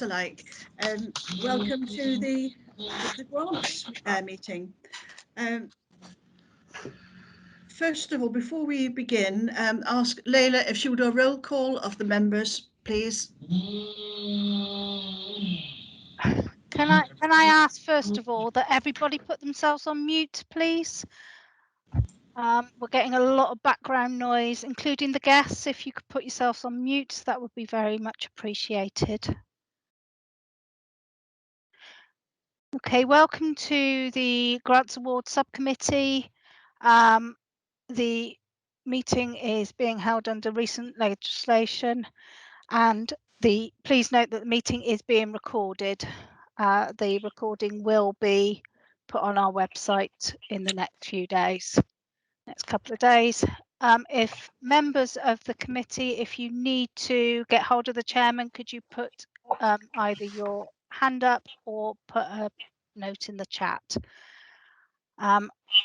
alike. Welcome to the grants meeting. First of all, before we begin, ask Layla if she would do a roll call of the members, please. Can I ask first of all that everybody put themselves on mute, please? We're getting a lot of background noise, including the guests. If you could put yourselves on mute, that would be very much appreciated. Okay, welcome to the Grants Award Subcommittee. The meeting is being held under recent legislation, and please note that the meeting is being recorded. The recording will be put on our website in the next few days, next couple of days. If members of the committee, if you need to get hold of the chairman, could you put either your hand up or put a note in the chat?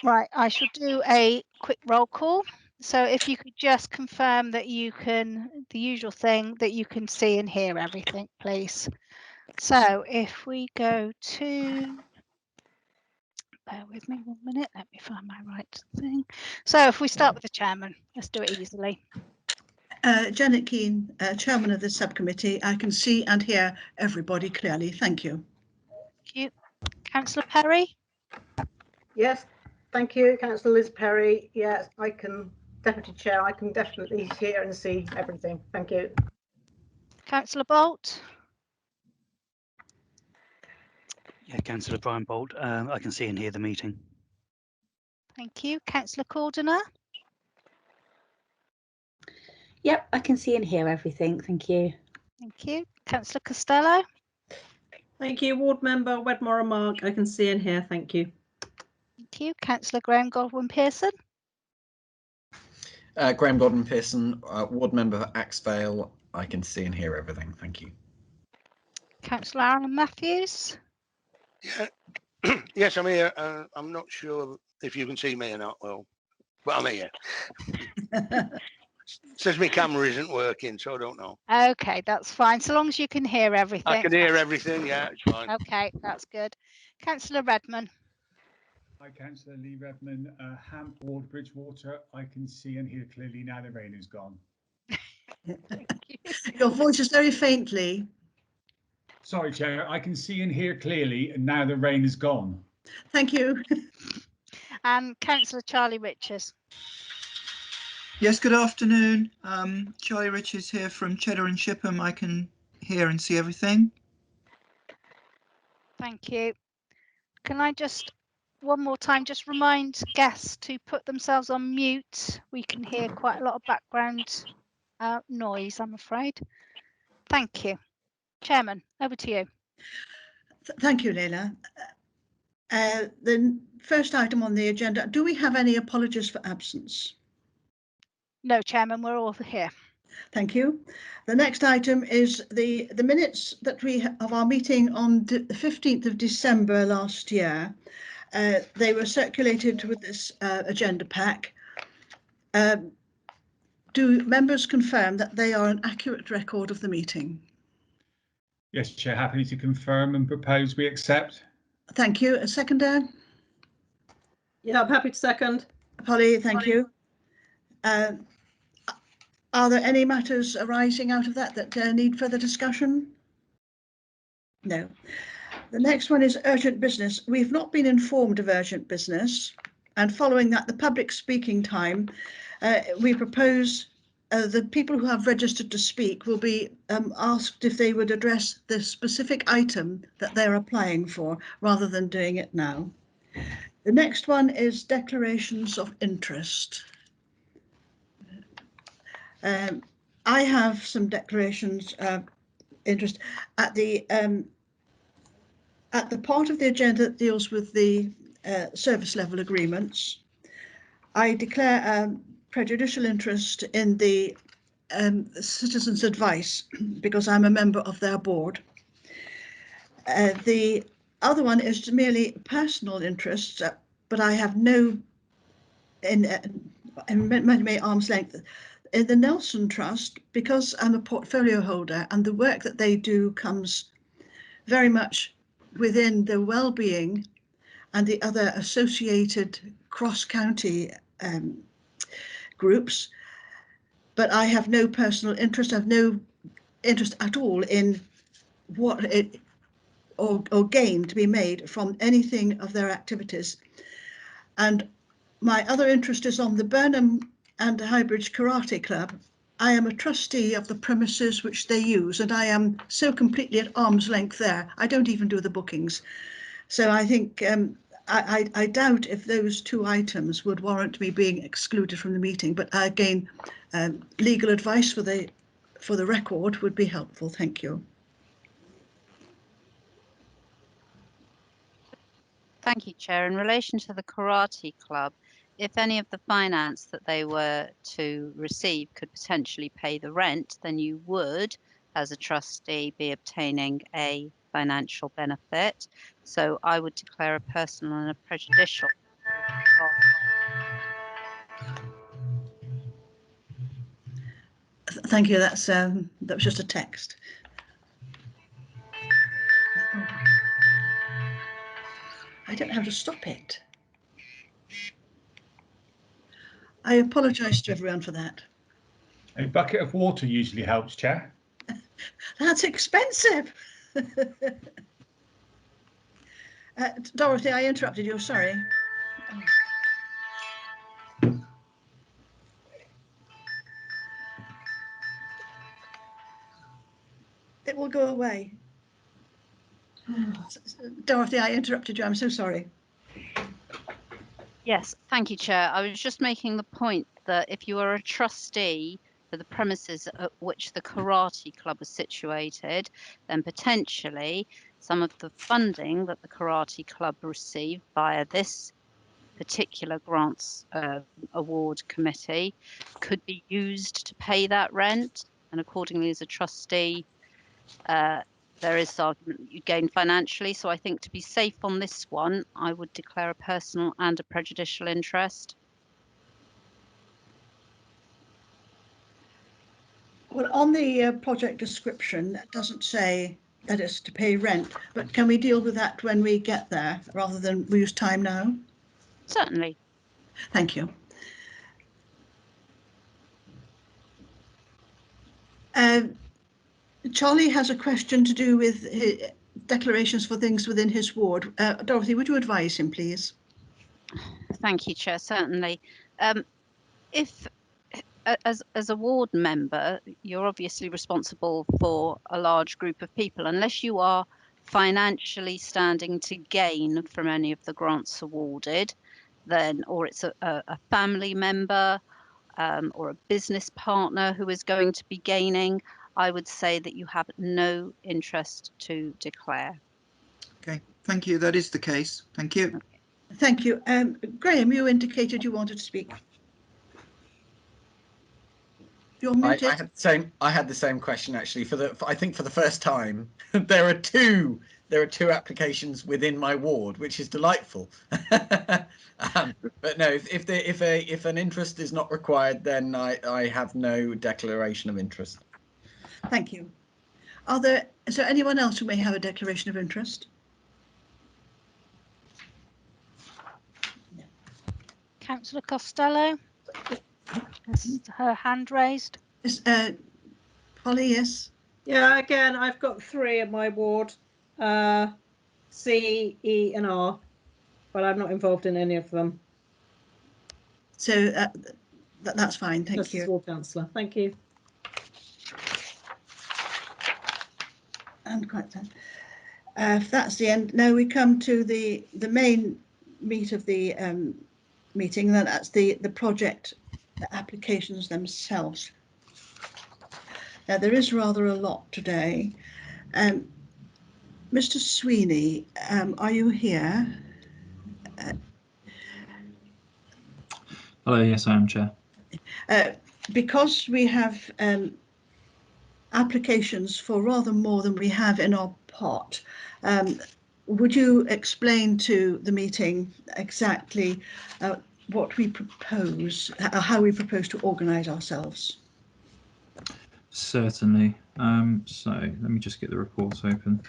Right, I shall do a quick roll call. So if you could just confirm that you can, the usual thing, that you can see and hear everything, please. So if we go to, bear with me 1 minute, let me find my right thing. So if we start with the chairman, let's do it easily. Janet Keane, chairman of the subcommittee. I can see and hear everybody clearly. Thank you. Thank you. Councillor Perry? Yes, thank you, Councillor Liz Perry. Yes, I can, Deputy Chair, I can definitely hear and see everything. Thank you. Councillor Bolt? Yeah, Councillor Brian Bolt. I can see and hear the meeting. Thank you. Councillor Cordiner? Yep, I can see and hear everything. Thank you. Thank you. Councillor Costello? Thank you. Ward member Wedmore and Mark, I can see and hear. Thank you. Thank you. Councillor Graham Godwin Pearson? Graham Godwin Pearson, ward member for Axvale. I can see and hear everything. Thank you. Councillor Aaron Matthews? Yeah. Yes, I'm here. I'm not sure if you can see me or not. Well, but I'm here. Says my camera isn't working, so I don't know. Okay, that's fine. So long as you can hear everything. I can hear everything. Yeah, it's fine. Okay, that's good. Councillor Redman? Hi, Councillor Lee Redman, Hamp Ward, Bridgewater. I can see and hear clearly now the rain is gone. Your voice is very faintly. Sorry, Chair. I can see and hear clearly, and now the rain is gone. Thank you. And Councillor Charlie Richards? Yes, good afternoon. Charlie Richards here from Cheddar and Shipham. I can hear and see everything. Thank you. Can I just, one more time, just remind guests to put themselves on mute? We can hear quite a lot of background noise, I'm afraid. Thank you. Chairman, over to you. Thank you, Leila. The first item on the agenda, do we have any apologies for absence? No, Chairman, we're all here. Thank you. The next item is the minutes that we of our meeting on the 15th of December last year. They were circulated with this agenda pack. Do members confirm that they are an accurate record of the meeting? Yes, Chair, happy to confirm and propose we accept. Thank you. A seconder? Yeah, I'm happy to second. Polly, thank you. Are there any matters arising out of that need further discussion? No. The next one is urgent business. We've not been informed of urgent business, and following that, the public speaking time, we propose the people who have registered to speak will be asked if they would address the specific item that they're applying for, rather than doing it now. The next one is declarations of interest. I have some declarations of interest at the part of the agenda that deals with the service level agreements. I declare prejudicial interest in the citizens' advice because I'm a member of their board. The other one is merely personal interests, but I have no in arm's length. In the Nelson Trust, because I'm a portfolio holder and the work that they do comes very much within the well-being and the other associated cross-county groups, but I have no personal interest. I have no interest at all in what it or gain to be made from anything of their activities. And my other interest is on the Vernon and Highbridge Karate Club. I am a trustee of the premises which they use, and I am so completely at arm's length there. I don't even do the bookings. So I think I doubt if those two items would warrant me being excluded from the meeting. But again, legal advice for the record would be helpful. Thank you. Thank you, Chair. In relation to the Karate Club, if any of the finance that they were to receive could potentially pay the rent, then you would, as a trustee, be obtaining a financial benefit. So I would declare a personal and a prejudicial. Thank you. That was just a text. I don't know how to stop it. I apologise to everyone for that. A bucket of water usually helps, Chair. That's expensive. Dorothy, I interrupted you. Sorry. It will go away. Dorothy, I interrupted you. I'm so sorry. Yes, thank you, Chair. I was just making the point that if you are a trustee for the premises at which the Karate Club is situated, then potentially some of the funding that the Karate Club received via this particular grants award committee could be used to pay that rent. And accordingly, as a trustee, there is argument that you gain financially. So I think to be safe on this one, I would declare a personal and a prejudicial interest. Well, on the project description, it doesn't say that it's to pay rent, but can we deal with that when we get there rather than we use time now? Certainly. Thank you. Charlie has a question to do with declarations for things within his ward. Dorothy, would you advise him, please? Thank you, Chair. Certainly. If, as a ward member, you're obviously responsible for a large group of people, unless you are financially standing to gain from any of the grants awarded, then, or it's a family member or a business partner who is going to be gaining, I would say that you have no interest to declare. Okay, thank you. That is the case. Thank you. Okay. Thank you. Graham, you indicated you wanted to speak. You're muted. I had the same question actually. I think for the first time, there are two applications within my ward, which is delightful. But no, if an interest is not required, then I have no declaration of interest. Thank you. Is there anyone else who may have a declaration of interest? No. Councillor Costello, has her hand raised. Is, Polly, yes. Yeah, again, I've got 3 in my ward, C, E and R, but I'm not involved in any of them. So that's fine. Thank Just you. as ward councillor. Thank you. And quite done. If that's the end, now we come to the main meat of the meeting. That's the project applications themselves. Now there is rather a lot today. Mr. Sweeney, are you here? Hello, yes, I am, Chair. Because we have applications for rather more than we have in our pot, would you explain to the meeting exactly what we propose, how we propose to organise ourselves? Certainly. So let me just get the report open.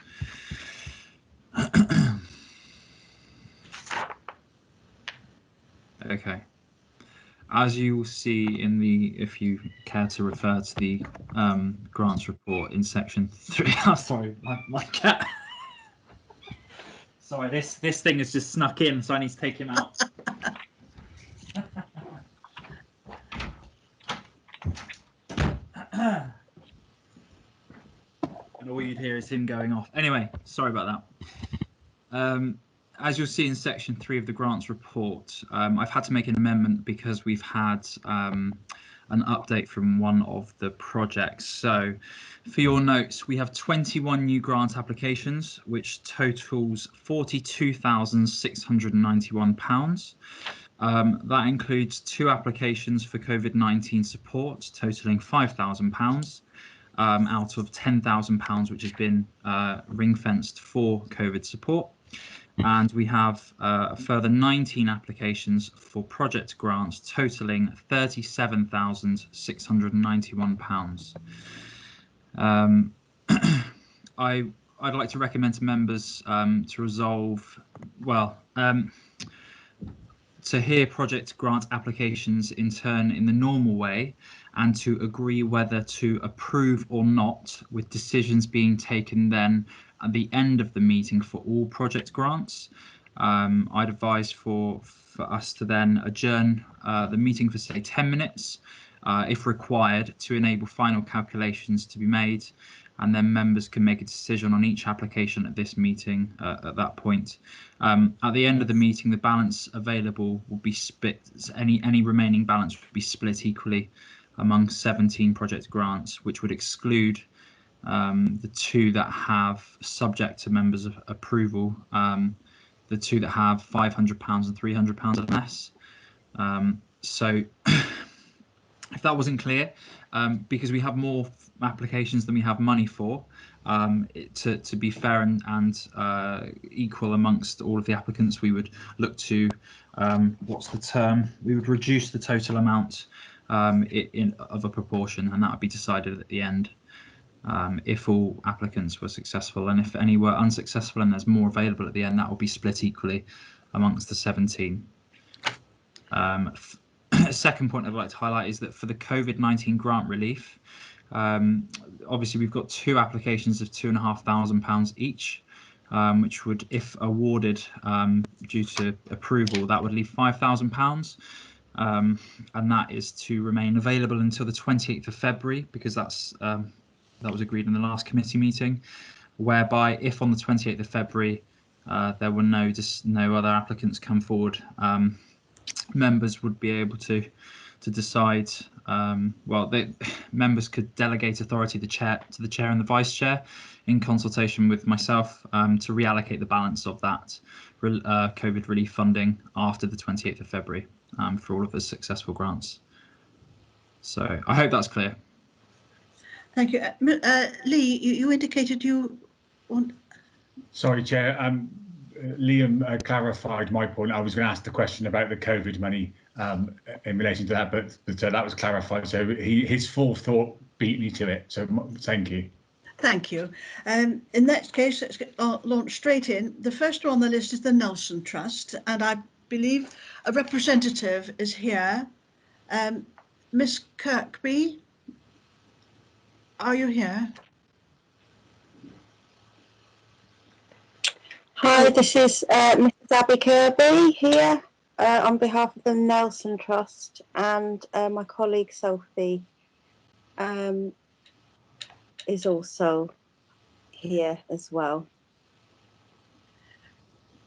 Okay. As you will see in the, if you care to refer to the grants report in section 3. Oh, sorry, my cat. Sorry, this thing has just snuck in, so I need to take him out. And all you'd hear is him going off. Anyway, sorry about that. As you'll see in section 3 of the grants report, I've had to make an amendment because we've had an update from one of the projects. So for your notes, we have 21 new grant applications, which totals £42,691. That includes 2 applications for COVID-19 support, totaling £5,000. Out of £10,000, which has been ring-fenced for COVID support. And we have a further 19 applications for project grants, totaling £37,691. I'd like to recommend to members to resolve, to hear project grant applications in turn in the normal way, and to agree whether to approve or not, with decisions being taken then at the end of the meeting for all project grants. I'd advise for us to then adjourn the meeting for, say, 10 minutes, if required, to enable final calculations to be made, and then members can make a decision on each application at this meeting at that point. At the end of the meeting, the balance available will be split. Any remaining balance would be split equally among 17 project grants, which would exclude the 2 that have, subject to members' approval, the 2 that have £500 and £300 or less. So if that wasn't clear, because we have more applications than we have money for, to be fair and equal amongst all of the applicants, we would look to, what's the term? We would reduce the total amount of a proportion, and that would be decided at the end. If all applicants were successful, and if any were unsuccessful and there's more available at the end, that will be split equally amongst the 17. Second point I'd like to highlight is that for the COVID-19 grant relief, obviously we've got 2 applications of £2,500 each, which would, if awarded due to approval, that would leave £5,000. And that is to remain available until the 28th of February, because that was agreed in the last committee meeting, whereby if on the 28th of February there were no other applicants come forward, members would be able to decide. Members could delegate authority to the chair and the vice chair, in consultation with myself, to reallocate the balance of that COVID relief funding after the 28th of February for all of the successful grants. So I hope that's clear. Thank you. Lee, you indicated you want... Sorry, Chair. Liam clarified my point. I was going to ask the question about the COVID money in relation to that, but that was clarified. So his full thought beat me to it. So thank you. Thank you. In that case, let's get launched straight in. The first one on the list is the Nelson Trust, and I believe a representative is here. Miss Kirkby, are you here? Hi, this is Mrs. Abby Kirby here on behalf of the Nelson Trust, and my colleague Sophie is also here as well.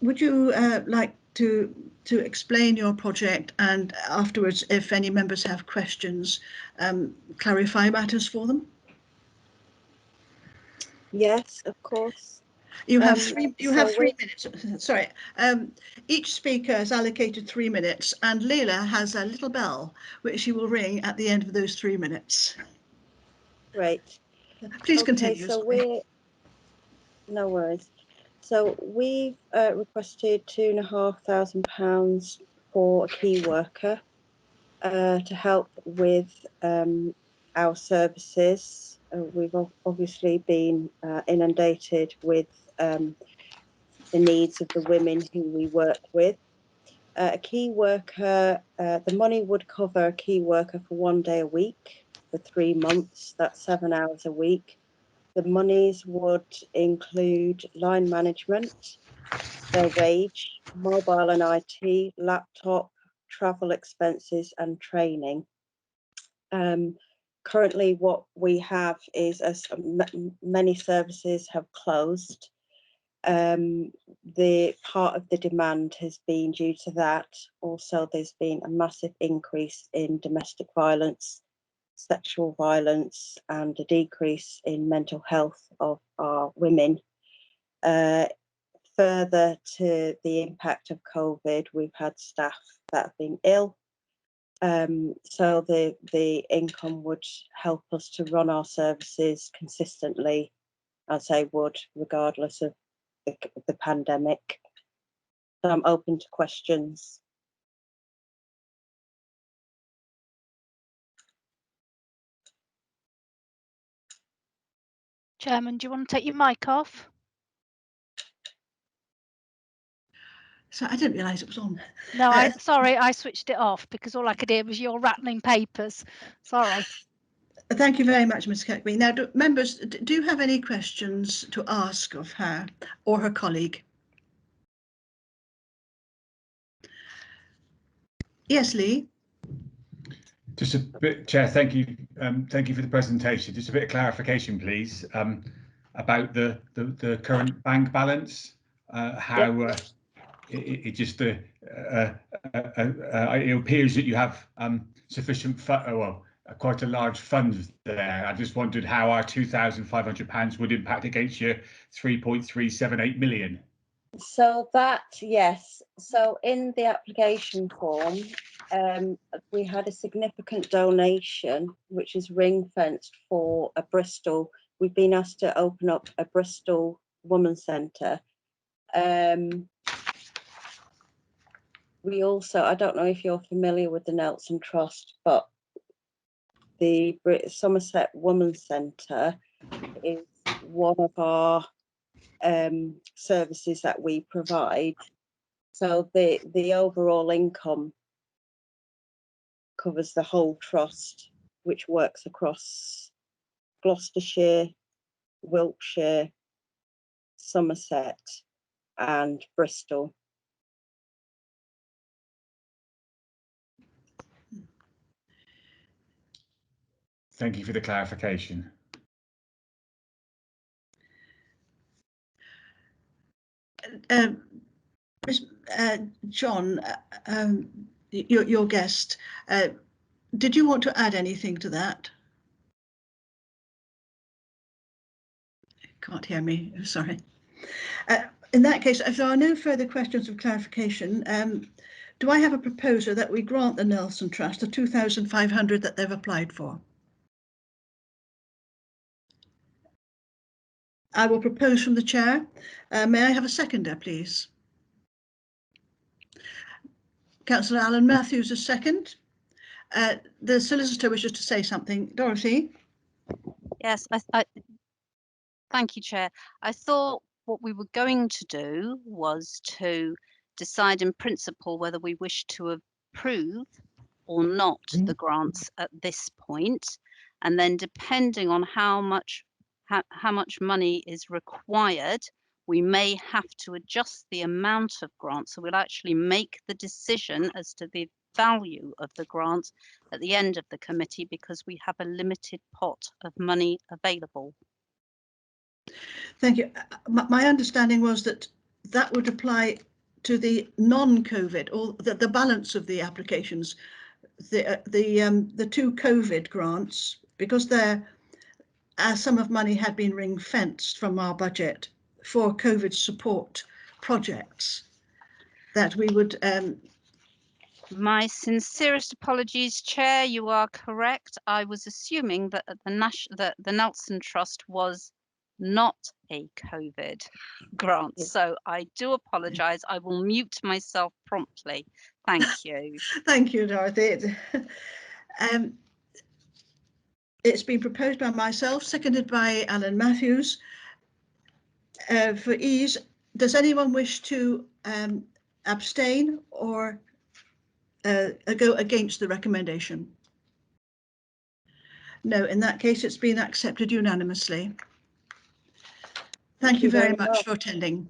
Would you like to explain your project, and afterwards, if any members have questions, clarify matters for them? Yes, of course. You have 3 minutes. Sorry. Each speaker is allocated 3 minutes, and Leila has a little bell which she will ring at the end of those 3 minutes. Great. Please continue. So no worries. So we've requested £2,500 for a key worker to help with our services. We've obviously been inundated with the needs of the women who we work with. A key worker, the money would cover a key worker for 1 day a week for 3 months. That's 7 hours a week. The monies would include line management, their wage, mobile and IT, laptop, travel expenses and training. Currently what we have is, as many services have closed, the part of the demand has been due to that. Also, there's been a massive increase in domestic violence, sexual violence, and a decrease in mental health of our women. Further to the impact of COVID, we've had staff that have been ill. So the income would help us to run our services consistently, as they would, regardless of the pandemic. So I'm open to questions. Chairman, do you want to take your mic off? So I didn't realise it was on. No, sorry, I switched it off because all I could hear was your rattling papers. Sorry. Thank you very much, Ms. Kirkby. Now, members, do you have any questions to ask of her or her colleague? Yes, Lee. Just a bit, Chair, thank you. Thank you for the presentation. Just a bit of clarification, please, about the current bank balance. How it just it appears that you have sufficient quite a large fund there. I just wondered how our £2,500 would impact against your 3.378 million. So that, yes. So in the application form, we had a significant donation, which is ring fenced for a Bristol. We've been asked to open up a Bristol Women's Centre. We also, I don't know if you're familiar with the Nelson Trust, but the Somerset Women's Centre is one of our services that we provide. So the overall income covers the whole trust, which works across Gloucestershire, Wiltshire, Somerset and Bristol. Thank you for the clarification. John, your guest, did you want to add anything to that? Can't hear me, sorry. In that case, if there are no further questions of clarification, do I have a proposer that we grant the Nelson Trust the £2,500 that they've applied for? I will propose from the chair. May I have a seconder, please? Councillor Alan Matthews, a second. The solicitor wishes to say something. Dorothy? Yes, thank you, Chair. I thought what we were going to do was to decide in principle whether we wish to approve or not the grants at this point, and then depending on how much money is required, we may have to adjust the amount of grants. So we'll actually make the decision as to the value of the grant at the end of the committee, because we have a limited pot of money available. Thank you. My understanding was that that would apply to the non-COVID, or the balance of the applications, the two COVID grants, because there, a sum of money had been ring-fenced from our budget for COVID support projects, that we would. My sincerest apologies, Chair. You are correct. I was assuming that the Nelson Trust was not a COVID grant, so I do apologise. I will mute myself promptly. Thank you. Thank you, Dorothy. It's been proposed by myself, seconded by Alan Matthews. For ease, does anyone wish to abstain, or go against the recommendation? No, in that case, it's been accepted unanimously. Thank you very much for attending.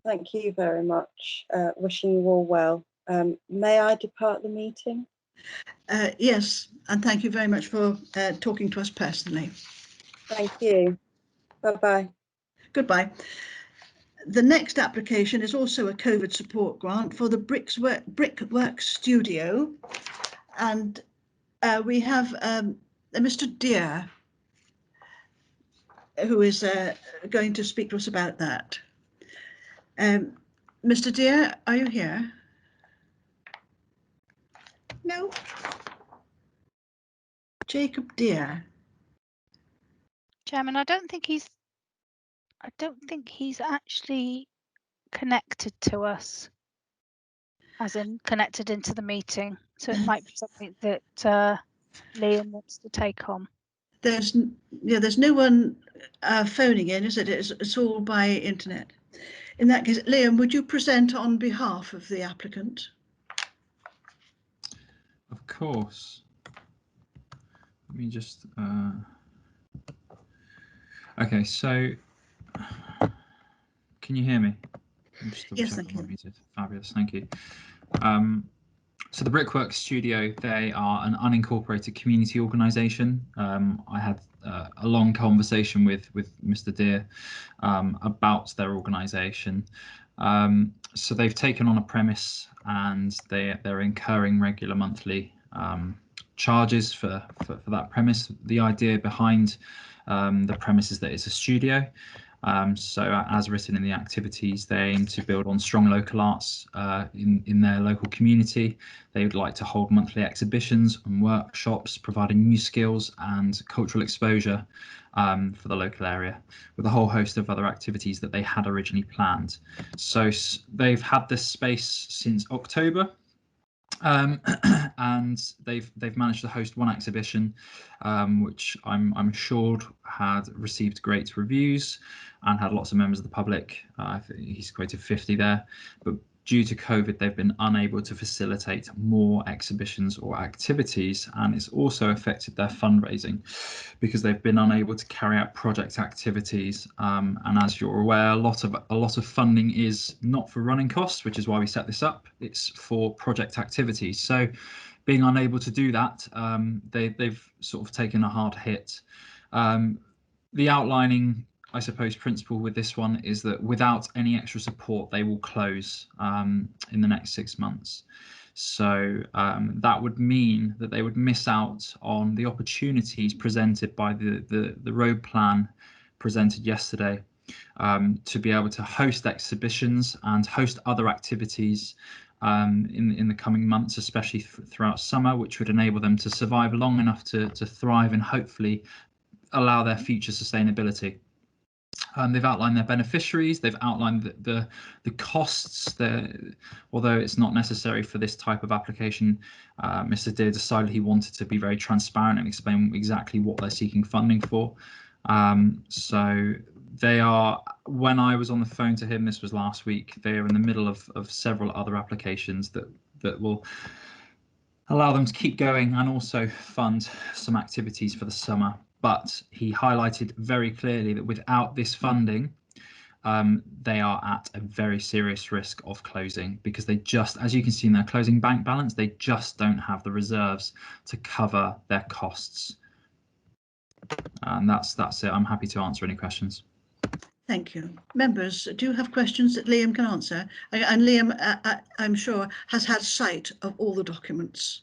Thank you very much. Wishing you all well. May I depart the meeting? Yes, and thank you very much for talking to us personally. Thank you. Bye-bye. Goodbye. The next application is also a COVID support grant for the Brickwork Studio, and we have Mr. Deere, who is going to speak to us about that. Mr. Deere, are you here? No. Jacob Deere. Chairman, I don't think he's actually connected to us, as in connected into the meeting. So it might be something that Liam wants to take on. There's no one phoning in, is it? It's all by internet. In that case, Liam, would you present on behalf of the applicant? Of course. Let me just. Okay, so can you hear me? Yes, thank you. Fabulous, thank you. So the Brickwork Studio, they are an unincorporated community organisation. I had a long conversation with Mr. Deere about their organisation. So they've taken on a premise, and they're incurring regular monthly charges for that premise. The idea behind the premise is that it's a studio. So as written in the activities, they aim to build on strong local arts in their local community. They would like to hold monthly exhibitions and workshops, providing new skills and cultural exposure for the local area, with a whole host of other activities that they had originally planned. So they've had this space since October. And they've managed to host one exhibition, which I'm assured had received great reviews and had lots of members of the public. I think he's quoted 50 there, but due to COVID, they've been unable to facilitate more exhibitions or activities, and it's also affected their fundraising because they've been unable to carry out project activities. And as you're aware, a lot of funding is not for running costs, which is why we set this up. It's for project activities. So, being unable to do that, they've sort of taken a hard hit. The outlining, I suppose, principle with this one is that without any extra support, they will close in the next 6 months. So that would mean that they would miss out on the opportunities presented by the road plan presented yesterday to be able to host exhibitions and host other activities in the coming months, especially throughout summer, which would enable them to survive long enough to thrive and hopefully allow their future sustainability. They've outlined their beneficiaries. They've outlined the costs. Although it's not necessary for this type of application, Mr. Deere decided he wanted to be very transparent and explain exactly what they're seeking funding for. So they are. When I was on the phone to him, this was last week, they are in the middle of several other applications that will allow them to keep going and also fund some activities for the summer. But he highlighted very clearly that without this funding, they are at a very serious risk of closing, because they just, as you can see in their closing bank balance, they just don't have the reserves to cover their costs. And that's it. I'm happy to answer any questions. Thank you. Members, do you have questions that Liam can answer? And Liam, I'm sure, has had sight of all the documents.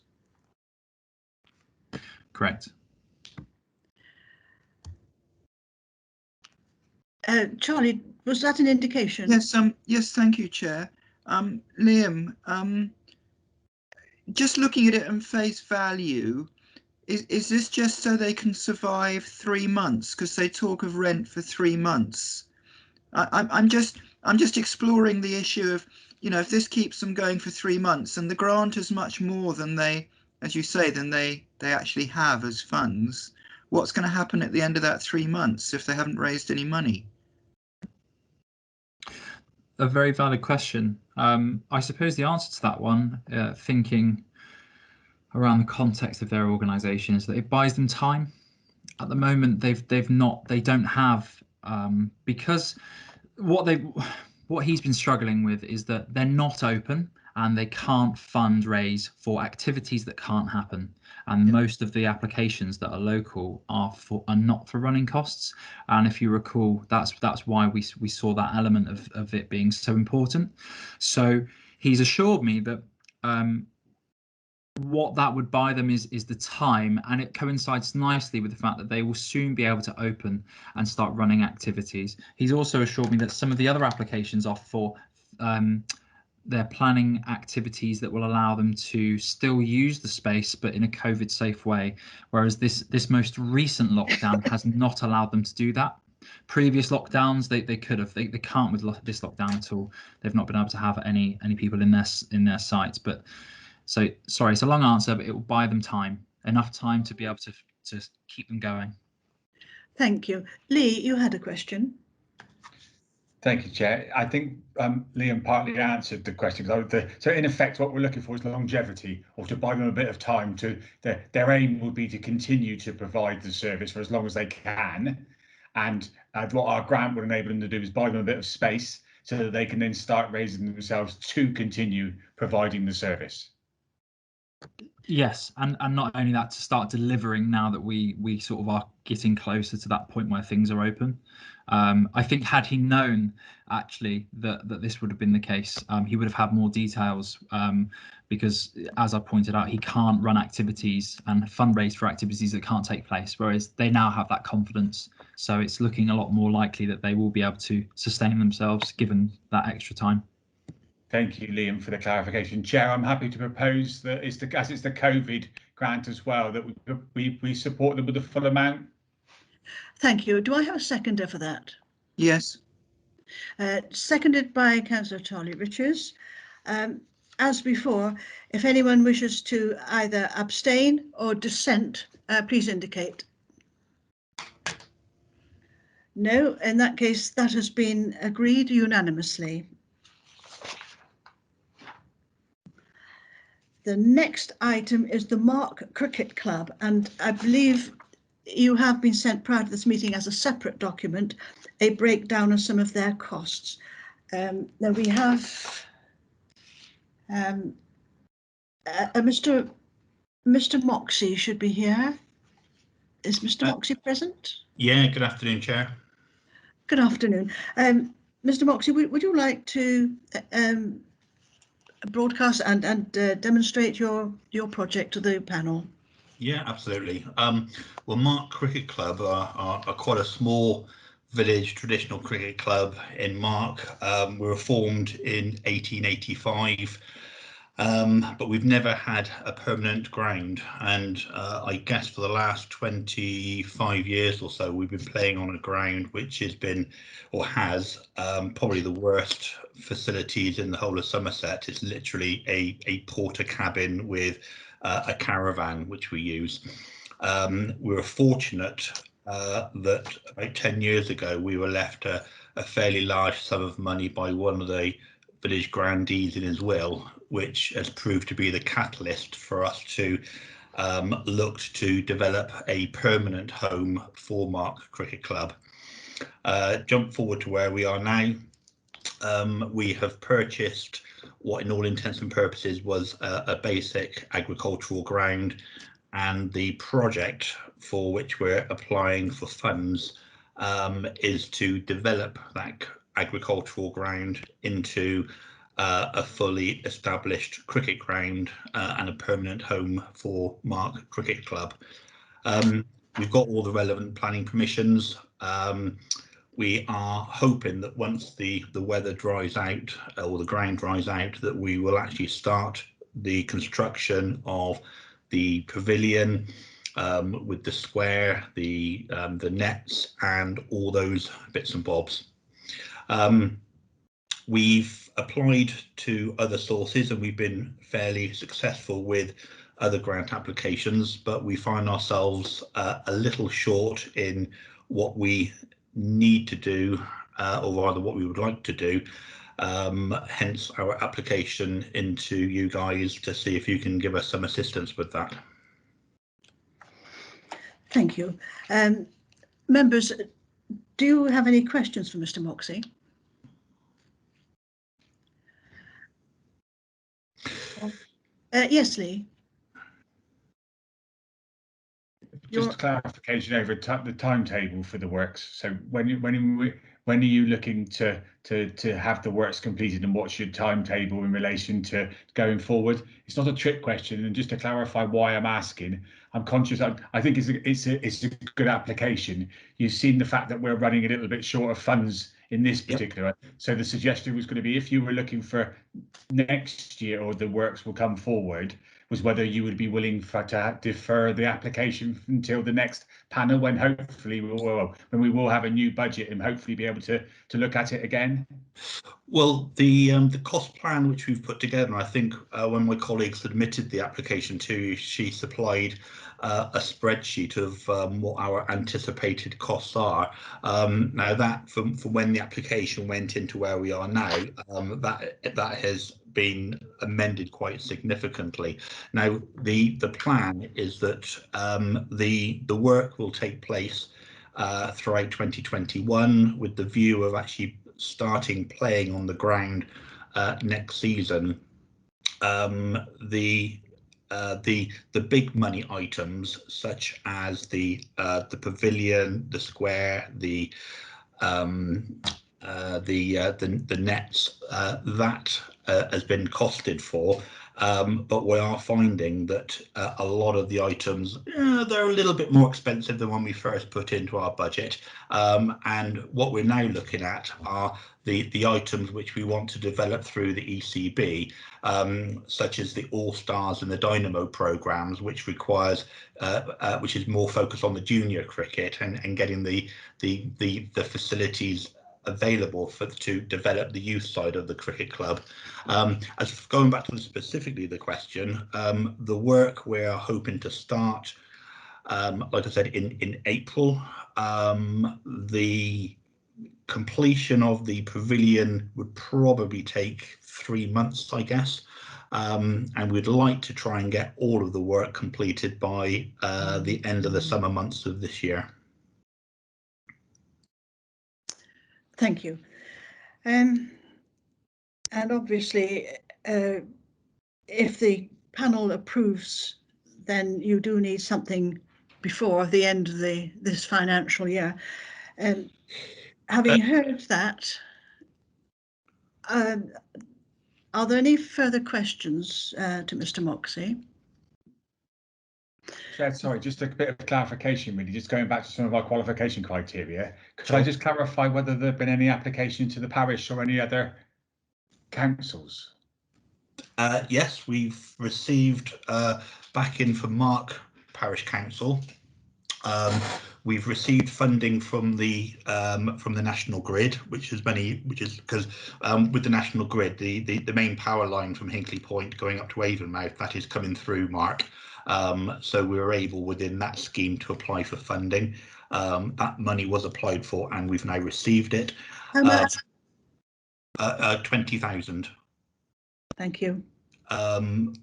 Correct. Charlie, was that an indication? Yes. Yes. Thank you, Chair. Liam, just looking at it on face value, is this just so they can survive 3 months? Because they talk of rent for 3 months. I'm just exploring the issue of, if this keeps them going for 3 months, and the grant is much more than they, as you say, than they actually have as funds. What's going to happen at the end of that 3 months if they haven't raised any money? a very valid question. I suppose the answer to that one, thinking around the context of their organisation, is that it buys them time. At the moment, they don't have, because what he's been struggling with is that they're not open and they can't fundraise for activities that can't happen. And most of the applications that are local are not for running costs. And if you recall, that's why we saw that element of it being so important. So he's assured me that what that would buy them is the time, and it coincides nicely with the fact that they will soon be able to open and start running activities. He's also assured me that some of the other applications are for they're planning activities that will allow them to still use the space, but in a COVID safe way, whereas this most recent lockdown has not allowed them to do that. Previous lockdowns, they could have. They can't with this lockdown at all. They've not been able to have any people in their sites. But so sorry, it's a long answer, but it will buy them time, enough time to be able to keep them going. Thank you. Lee, you had a question. Thank you, Chair. I think Liam partly answered the question. So in effect, what we're looking for is longevity, or to buy them a bit of time. Their aim would be to continue to provide the service for as long as they can. And what our grant would enable them to do is buy them a bit of space so that they can then start raising themselves to continue providing the service. Yes, and not only that, to start delivering now that we sort of are getting closer to that point where things are open. I think had he known actually that this would have been the case, he would have had more details, because as I pointed out, he can't run activities and fundraise for activities that can't take place, whereas they now have that confidence. So it's looking a lot more likely that they will be able to sustain themselves given that extra time. Thank you, Liam, for the clarification. Chair, I'm happy to propose that as it's the COVID grant as well, that we support them with the full amount. Thank you. Do I have a seconder for that? Yes. Seconded by Councillor Charlie Richards. As before, if anyone wishes to either abstain or dissent, please indicate. No, in that case, that has been agreed unanimously. The next item is the Mark Cricket Club, and I believe you have been sent prior to this meeting as a separate document, a breakdown of some of their costs. Now we have Mr. Moxie should be here. Is Mr. Moxie present? Yeah, good afternoon, Chair. Good afternoon. Mr. Moxie, would you like to broadcast and demonstrate your project to the panel? Yeah, absolutely. Well, Mark Cricket Club are quite a small village traditional cricket club in Mark. We were formed in 1885, but we've never had a permanent ground, and I guess for the last 25 years or so we've been playing on a ground which has been, or has, probably the worst facilities in the whole of Somerset. It's literally a porter cabin with a caravan which we use. We were fortunate that about 10 years ago we were left a fairly large sum of money by one of the village grandees in his will, which has proved to be the catalyst for us to look to develop a permanent home for Mark Cricket Club. Jump forward to where we are now. We have purchased what in all intents and purposes was a basic agricultural ground, and the project for which we're applying for funds is to develop that agricultural ground into a fully established cricket ground and a permanent home for Mark Cricket Club. We've got all the relevant planning permissions. We are hoping that once the weather dries out or the ground dries out, that we will actually start the construction of the pavilion with the square, the nets, and all those bits and bobs. We've applied to other sources and we've been fairly successful with other grant applications, but we find ourselves a little short in what we need to do, or rather what we would like to do. hence our application into you guys to see if you can give us some assistance with that. Thank you. Members, do you have any questions for Mr. Moxey? Yes, Lee. Just a clarification over the timetable for the works. So when are you looking to have the works completed, and what's your timetable in relation to going forward? It's not a trick question, and just to clarify why I'm asking, I'm conscious. I think it's a good application. You've seen the fact that we're running a little bit short of funds in this particular. Yep. So the suggestion was going to be, if you were looking for next year or the works will come forward, was whether you would be willing to defer the application until the next panel, when hopefully we will have a new budget and hopefully be able to look at it again. Well, the cost plan which we've put together, I think when my colleague submitted the application to, she supplied a spreadsheet of what our anticipated costs are. Now that from when the application went into where we are now, that has been amended quite significantly. Now the plan is that the work will take place throughout 2021, with the view of actually starting playing on the ground next season. The big money items such as the pavilion, the square, the nets, that has been costed for. But we are finding that a lot of the items, they're a little bit more expensive than when we first put into our budget. And what we're now looking at are the items which we want to develop through the ECB, such as the All Stars and the Dynamo programs, which requires, which is more focused on the junior cricket and getting the facilities available to develop the youth side of the cricket club. As going back to specifically the question, the work we're hoping to start, like I said, in April. The completion of the pavilion would probably take 3 months, I guess. And we'd like to try and get all of the work completed by the end of the summer months of this year. Thank you. And obviously, if the panel approves, then you do need something before the end of this financial year. Having heard that, are there any further questions to Mr. Moxey? Sorry, just a bit of clarification, really, just going back to some of our qualification criteria. Could Sure. I just clarify whether there have been any application to the parish or any other councils? Yes, we've received backing from Mark Parish Council. We've received funding from the National Grid, which is because with the National Grid, the main power line from Hinkley Point going up to Avonmouth, that is coming through Mark. So we were able within that scheme to apply for funding. That money was applied for and we've now received it. How much? 20,000. Thank you.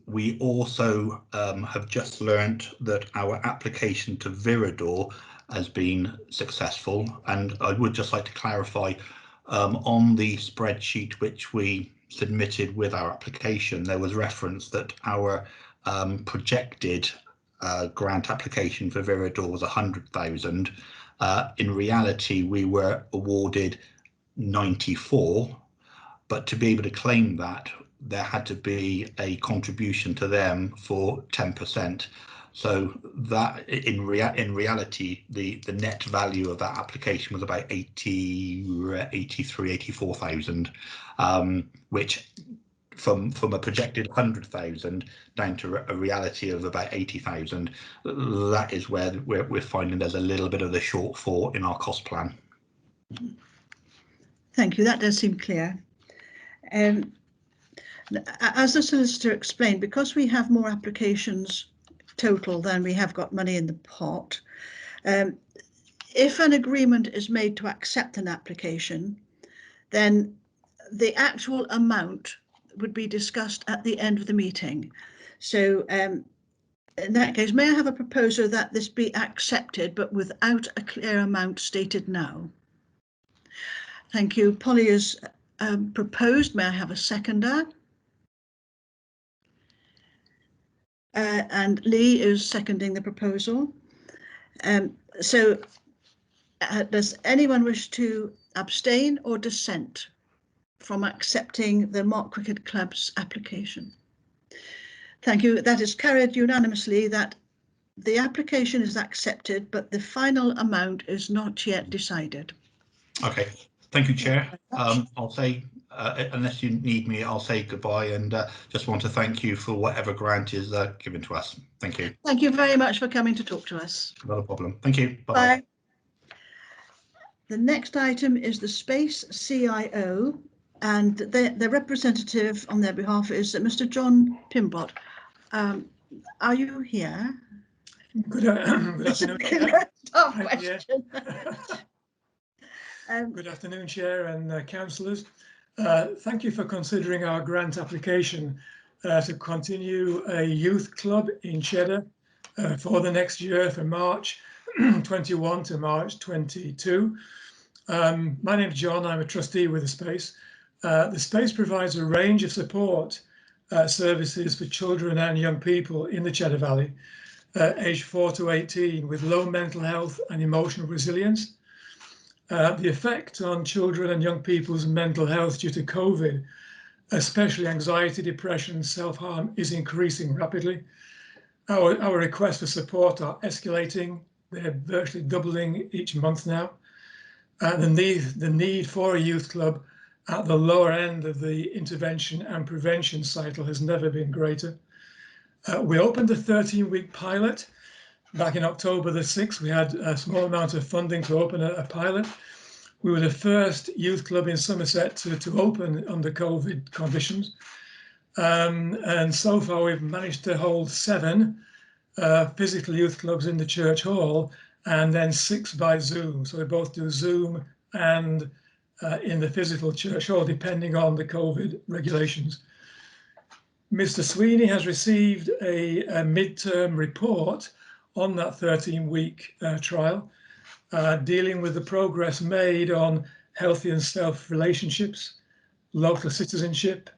We also have just learnt that our application to Viridor has been successful, and I would just like to clarify, on the spreadsheet which we submitted with our application, there was reference that our projected grant application for Viridor was 100,000. In reality, we were awarded 94, but to be able to claim that, there had to be a contribution to them for 10%. So that in reality, the net value of that application was about 84,000, which from a projected 100,000 down to a reality of about 80,000, that is where we're finding there's a little bit of the shortfall in our cost plan. Thank you. That does seem clear. As the solicitor explained, because we have more applications total than we have got money in the pot, if an agreement is made to accept an application, then the actual amount would be discussed at the end of the meeting. So in that case, may I have a proposal that this be accepted, but without a clear amount stated now? Thank you. Polly has proposed. May I have a seconder? And Lee is seconding the proposal. Does anyone wish to abstain or dissent from accepting the Mark Cricket Club's application? Thank you. That is carried unanimously that the application is accepted, but the final amount is not yet decided. Okay, thank you, Chair. I'll say, unless you need me, I'll say goodbye, and just want to thank you for whatever grant is given to us. Thank you. Thank you very much for coming to talk to us. Not a problem. Thank you. Bye. Bye. The next item is the Space CIO, and the representative on their behalf is Mr. John Pimbott. Are you here? Good afternoon, Chair. Good afternoon, Chair and councillors. Thank you for considering our grant application to continue a youth club in Cheddar for the next year, from March 21 to March 22. My name's John. I'm a trustee with the Space. The Space provides a range of support services for children and young people in the Cheddar Valley, aged 4 to 18, with low mental health and emotional resilience. The effect on children and young people's mental health due to COVID, especially anxiety, depression, self-harm, is increasing rapidly. Our requests for support are escalating. They're virtually doubling each month now. The need for a youth club at the lower end of the intervention and prevention cycle has never been greater. We opened a 13-week pilot back in October the 6th. We had a small amount of funding to open a pilot. We were the first youth club in Somerset to open under COVID conditions. And so far we've managed to hold 7 physical youth clubs in the church hall, and then 6 by Zoom. So we both do Zoom and in the physical church hall, depending on the COVID regulations. Mr. Sweeney has received a midterm report on that 13-week trial, dealing with the progress made on healthy and self relationships, local citizenship,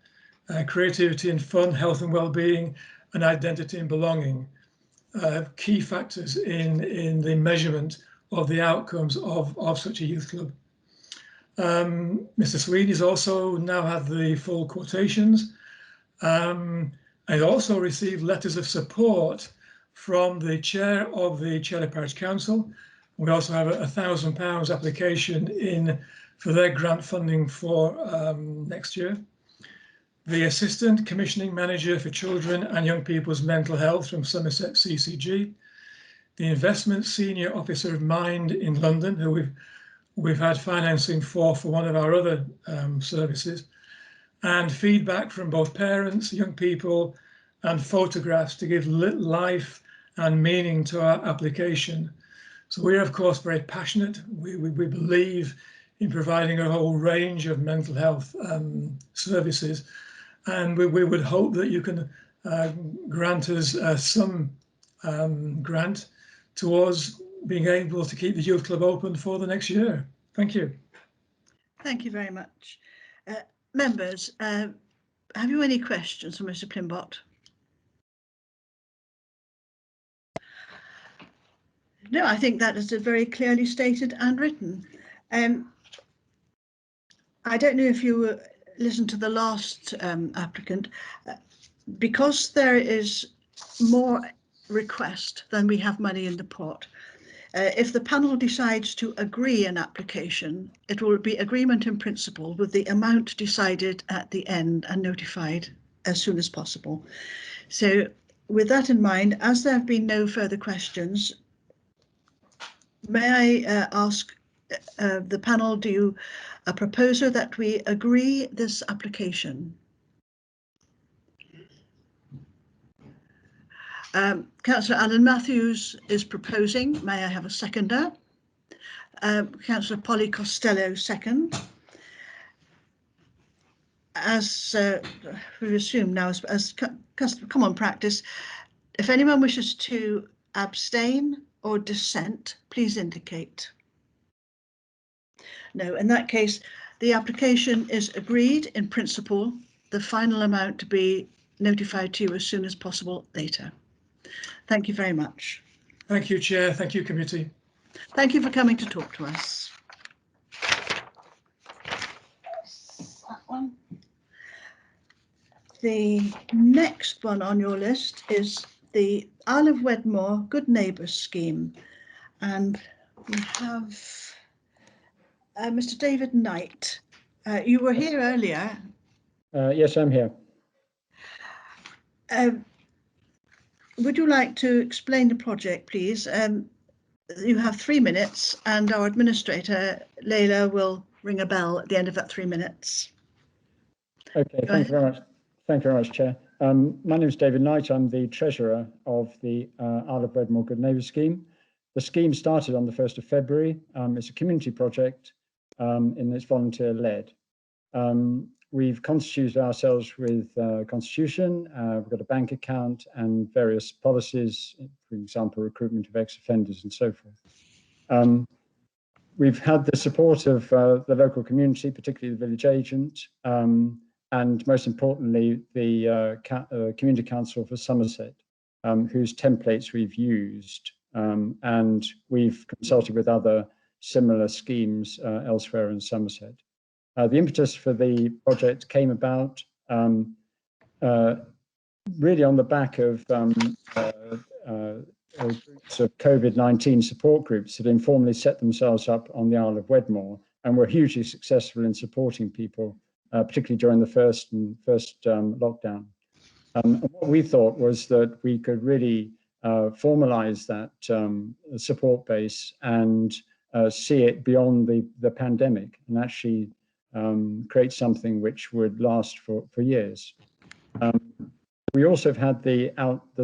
creativity and fun, health and well-being, and identity and belonging. Key factors in the measurement of the outcomes of such a youth club. Mr. Sweeney's also now had the full quotations. I also received letters of support from the chair of the Cheddar Parish Council. We also have a £1,000 application in for their grant funding for next year. The Assistant Commissioning Manager for Children and Young People's Mental Health from Somerset CCG, the Investment Senior Officer of Mind in London, who we've had financing for one of our other services, and feedback from both parents, young people, and photographs to give life and meaning to our application. So we're of course very passionate. We believe in providing a whole range of mental health services. And we would hope that you can grant us some grant towards being able to keep the youth club open for the next year. Thank you. Thank you very much. Members, have you any questions for Mr. Plimbott? No, I think that is very clearly stated and written. I don't know if you listened to the last applicant, because there is more request than we have money in the pot. If the panel decides to agree an application, it will be agreement in principle with the amount decided at the end and notified as soon as possible. So with that in mind, as there have been no further questions, may I ask the panel, do you a proposer that we agree this application? Councillor Alan Matthews is proposing. May I have a seconder? Councillor Polly Costello, second. as we assume now, as common practice, if anyone wishes to abstain or dissent, please indicate. No, in that case, the application is agreed in principle, the final amount to be notified to you as soon as possible later. Thank you very much. Thank you, Chair. Thank you, committee. Thank you for coming to talk to us. That one. The next one on your list is the Isle of Wedmore Good Neighbours scheme, and we have Mr. David Knight. You were here earlier. Yes, I'm here. Would you like to explain the project, please? You have 3 minutes, and our administrator, Leila, will ring a bell at the end of that 3 minutes. Okay, thank you very much. Thank you very much, Chair. My name is David Knight. I'm the treasurer of the Isle of Wedmore Good Neighbours scheme. The scheme started on the 1st of February. It's a community project and it's volunteer-led. We've constituted ourselves with constitution. We've got a bank account and various policies, for example, recruitment of ex-offenders and so forth. We've had the support of the local community, particularly the village agent, and most importantly, the Community Council for Somerset, whose templates we've used. And we've consulted with other similar schemes elsewhere in Somerset. The impetus for the project came about really on the back of groups of COVID-19 support groups that informally set themselves up on the Isle of Wedmore and were hugely successful in supporting people, particularly during the first lockdown. And what we thought was that we could really formalize that support base and see it beyond the pandemic and actually create something which would last for years. We also have had the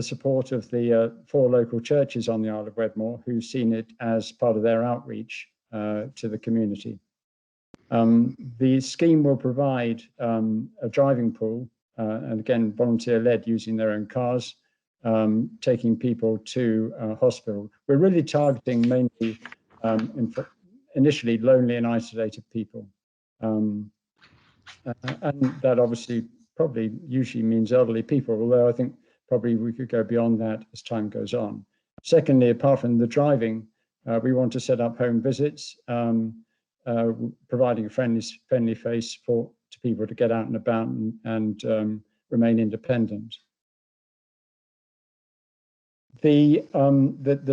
support of the 4 local churches on the Isle of Wedmore who've seen it as part of their outreach to the community. The scheme will provide a driving pool, and again, volunteer-led, using their own cars, taking people to hospital. We're really targeting mainly, initially, lonely and isolated people. And that obviously probably usually means elderly people, although I think probably we could go beyond that as time goes on. Secondly, apart from the driving, we want to set up home visits, providing a friendly face support to people to get out and about and remain independent. The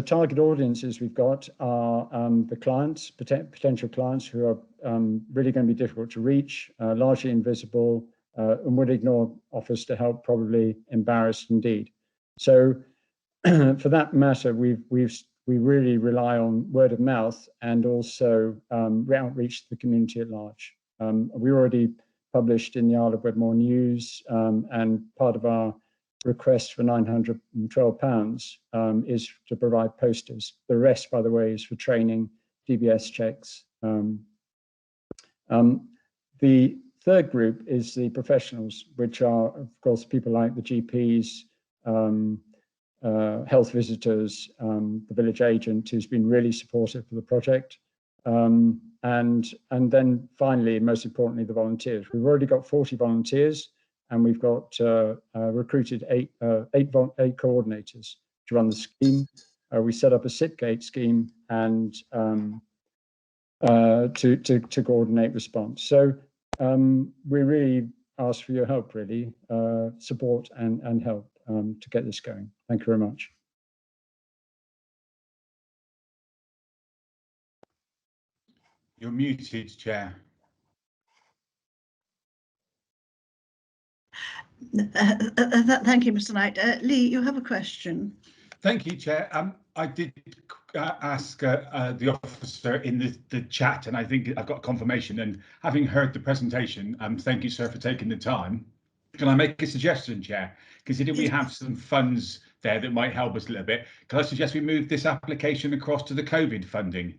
target audiences we've got are the clients, potential clients who are really going to be difficult to reach, largely invisible, and would ignore offers to help, probably embarrassed indeed. So for that matter, we really rely on word of mouth and also outreach to the community at large. We already published in the Isle of Wedmore News, and part of our request for £912 is to provide posters. The rest, by the way, is for training, DBS checks. The third group is the professionals, which are, of course, people like the GPs, health visitors, the village agent, who's been really supportive for the project, and then finally, most importantly, the volunteers. We've already got 40 volunteers, and we've got recruited eight coordinators to run the scheme. We set up a SIPGate scheme and to coordinate response. So we really ask for your help, really, support and help to get this going. Thank you very much. You're muted, Chair. Thank you, Mr. Knight. Lee, you have a question. Thank you, Chair. I did ask the officer in the chat, and I think I've got confirmation. And having heard the presentation, thank you, sir, for taking the time. Can I make a suggestion, Chair? Considering we have some funds there that might help us a little bit, can I suggest we move this application across to the COVID funding?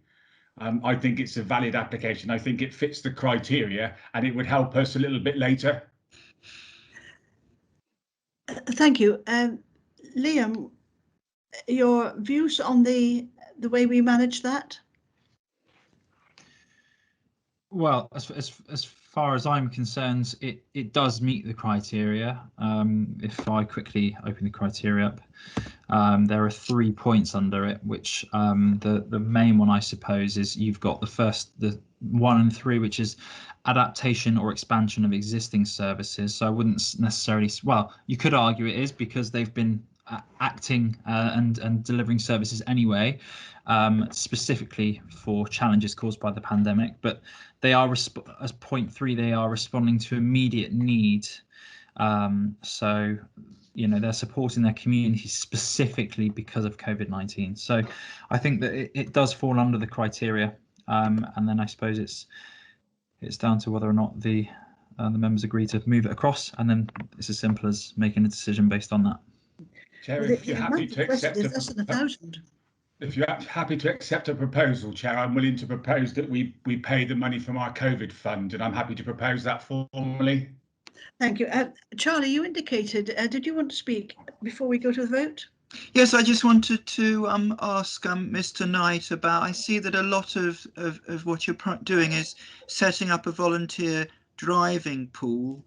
I think it's a valid application. I think it fits the criteria, and it would help us a little bit later Thank you. Liam, your views on the way we manage that? Well, as far as I'm concerned, it does meet the criteria. If I quickly open the criteria up, there are 3 points under it, which the main one, I suppose, is you've got the 1 and 3, which is adaptation or expansion of existing services. So I wouldn't necessarily, well, you could argue it is because they've been acting and delivering services anyway, specifically for challenges caused by the pandemic. But they are, as point 3, they are responding to immediate need. So, you know, they're supporting their community specifically because of COVID-19. So I think that it does fall under the criteria. And then I suppose it's down to whether or not the members agree to move it across, and then it's as simple as making a decision based on that. Chair, Well, if you're happy to accept less than 1,000. If you're happy to accept a proposal, Chair, I'm willing to propose that we pay the money from our COVID fund, and I'm happy to propose that formally. Thank you. Charlie, you indicated, did you want to speak before we go to the vote? Yes, I just wanted to ask Mr. Knight about, I see that a lot of what you're doing is setting up a volunteer driving pool,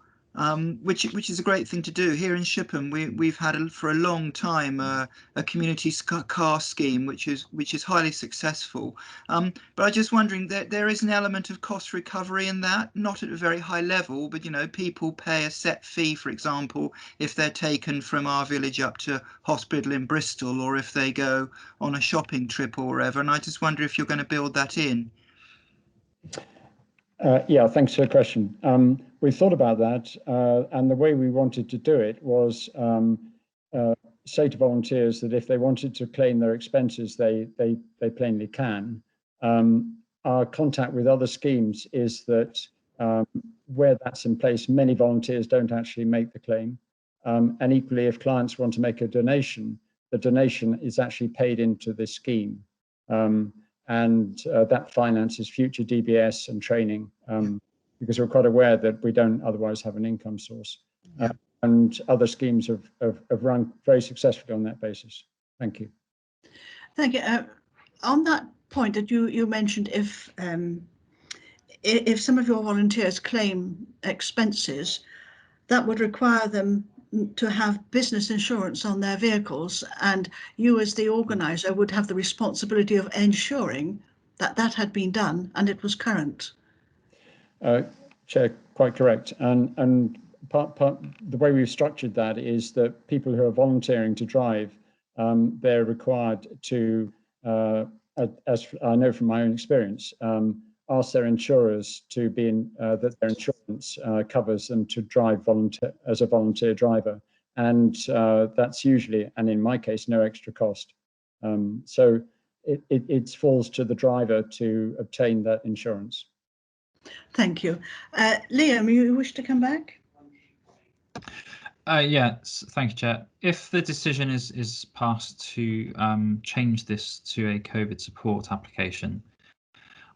which is a great thing to do. Here in Shipham, we've had for a long time a community car scheme which is highly successful. But I'm just wondering that there is an element of cost recovery in that, not at a very high level, but you know, people pay a set fee, for example, if they're taken from our village up to hospital in Bristol, or if they go on a shopping trip or wherever. And I just wonder if you're going to build that in. Yeah, thanks for the question. We thought about that, and the way we wanted to do it was say to volunteers that if they wanted to claim their expenses, they plainly can. Our contact with other schemes is that where that's in place, many volunteers don't actually make the claim. And equally, if clients want to make a donation, the donation is actually paid into this scheme. And that finances future DBS and training, because we're quite aware that we don't otherwise have an income source. And other schemes have run very successfully on that basis. Thank you. Thank you. On that point that you mentioned, if some of your volunteers claim expenses, that would require them to have business insurance on their vehicles, and you as the organizer would have the responsibility of ensuring that that had been done and it was current. Chair, quite correct. And part the way we've structured that is that people who are volunteering to drive, they're required to, as I know from my own experience, ask their insurers to be in, that their insurance covers them to drive as a volunteer driver. And that's usually, and in my case, no extra cost. So it falls to the driver to obtain that insurance. Thank you. Liam, you wish to come back? Yes, thank you, Chair. If the decision is passed to change this to a COVID support application,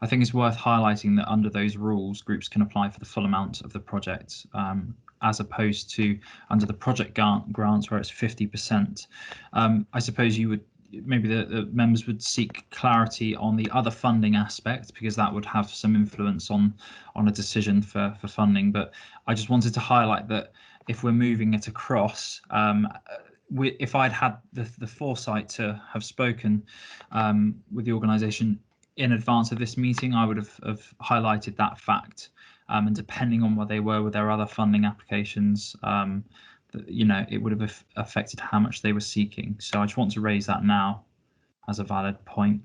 I think it's worth highlighting that under those rules, groups can apply for the full amount of the project, as opposed to under the project grants where it's 50%. I suppose you would, maybe the members would seek clarity on the other funding aspect, because that would have some influence on a decision for funding. But I just wanted to highlight that if we're moving it across, if I'd had the foresight to have spoken with the organisation in advance of this meeting, I would have highlighted that fact. And depending on what they were with their other funding applications, you know, it would have affected how much they were seeking. So I just want to raise that now as a valid point.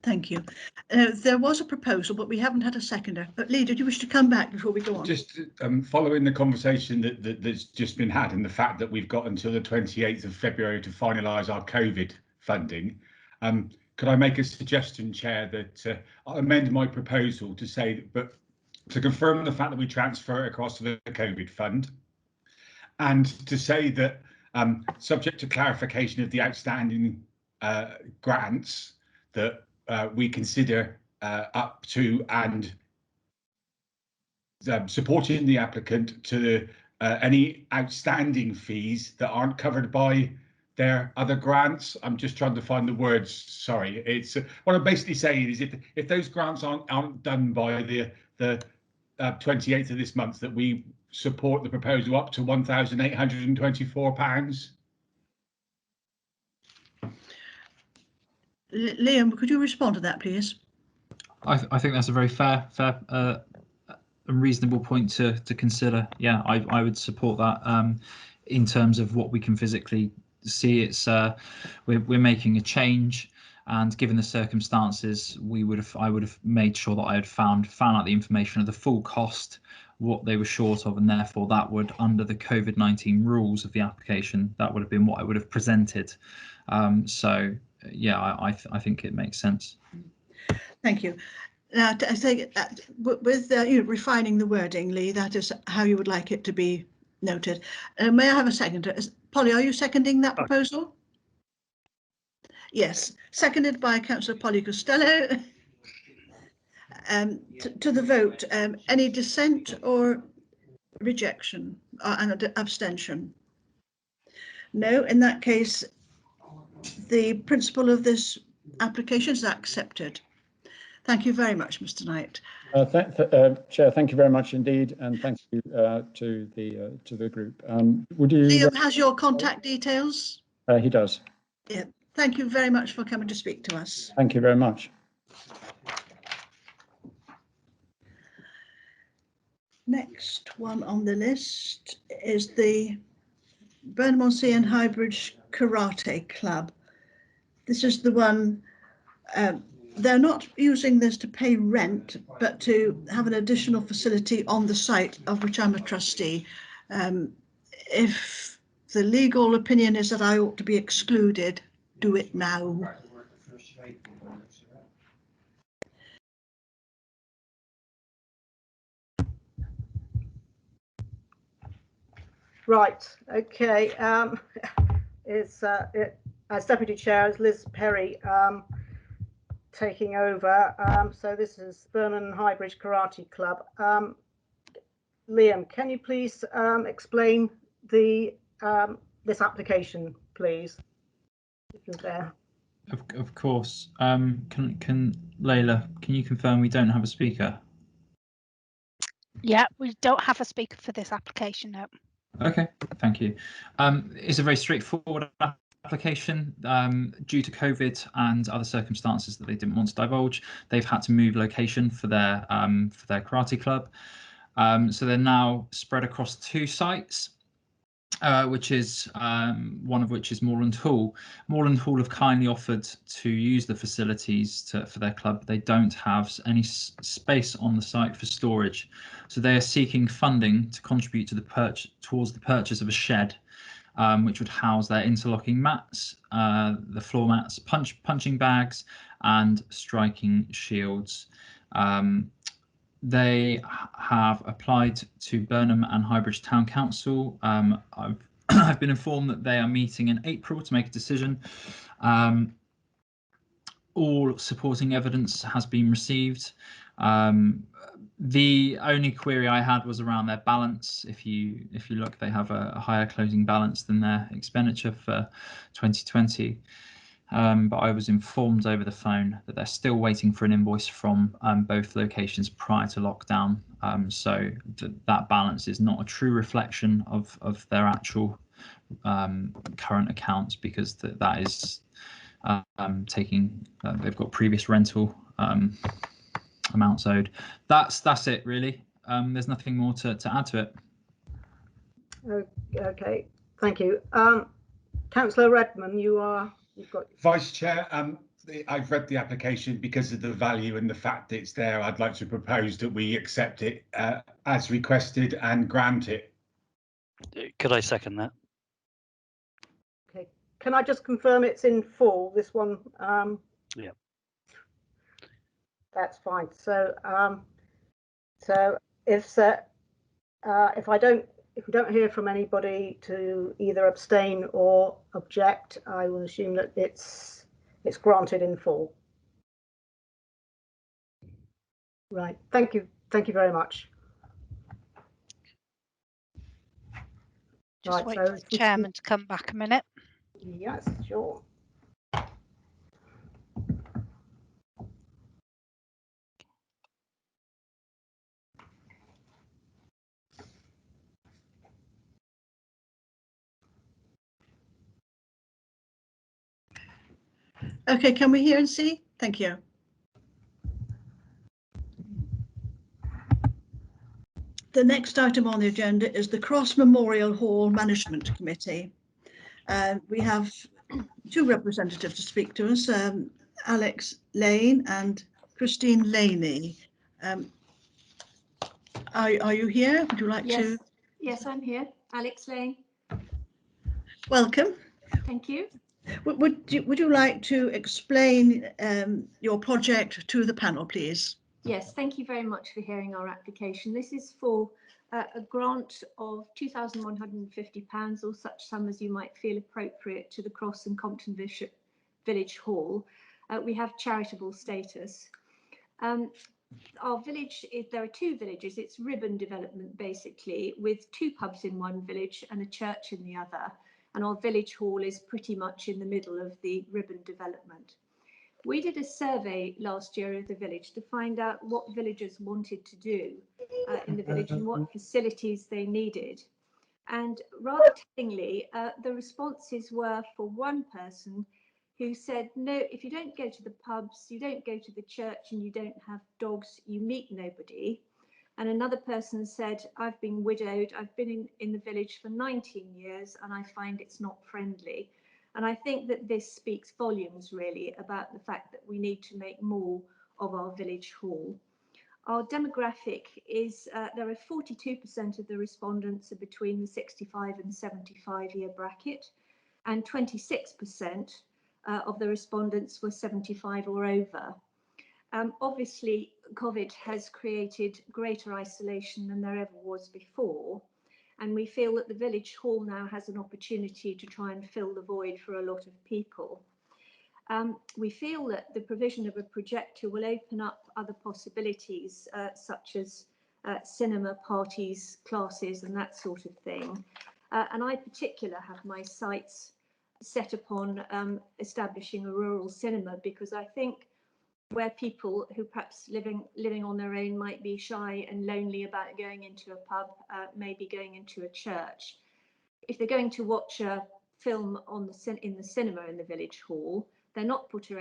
Thank you. There was a proposal, but we haven't had a seconder. But Lee, did you wish to come back before we go on? Just following the conversation that's just been had, and the fact that we've got until the 28th of February to finalise our COVID funding, could I make a suggestion, Chair, that I amend my proposal to say, but to confirm the fact that we transfer it across to the COVID fund, and to say that subject to clarification of the outstanding grants, that we consider up to and supporting the applicant to any outstanding fees that aren't covered by their other grants. I'm just trying to find the words. Sorry, it's what I'm basically saying is if those grants aren't done by the 28th of this month, that we support the proposal up to £1,824. Liam, could you respond to that, please? I think that's a very fair and reasonable point to consider. Yeah, I would support that. In terms of what we can physically see, it's we're making a change, and given the circumstances, I would have made sure that I had found out the information of the full cost, what they were short of, and therefore that would, under the COVID-19 rules of the application, that would have been what I would have presented. So yeah, I think it makes sense. Thank you. Now, I think with refining the wording, Lee, that is how you would like it to be noted. May I have a seconder? Polly, are you seconding that proposal? Yes, seconded by Councillor Polly Costello. To the vote, any dissent or rejection and abstention? No, in that case, the principle of this application is accepted. Thank you very much, Mr. Knight. Chair, thank you very much indeed, and thank you to the group. Would you? Liam has your contact details. He does. Yeah. Thank you very much for coming to speak to us. Thank you very much. Next one on the list is the Vernon and Highbridge Karate Club. This is the one. They're not using this to pay rent, but to have an additional facility on the site, of which I'm a trustee. If the legal opinion is that I ought to be excluded, do it now. Right, okay. As Deputy Chair, is Liz Perry taking over. So this is Vernon Highbridge Karate Club. Liam, can you please explain the this application, please? If you're there. Of course. Can Layla, can you confirm we don't have a speaker? Yeah, we don't have a speaker for this application, no. Okay, thank you. It's a very straightforward application. Due to COVID and other circumstances that they didn't want to divulge, they've had to move location for their karate club. So they're now spread across 2 sites, which is one of which is Moorland Hall. Moorland Hall have kindly offered to use the facilities for their club. They don't have any space on the site for storage, so they are seeking funding to contribute to towards the purchase of a shed, which would house their interlocking mats, the floor mats, punching bags, and striking shields. They have applied to Burnham and Highbridge Town Council. I've been informed that they are meeting in April to make a decision. All supporting evidence has been received. The only query I had was around their balance. If you look, they have a higher closing balance than their expenditure for 2020. But I was informed over the phone that they're still waiting for an invoice from both locations prior to lockdown. So that balance is not a true reflection of their actual current accounts, because that is taking. They've got previous rental amounts owed. That's it really. There's nothing more to add to it. Okay, thank you. Councillor Redman, you've got. Vice Chair, I've read the application. Because of the value and the fact that it's there, I'd like to propose that we accept it as requested and grant it. Could I second that? Okay, can I just confirm it's in full, this one? Yeah. That's fine. So if we don't hear from anybody to either abstain or object, I will assume that it's granted in full. Right. Thank you. Thank you very much. Just Right, wait so for the chairman to come back a minute. Yes, sure. Okay, can we hear and see? Thank you. The next item on the agenda is the Cross Memorial Hall Management Committee. We have two representatives to speak to us, Alex Lane and Christine Laney. Are you here? Would you like to? Yes, I'm here. Alex Lane. Welcome. Thank you. Would you like to explain your project to the panel, please? Yes, thank you very much for hearing our application. This is for a grant of £2,150 or such sum as you might feel appropriate to the Cross and Compton Village Hall. We have charitable status. Our village, there are two villages. It's ribbon development basically, with two pubs in one village and a church in the other. And our village hall is pretty much in the middle of the ribbon development. We did a survey last year of the village to find out what villagers wanted to do in the village and what facilities they needed. And rather tellingly, the responses were for one person who said, no, if you don't go to the pubs, you don't go to the church and you don't have dogs, you meet nobody. And another person said, I've been widowed, I've been in the village for 19 years and I find it's not friendly. And I think that this speaks volumes really about the fact that we need to make more of our village hall. Our demographic is, there are 42% of the respondents are between the 65 and 75 year bracket, and 26% of the respondents were 75 or over. Obviously, COVID has created greater isolation than there ever was before, and we feel that the village hall now has an opportunity to try and fill the void for a lot of people. We feel that the provision of a projector will open up other possibilities, such as cinema, parties, classes, and that sort of thing. And I particularly have my sights set upon establishing a rural cinema, because I think where people who perhaps living on their own might be shy and lonely about going into a pub, maybe going into a church. If they're going to watch a film in the cinema in the village hall, they're not put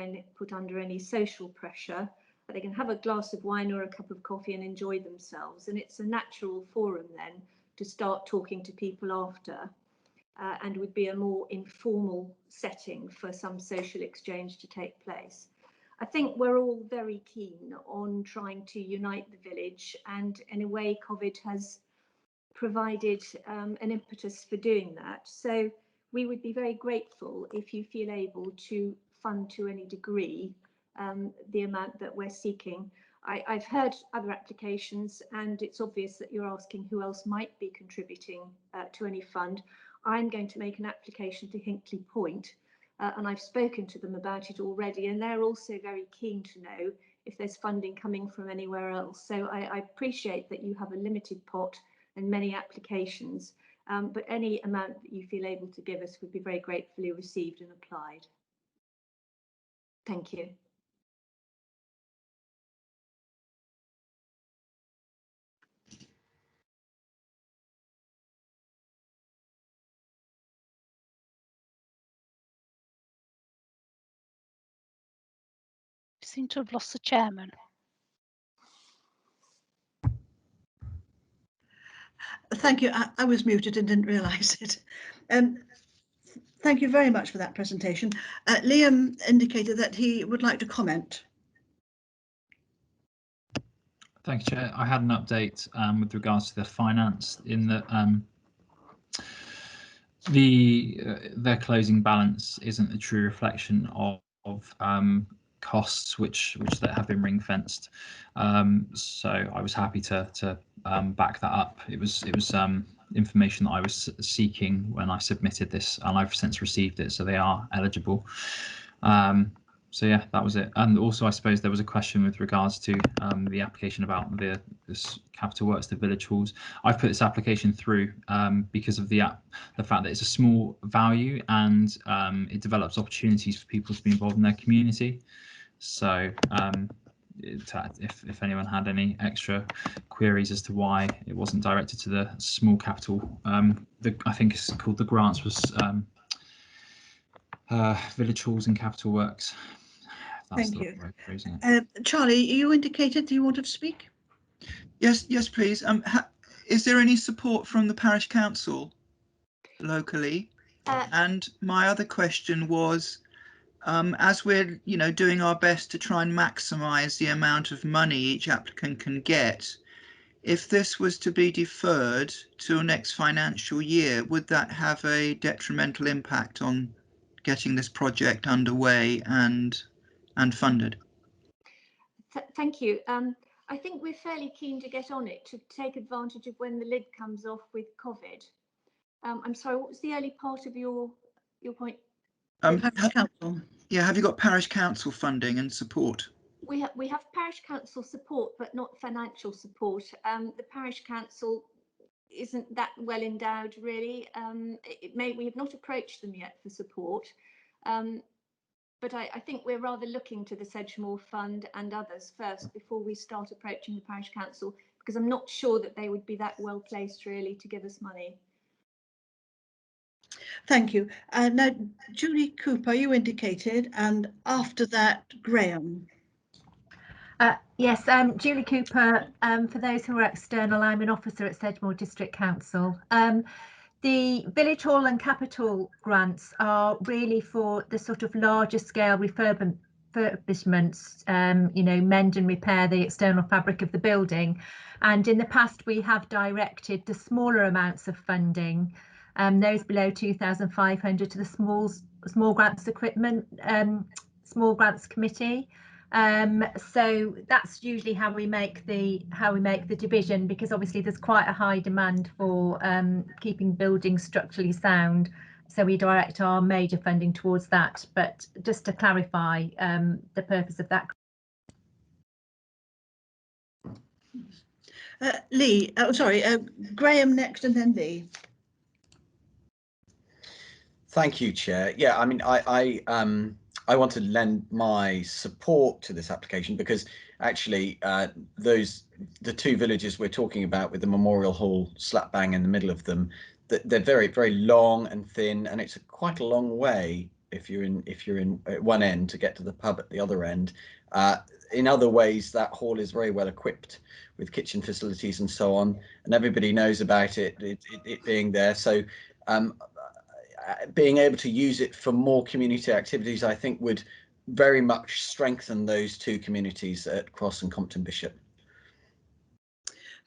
under any social pressure. They can have a glass of wine or a cup of coffee and enjoy themselves. And it's a natural forum then to start talking to people after, and would be a more informal setting for some social exchange to take place. I think we're all very keen on trying to unite the village, and in a way COVID has provided an impetus for doing that. So we would be very grateful if you feel able to fund to any degree the amount that we're seeking. I've heard other applications, and it's obvious that you're asking who else might be contributing to any fund. I'm going to make an application to Hinkley Point, and I've spoken to them about it already, and they're also very keen to know if there's funding coming from anywhere else. So I appreciate that you have a limited pot and many applications, but any amount that you feel able to give us would be very gratefully received and applied. Thank you. Seem to have lost the chairman. Thank you. I was muted and didn't realise it. Thank you very much for that presentation. Liam indicated that he would like to comment. Thank you, Chair. I had an update with regards to the finance in that their closing balance isn't a true reflection of costs which that have been ring fenced. So I was happy to back that up. It was information that I was seeking when I submitted this, and I've since received it, so they are eligible. So yeah, that was it. And also, I suppose there was a question with regards to the application about the capital works, the village halls. I've put this application through because of the fact that it's a small value and it develops opportunities for people to be involved in their community. So if anyone had any extra queries as to why it wasn't directed to the small capital, I think it's called the grants was village halls and capital works. Thank you. Charlie, you indicated that you wanted to speak? Yes, please. Is there any support from the parish council locally? And my other question was, as we're doing our best to try and maximise the amount of money each applicant can get, if this was to be deferred till next financial year, would that have a detrimental impact on getting this project underway and funded? Thank you. I think we're fairly keen to get on it to take advantage of when the lid comes off with COVID. I'm sorry, what was the early part of your point? Council. Yeah, have you got parish council funding and support? We have parish council support, but not financial support. The parish council isn't that well endowed, really. We have not approached them yet for support. But I think we're rather looking to the Sedgemoor Fund and others first before we start approaching the parish council, because I'm not sure that they would be that well placed really to give us money. Thank you. Now, Julie Cooper, you indicated, and after that, Graham. Yes, Julie Cooper. For those who are external, I'm an officer at Sedgemoor District Council. The village hall and capital grants are really for the sort of larger scale refurbishments, mend and repair the external fabric of the building. And in the past, we have directed the smaller amounts of funding, those below 2,500, to the small grants equipment, small grants committee. So that's usually how we make the division, because obviously there's quite a high demand for keeping buildings structurally sound. So we direct our major funding towards that. But just to clarify the purpose of that. Graham next and then Lee. Thank you, Chair. Yeah, I mean, I want to lend my support to this application because actually the two villages we're talking about with the Memorial Hall slap bang in the middle of them, they're very, very long and thin, and it's quite a long way if you're in at one end to get to the pub at the other end. In other ways, that hall is very well equipped with kitchen facilities and so on, and everybody knows about it being there. So being able to use it for more community activities, I think, would very much strengthen those two communities at Cross and Compton Bishop.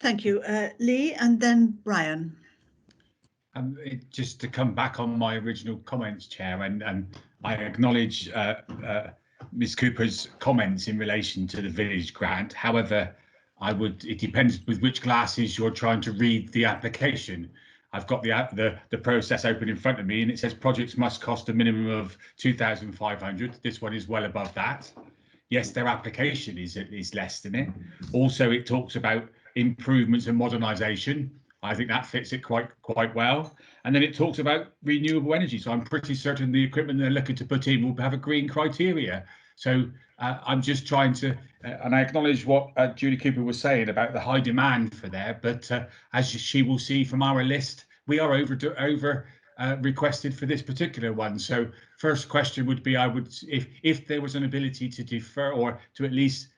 Thank you, Lee, and then Brian. Just to come back on my original comments, Chair, and I acknowledge Ms. Cooper's comments in relation to the village grant. However, it depends with which glasses you're trying to read the application. I've got the process open in front of me, and it says projects must cost a minimum of 2,500. This one is well above that. Yes, their application is less than it. Also, it talks about improvements and modernisation. I think that fits it quite well. And then it talks about renewable energy. So I'm pretty certain the equipment they're looking to put in will have a green criteria. So I'm just trying to, and I acknowledge what Julie Cooper was saying about the high demand for there, but as she will see from our list, we are over requested for this particular one. So first question would be, if there was an ability to defer or to at least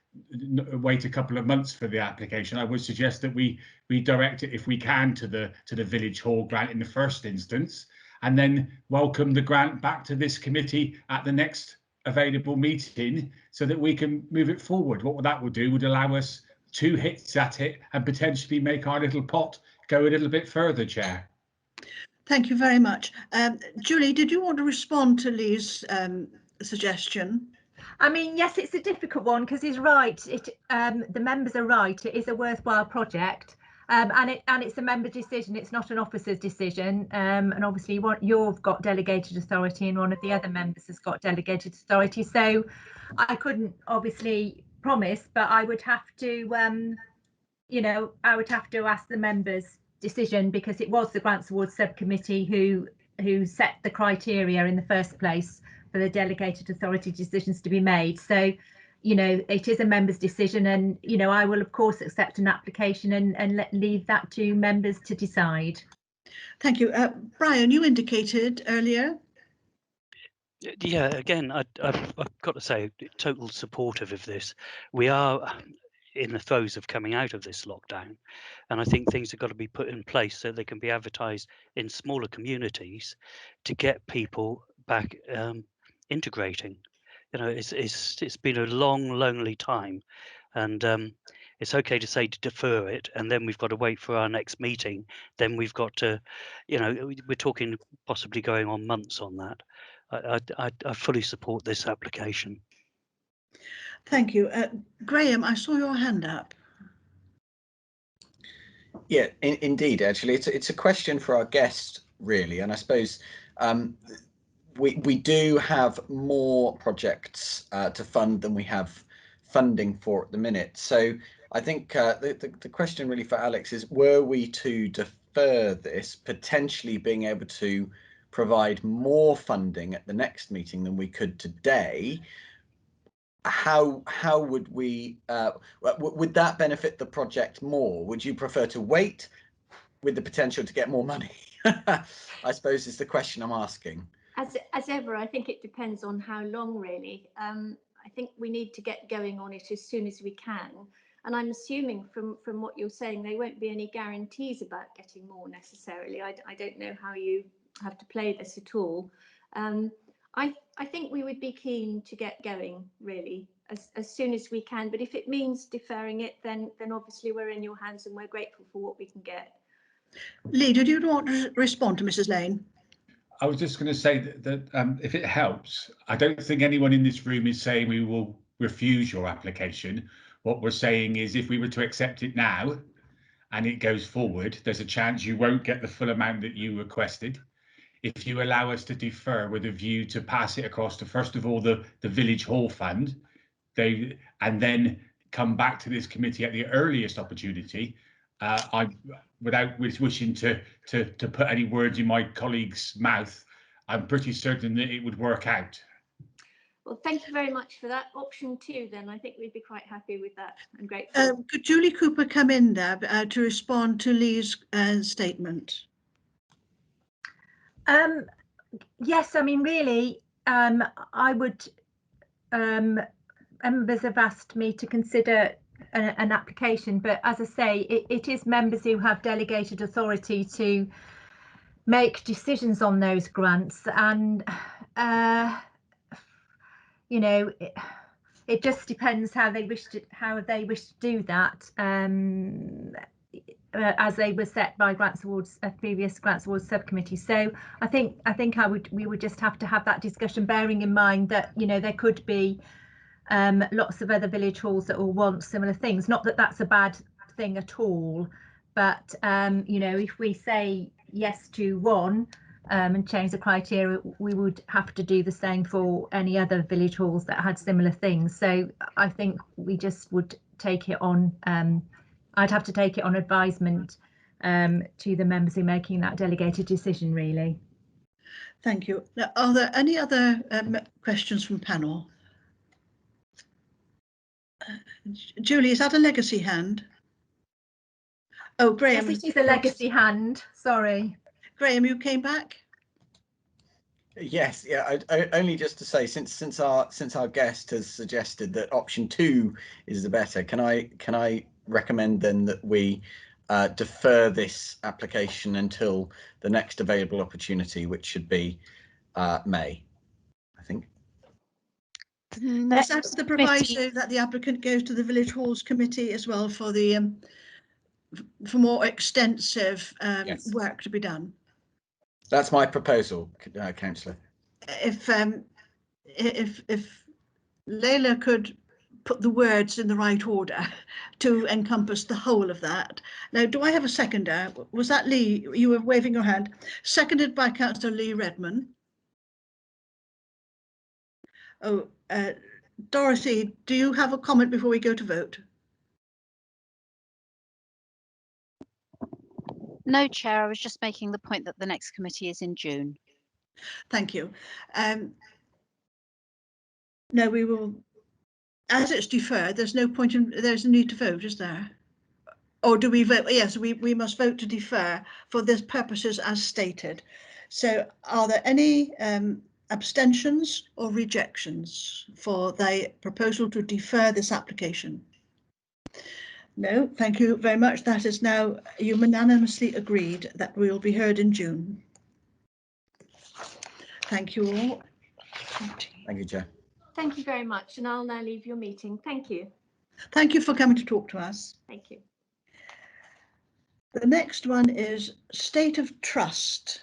wait a couple of months for the application, I would suggest that we direct it, if we can, to the village hall grant in the first instance, and then welcome the grant back to this committee at the next available meeting so that we can move it forward. What that would do would allow us 2 hits at it and potentially make our little pot go a little bit further, Chair. Thank you very much. Julie, did you want to respond to Lee's suggestion? I mean, yes, it's a difficult one because he's right. The members are right. It is a worthwhile project, and it's a member decision. It's not an officer's decision. And obviously, you've got delegated authority, and one of the other members has got delegated authority. So I couldn't obviously promise, but I would have to you know, I would have to ask the members' decision, because it was the Grants Awards Subcommittee who set the criteria in the first place for the delegated authority decisions to be made. So, you know, it is a member's decision, and, you know, I will of course accept an application and leave that to members to decide. Thank you. Brian, you indicated earlier. Yeah, again, I've got to say, total supportive of this. We are in the throes of coming out of this lockdown, and I think things have got to be put in place so they can be advertised in smaller communities to get people back integrating. You know, it's been a long, lonely time, and it's okay to say to defer it, and then we've got to wait for our next meeting. Then we've got to, you know, we're talking possibly going on months on that. I fully support this application. Thank you. Graham, I saw your hand up. Yeah, indeed, actually, it's a question for our guest, really, and I suppose we do have more projects to fund than we have funding for at the minute. So I think the question really for Alex is, were we to defer this, potentially being able to provide more funding at the next meeting than we could today, how would we would that benefit the project more? Would you prefer to wait with the potential to get more money? I suppose is the question I'm asking. As ever, I think it depends on how long, really. I think we need to get going on it as soon as we can. And I'm assuming from what you're saying, there won't be any guarantees about getting more necessarily. I don't know how you have to play this at all. I think we would be keen to get going, really, as soon as we can. But if it means deferring it, then obviously we're in your hands and we're grateful for what we can get. Lee, did you want to respond to Mrs. Lane? I was just going to say that if it helps, I don't think anyone in this room is saying we will refuse your application. What we're saying is, if we were to accept it now and it goes forward, there's a chance you won't get the full amount that you requested. If you allow us to defer with a view to pass it across to, first of all, the Village Hall Fund, and then come back to this committee at the earliest opportunity, without wishing to put any words in my colleague's mouth, I'm pretty certain that it would work out. Well, thank you very much for that. Option 2, then, I think we'd be quite happy with that. I'm grateful. Could Julie Cooper come in there to respond to Lee's statement? Yes, I mean, really, I would, members have asked me to consider an application, but as I say, it is members who have delegated authority to make decisions on those grants, and you know, it just depends how they wish to do that, as they were set by Grants Awards, a previous Grants Awards subcommittee. So I think we would just have to have that discussion, bearing in mind that, you know, there could be lots of other village halls that will want similar things. Not that that's a bad thing at all, but you know, if we say yes to one and change the criteria, we would have to do the same for any other village halls that had similar things. So I think we just would take it on. I'd have to take it on advisement to the members who are making that delegated decision, really. Thank you. Now, are there any other questions from panel? Julie, is that a legacy hand? Oh, Graham. Yes, it is a legacy hand. Sorry. Graham, you came back? Yes, yeah. Only just to say, since our guest has suggested that option 2 is the better, can I recommend then that we defer this application until the next available opportunity, which should be May, I think. Is that the proviso that the applicant goes to the Village Halls Committee as well for the for more extensive Yes. work to be done? That's my proposal, Councillor. If Leila could put the words in the right order to encompass the whole of that. Now, do I have a seconder? Was that Lee? You were waving your hand. Seconded by Councillor Lee Redman. Oh, Dorothy, do you have a comment before we go to vote? No, Chair, I was just making the point that the next committee is in June. Thank you. No, we will, as it's deferred, there's no point in, there's a need to vote, is there? Or do we vote? Yes, we must vote to defer for this purposes as stated. So are there any abstentions or rejections for the proposal to defer this application? No, thank you very much. That is now unanimously agreed that we will be heard in June. Thank you all. Thank you, Chair. Thank you very much, and I'll now leave your meeting. Thank you. Thank you for coming to talk to us. Thank you. The next one is State of Trust.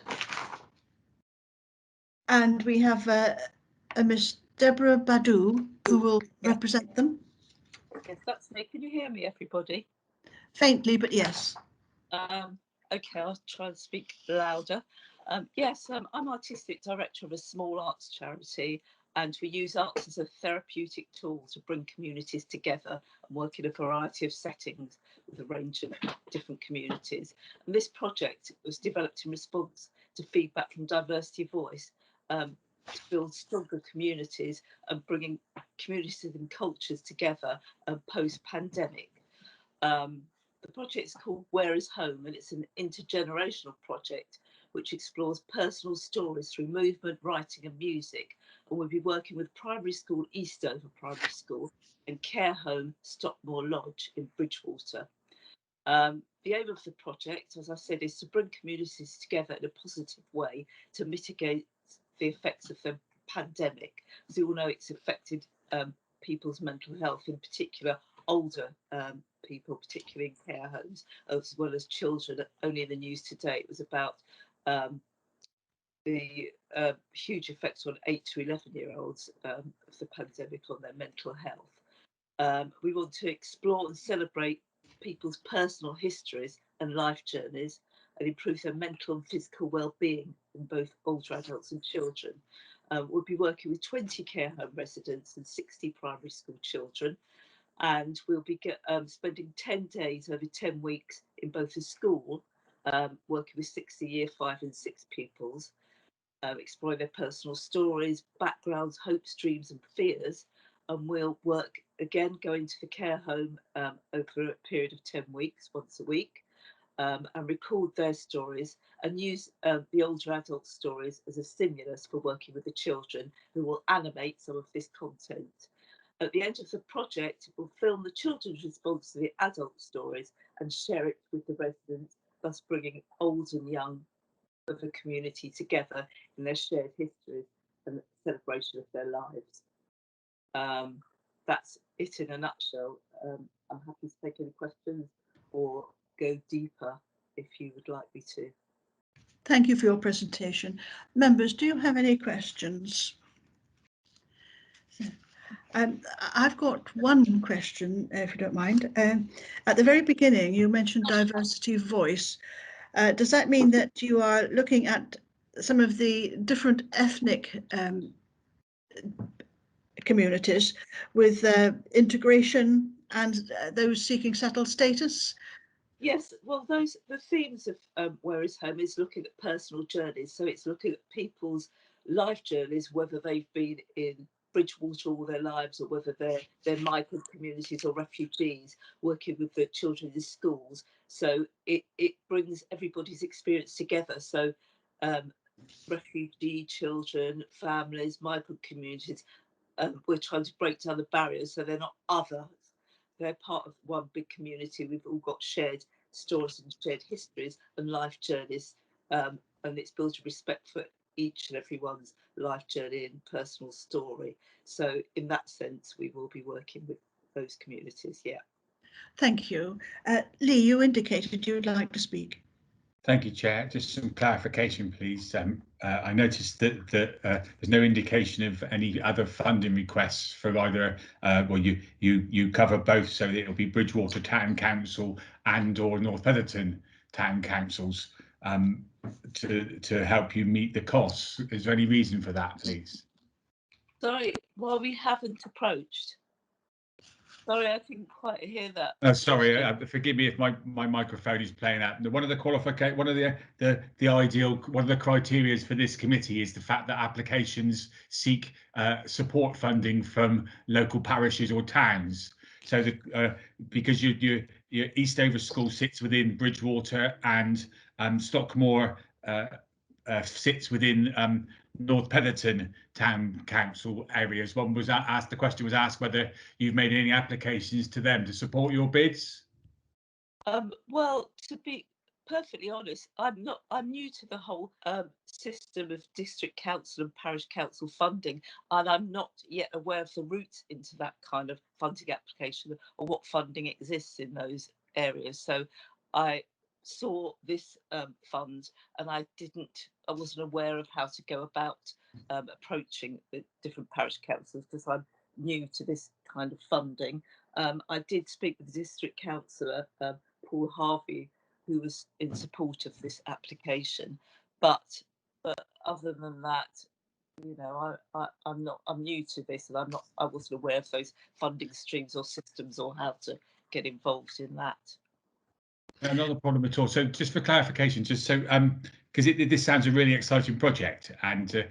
And we have a Miss Deborah Badu who will represent them. Yes, that's me. Can you hear me, everybody? Faintly, but yes. Okay, I'll try and speak louder. Yes, I'm artistic director of a small arts charity, and we use arts as a therapeutic tool to bring communities together and work in a variety of settings with a range of different communities. And this project was developed in response to feedback from Diversity Voice to build stronger communities and bringing communities and cultures together post-pandemic. The project is called Where is Home, and it's an intergenerational project which explores personal stories through movement, writing and music. And we'll be working with primary school Eastover Primary School and care home Stockmore Lodge in Bridgewater. The aim of the project, as I said, is to bring communities together in a positive way to mitigate the effects of the pandemic. As you all know, it's affected people's mental health, in particular older people, particularly in care homes, as well as children. Only in the news today, it was about the huge effects on 8 to 11-year-olds of the pandemic on their mental health. We want to explore and celebrate people's personal histories and life journeys and improve their mental and physical well-being in both older adults and children. We'll be working with 20 care home residents and 60 primary school children, and we'll be spending 10 days over 10 weeks in both the school, working with 60 year 5 and 6 pupils, exploring their personal stories, backgrounds, hopes, dreams and fears. And we'll work again, going to the care home over a period of 10 weeks, once a week, and record their stories and use the older adult stories as a stimulus for working with the children, who will animate some of this content. At the end of the project, we'll film the children's response to the adult stories and share it with the residents, thus bringing old and young of the community together in their shared histories and the celebration of their lives. That's it in a nutshell. I'm happy to take any questions or go deeper if you would like me to. Thank you for your presentation. Members, do you have any questions? I've got one question, if you don't mind. At the very beginning, you mentioned Diversity Voice. Does that mean that you are looking at some of the different ethnic communities with integration and those seeking settled status? Yes, well, the themes of Where is Home is looking at personal journeys. So it's looking at people's life journeys, whether they've been in Bridgewater all their lives or whether they're migrant communities or refugees, working with the children in schools. So it brings everybody's experience together. So refugee children, families, migrant communities, we're trying to break down the barriers so they're not others. They're part of one big community. We've all got shared stories and shared histories and life journeys, and it's built a respect for each and everyone's life journey and personal story. So in that sense, we will be working with those communities, yeah. Thank you. Lee, you indicated you would like to speak. Thank you, Chair. Just some clarification, please. I noticed that there's no indication of any other funding requests for either. Well, you cover both, so that it'll be Bridgewater Town Council and/or North Petherton Town Councils to help you meet the costs. Is there any reason for that, please? Sorry, well, we haven't approached. Sorry, I didn't quite hear that. Sorry, forgive me if my microphone is playing out. One of the one of the criteria for this committee is the fact that applications seek support funding from local parishes or towns. So because your Eastover School sits within Bridgewater and Stockmore sits within North Petherton Town Council areas. The question was asked whether you've made any applications to them to support your bids. Well, to be perfectly honest, I'm new to the whole system of district council and parish council funding, and I'm not yet aware of the route into that kind of funding application or what funding exists in those areas. So I saw this fund and I wasn't aware of how to go about approaching the different parish councils because I'm new to this kind of funding. I did speak with the district councillor, Paul Harvey, who was in support of this application, but other than that, you know, I'm new to this and I wasn't aware of those funding streams or systems or how to get involved in that. Not a problem at all. So just for clarification, just so because this sounds a really exciting project, and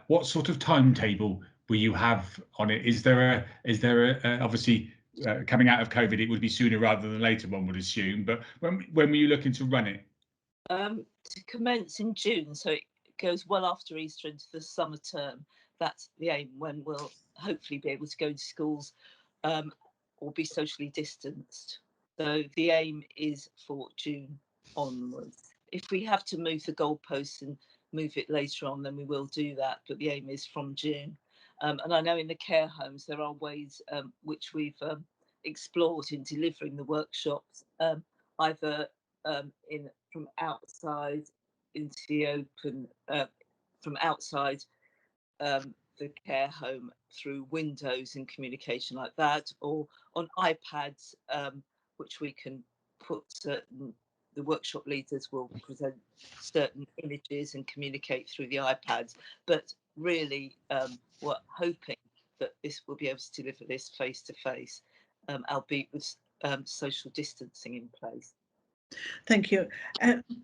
what sort of timetable will you have on it? Is there obviously coming out of COVID, it would be sooner rather than later, one would assume. But when were you looking to run it? To commence in June, so it goes well after Easter into the summer term. That's the aim, when we'll hopefully be able to go into schools or be socially distanced. So the aim is for June onwards. If we have to move the goalposts and move it later on, then we will do that. But the aim is from June. And I know in the care homes, there are ways which we've explored in delivering the workshops, either from outside into the open, from outside the care home through windows and communication like that, or on iPads, which we can put the workshop leaders will present certain images and communicate through the iPads. But really, we're hoping that this will be able to deliver this face to face, albeit with social distancing in place. Thank you.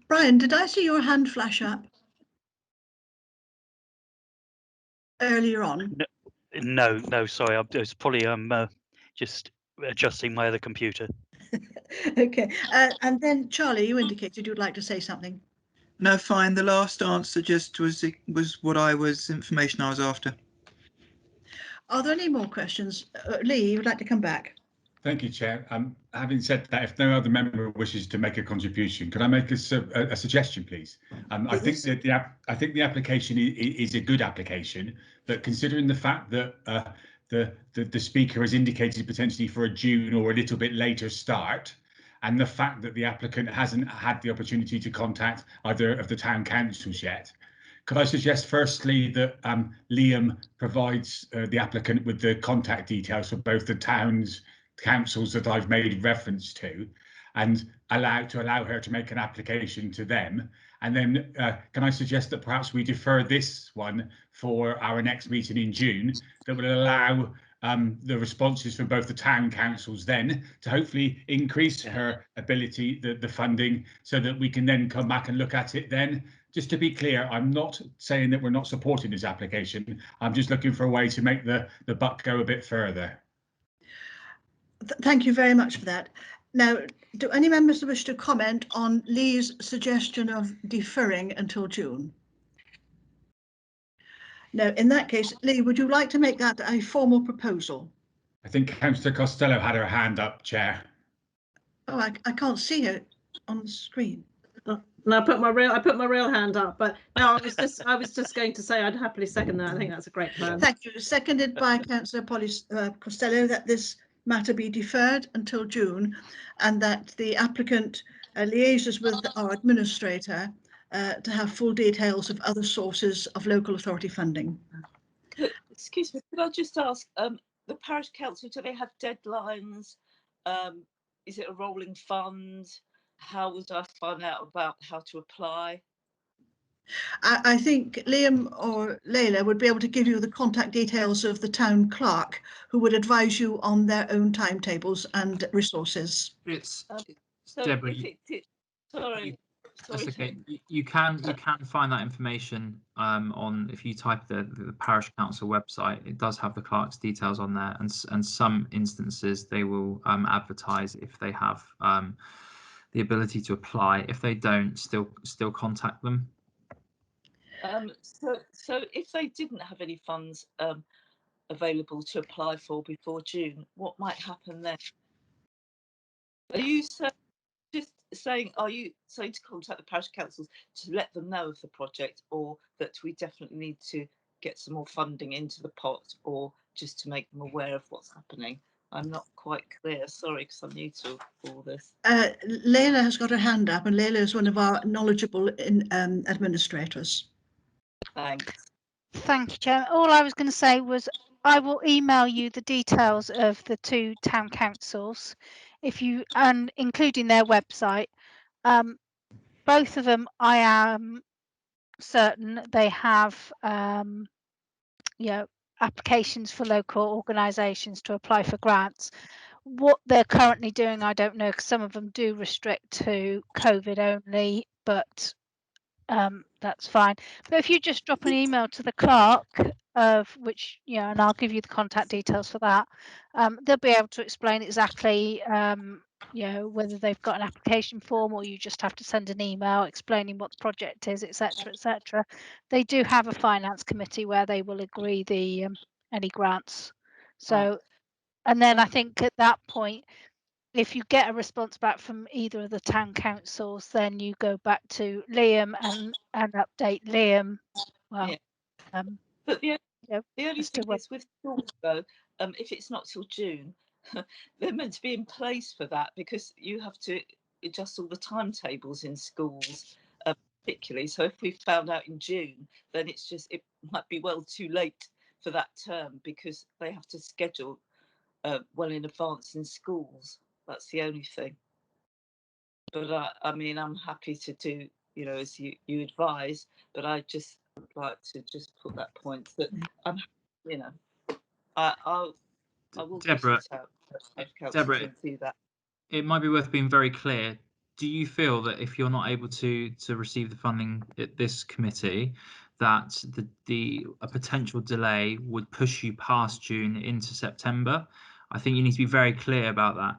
Brian, did I see your hand flash up earlier on? No, sorry. I was probably just adjusting my other computer. Okay. And then Charlie, you indicated you'd like to say something. No, fine. The last answer just was information I was after. Are there any more questions? Lee, you'd like to come back? Thank you, Chair. Having said that, if no other member wishes to make a contribution, could I make a suggestion, please? I think that the application is a good application, but considering the fact that the speaker has indicated potentially for a June or a little bit later start, and the fact that the applicant hasn't had the opportunity to contact either of the town councils yet, could I suggest firstly that Liam provides the applicant with the contact details for both the councils that I've made reference to, and allow her to make an application to them, and then can I suggest that perhaps we defer this one for our next meeting in June, that will allow the responses from both the town councils then to hopefully increase her ability, the funding, so that we can then come back and look at it then. Just to be clear, I'm not saying that we're not supporting this application. I'm just looking for a way to make the buck go a bit further. Thank you very much for that. Now, do any members wish to comment on Lee's suggestion of deferring until June? No, in that case, Lee, would you like to make that a formal proposal? I think Councillor Costello had her hand up, Chair. Oh, I can't see her on the screen. No, I put my real hand up, but no, I was just going to say I'd happily second that. I think that's a great plan. Thank you. Seconded by Councillor Costello that this matter be deferred until June, and that the applicant liaises with our administrator to have full details of other sources of local authority funding. Excuse me, could I just ask, the parish council, do they have deadlines? Is it a rolling fund? How would I find out about how to apply? I think Liam or Layla would be able to give you the contact details of the town clerk, who would advise you on their own timetables and resources. It's So Deborah. if it did, sorry, That's sorry. okay. You can find that information on, if you type the parish council website. It does have the clerk's details on there, and some instances they will advertise if they have the ability to apply. If they don't, still contact them. So if they didn't have any funds available to apply for before June, what might happen then? Are you are you saying to contact the parish councils to let them know of the project, or that we definitely need to get some more funding into the pot, or just to make them aware of what's happening? I'm not quite clear. Sorry, because I'm new to all this. Layla has got her hand up, and Layla is one of our knowledgeable administrators. Thanks. Thank you, Chair. All I was going to say was I will email you the details of the 2 town councils, and including their website. Both of them, I am certain they have, applications for local organisations to apply for grants. What they're currently doing, I don't know, because some of them do restrict to COVID only, but that's fine. But if you just drop an email to the clerk, of which, and I'll give you the contact details for that, they'll be able to explain exactly, whether they've got an application form, or you just have to send an email explaining what the project is, etc., etc. They do have a finance committee where they will agree the any grants. So, and then I think at that point, if you get a response back from either of the town councils, then you go back to Liam and update Liam. Well, yeah. But the only thing what... is with schools, though, if it's not till June, they're meant to be in place for that, because you have to adjust all the timetables in schools, particularly. So if we found out in June, then it might be well too late for that term, because they have to schedule well in advance in schools. That's the only thing. But I mean, I'm happy to do, as you advise, but I just would like to just put that point that I will Deborah, Deborah, do that. It might be worth being very clear. Do you feel that if you're not able to receive the funding at this committee, that a potential delay would push you past June into September? I think you need to be very clear about that.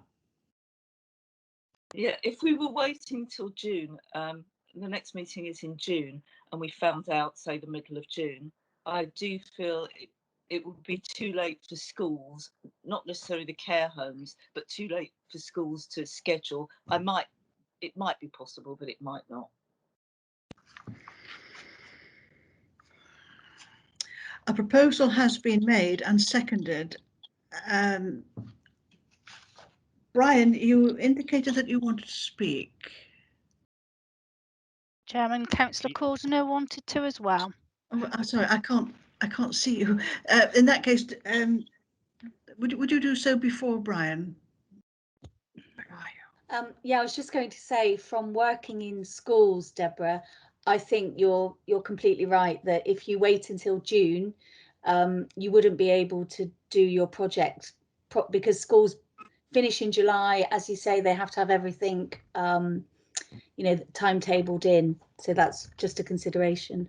Yeah, if we were waiting till June, the next meeting is in June, and we found out, say, the middle of June, I do feel it would be too late for schools, not necessarily the care homes, but too late for schools to schedule. It might be possible, but it might not. A proposal has been made and seconded. Brian, you indicated that you wanted to speak. Chairman, Councillor Cordner wanted to as well. Oh, sorry, I can't see you. In that case, would you do so before Brian? Yeah, I was just going to say, from working in schools, Deborah, I think you're completely right that if you wait until June, you wouldn't be able to do your project because schools finish in July. As you say, they have to have everything, timetabled in. So that's just a consideration.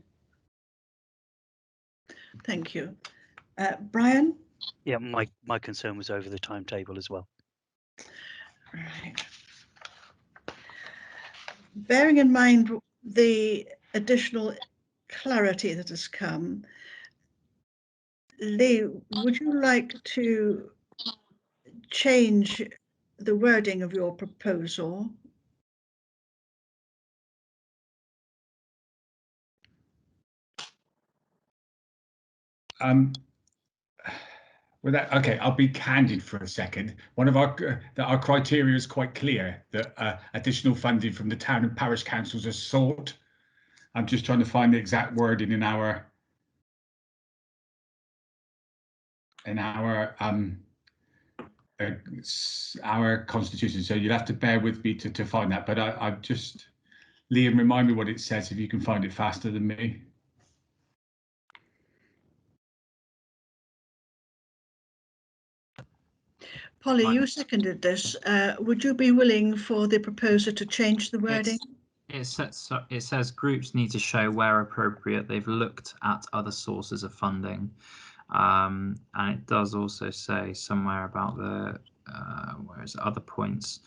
Thank you. Brian? Yeah, my concern was over the timetable as well. Right. Bearing in mind the additional clarity that has come, Lee, would you like to change the wording of your proposal? Okay, I'll be candid for a second. One of our criteria is quite clear that additional funding from the town and parish councils is sought. I'm just trying to find the exact wording in our constitution. So you'll have to bear with me to find that. But I just Liam, remind me what it says if you can find it faster than me. Polly, you seconded this. Would you be willing for the proposer to change the wording? It says groups need to show where appropriate they've looked at other sources of funding, and it does also say somewhere about the where is it, other points.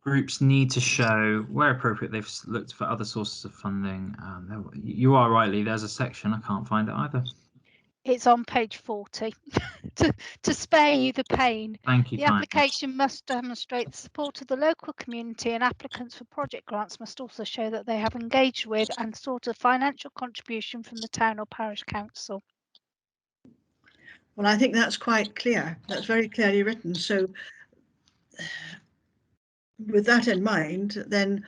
Groups need to show where appropriate they've looked for other sources of funding. You are right, Lee. There's a section, I can't find it either. It's on page 40. to spare you the pain. Thank you The kindly. application must demonstrate the support of the local community, and applicants for project grants must also show that they have engaged with and sought a financial contribution from the town or parish council. Well, I think that's quite clear. That's very clearly written. So with that in mind, then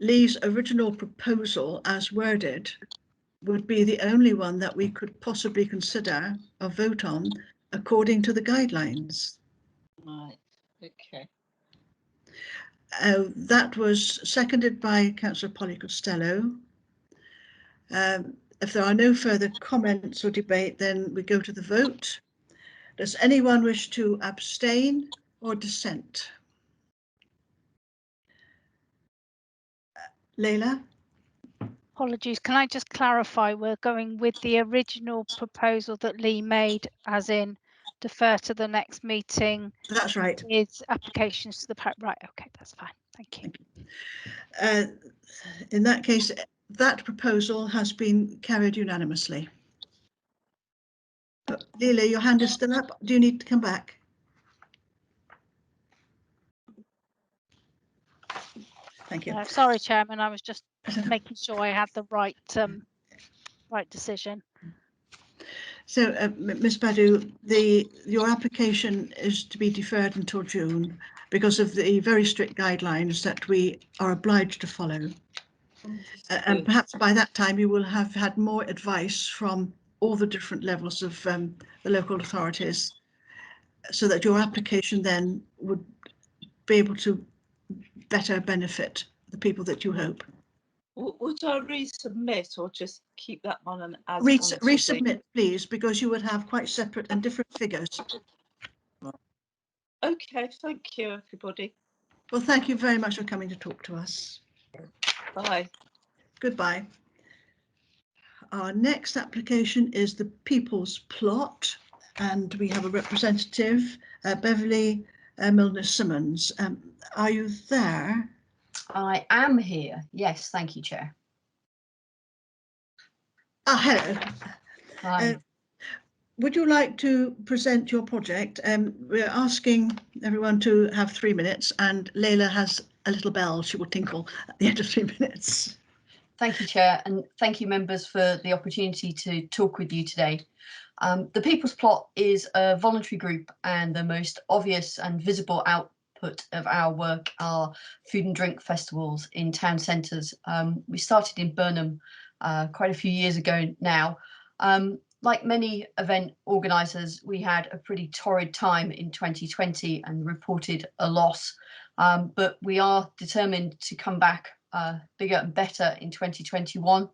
Lee's original proposal as worded would be the only one that we could possibly consider or vote on according to the guidelines. Right, okay. That was seconded by Councillor Polly Costello. If there are no further comments or debate, then we go to the vote. Does anyone wish to abstain or dissent? Leila? Apologies, can I just clarify, we're going with the original proposal that Lee made, as in defer to the next meeting? That's right. With applications to the parish. Right, okay, that's fine. Thank you. In that case, that proposal has been carried unanimously. But Leila, your hand is still up. Do you need to come back? Thank you. Sorry, Chairman, I was just making sure I had the right decision. So, Ms. Badu, your application is to be deferred until June because of the very strict guidelines that we are obliged to follow. And perhaps by that time you will have had more advice from all the different levels of the local authorities, so that your application then would be able to better benefit the people that you hope. Would I resubmit or just keep that one and as Resubmit, please, because you would have quite separate and different figures. Okay, thank you, everybody. Well, thank you very much for coming to talk to us. Bye. Goodbye. Our next application is the People's Plot, and we have a representative, Beverly Milner-Simmons. Are you there? I am here. Yes, thank you, Chair. Hello. Hi. Would you like to present your project? We're asking everyone to have 3 minutes, and Leila has a little bell she will tinkle at the end of 3 minutes. Thank you, Chair, and thank you, members, for the opportunity to talk with you today. The People's Plot is a voluntary group, and the most obvious and visible output of our work are food and drink festivals in town centres. We started in Vernon quite a few years ago now. Like many event organisers, we had a pretty torrid time in 2020 and reported a loss, but we are determined to come back bigger and better in 2021.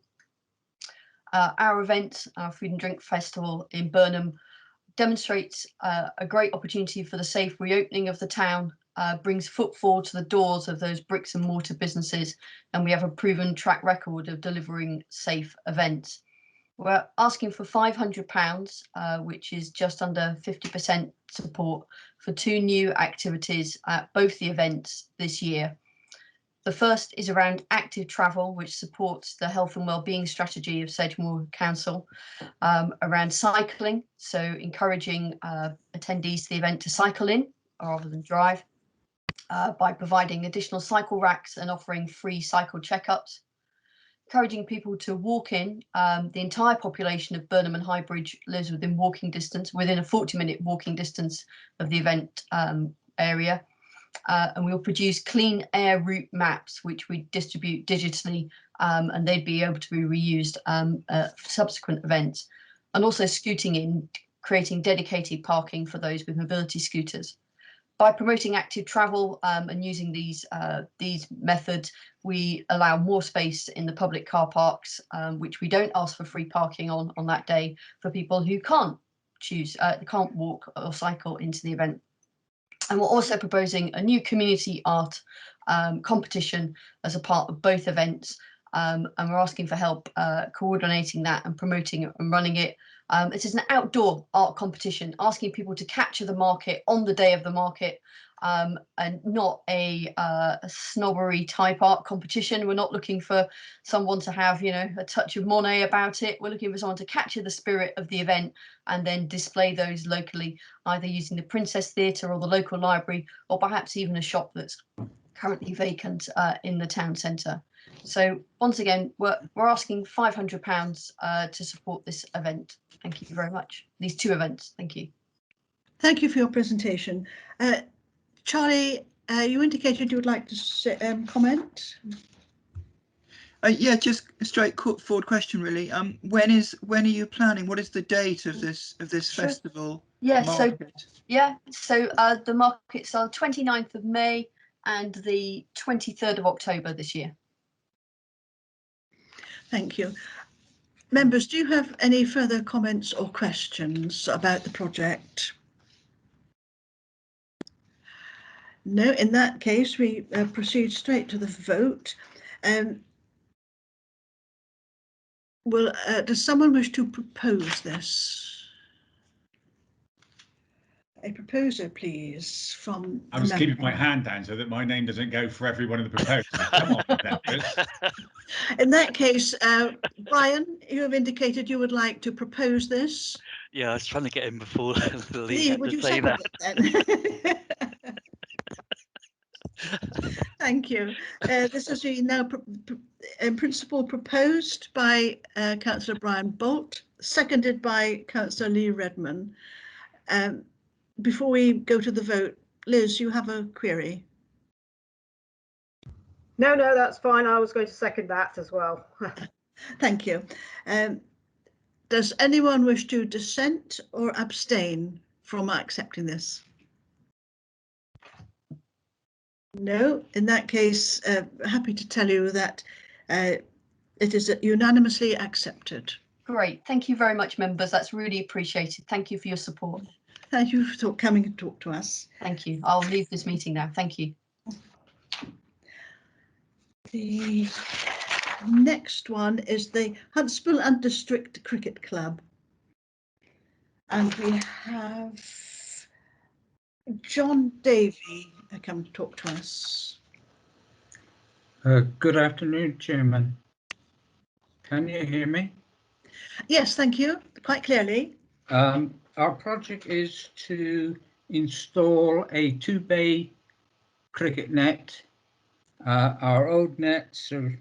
Our event, our Food and Drink Festival in Burnham, demonstrates a great opportunity for the safe reopening of the town, brings footfall to the doors of those bricks and mortar businesses, and we have a proven track record of delivering safe events. We're asking for £500, which is just under 50% support for 2 new activities at both the events this year. The first is around active travel, which supports the health and wellbeing strategy of Sedgemoor Council, around cycling, so encouraging attendees to the event to cycle in rather than drive, by providing additional cycle racks and offering free cycle checkups. Encouraging people to walk in. The entire population of Burnham and Highbridge lives within walking distance, within a 40-minute walking distance of the event area. And we'll produce clean air route maps, which we distribute digitally, and they'd be able to be reused for subsequent events. And also scooting in, creating dedicated parking for those with mobility scooters. By promoting active travel and using these methods, we allow more space in the public car parks, which we don't ask for free parking on that day for people who can't walk or cycle into the event. And we're also proposing a new community art competition as a part of both events, and we're asking for help coordinating that and promoting it and running it. It is an outdoor art competition, asking people to capture the market on the day of the market, and not a snobbery type art competition. We're not looking for someone to have, you know, a touch of Monet about it. We're looking for someone to capture the spirit of the event and then display those locally, either using the Princess Theatre or the local library, or perhaps even a shop that's currently vacant in the town centre. So once again, we're asking £500 to support this event. Thank you very much. These two events. Thank you. Thank you for your presentation. Charlie, you indicated you would like to comment. Yeah, just a straightforward question, really. When are you planning? What is the date of this Sure. festival? Yeah, market? so the markets are 29th of May and the 23rd of October this year. Thank you. Members, do you have any further comments or questions about the project? No, in that case, we proceed straight to the vote. Does someone wish to propose this? A proposer, please, from I was keeping my hand down so that my name doesn't go for every one of the proposals. Come on, members. In that case, Brian, you have indicated you would like to propose this. Yeah, I was trying to get in before Lee Lee, had would to you say second that. it then? Thank you. This has been now in principle proposed by Councillor Brian Bolt, seconded by Councillor Lee Redman. Before we go to the vote, Liz, you have a query? No, that's fine. I was going to second that as well. Thank you. Does anyone wish to dissent or abstain from accepting this? No, in that case, happy to tell you that it is unanimously accepted. Great. Thank you very much, members. That's really appreciated. Thank you for your support. Thank you for coming and talk to us. Thank you. I'll leave this meeting now. Thank you. The next one is the Huntsville and District Cricket Club. And we have John Davey come to talk to us. Good afternoon, Chairman. Can you hear me? Yes, thank you. Quite clearly. Our project is to install a 2-bay cricket net. Our old nets are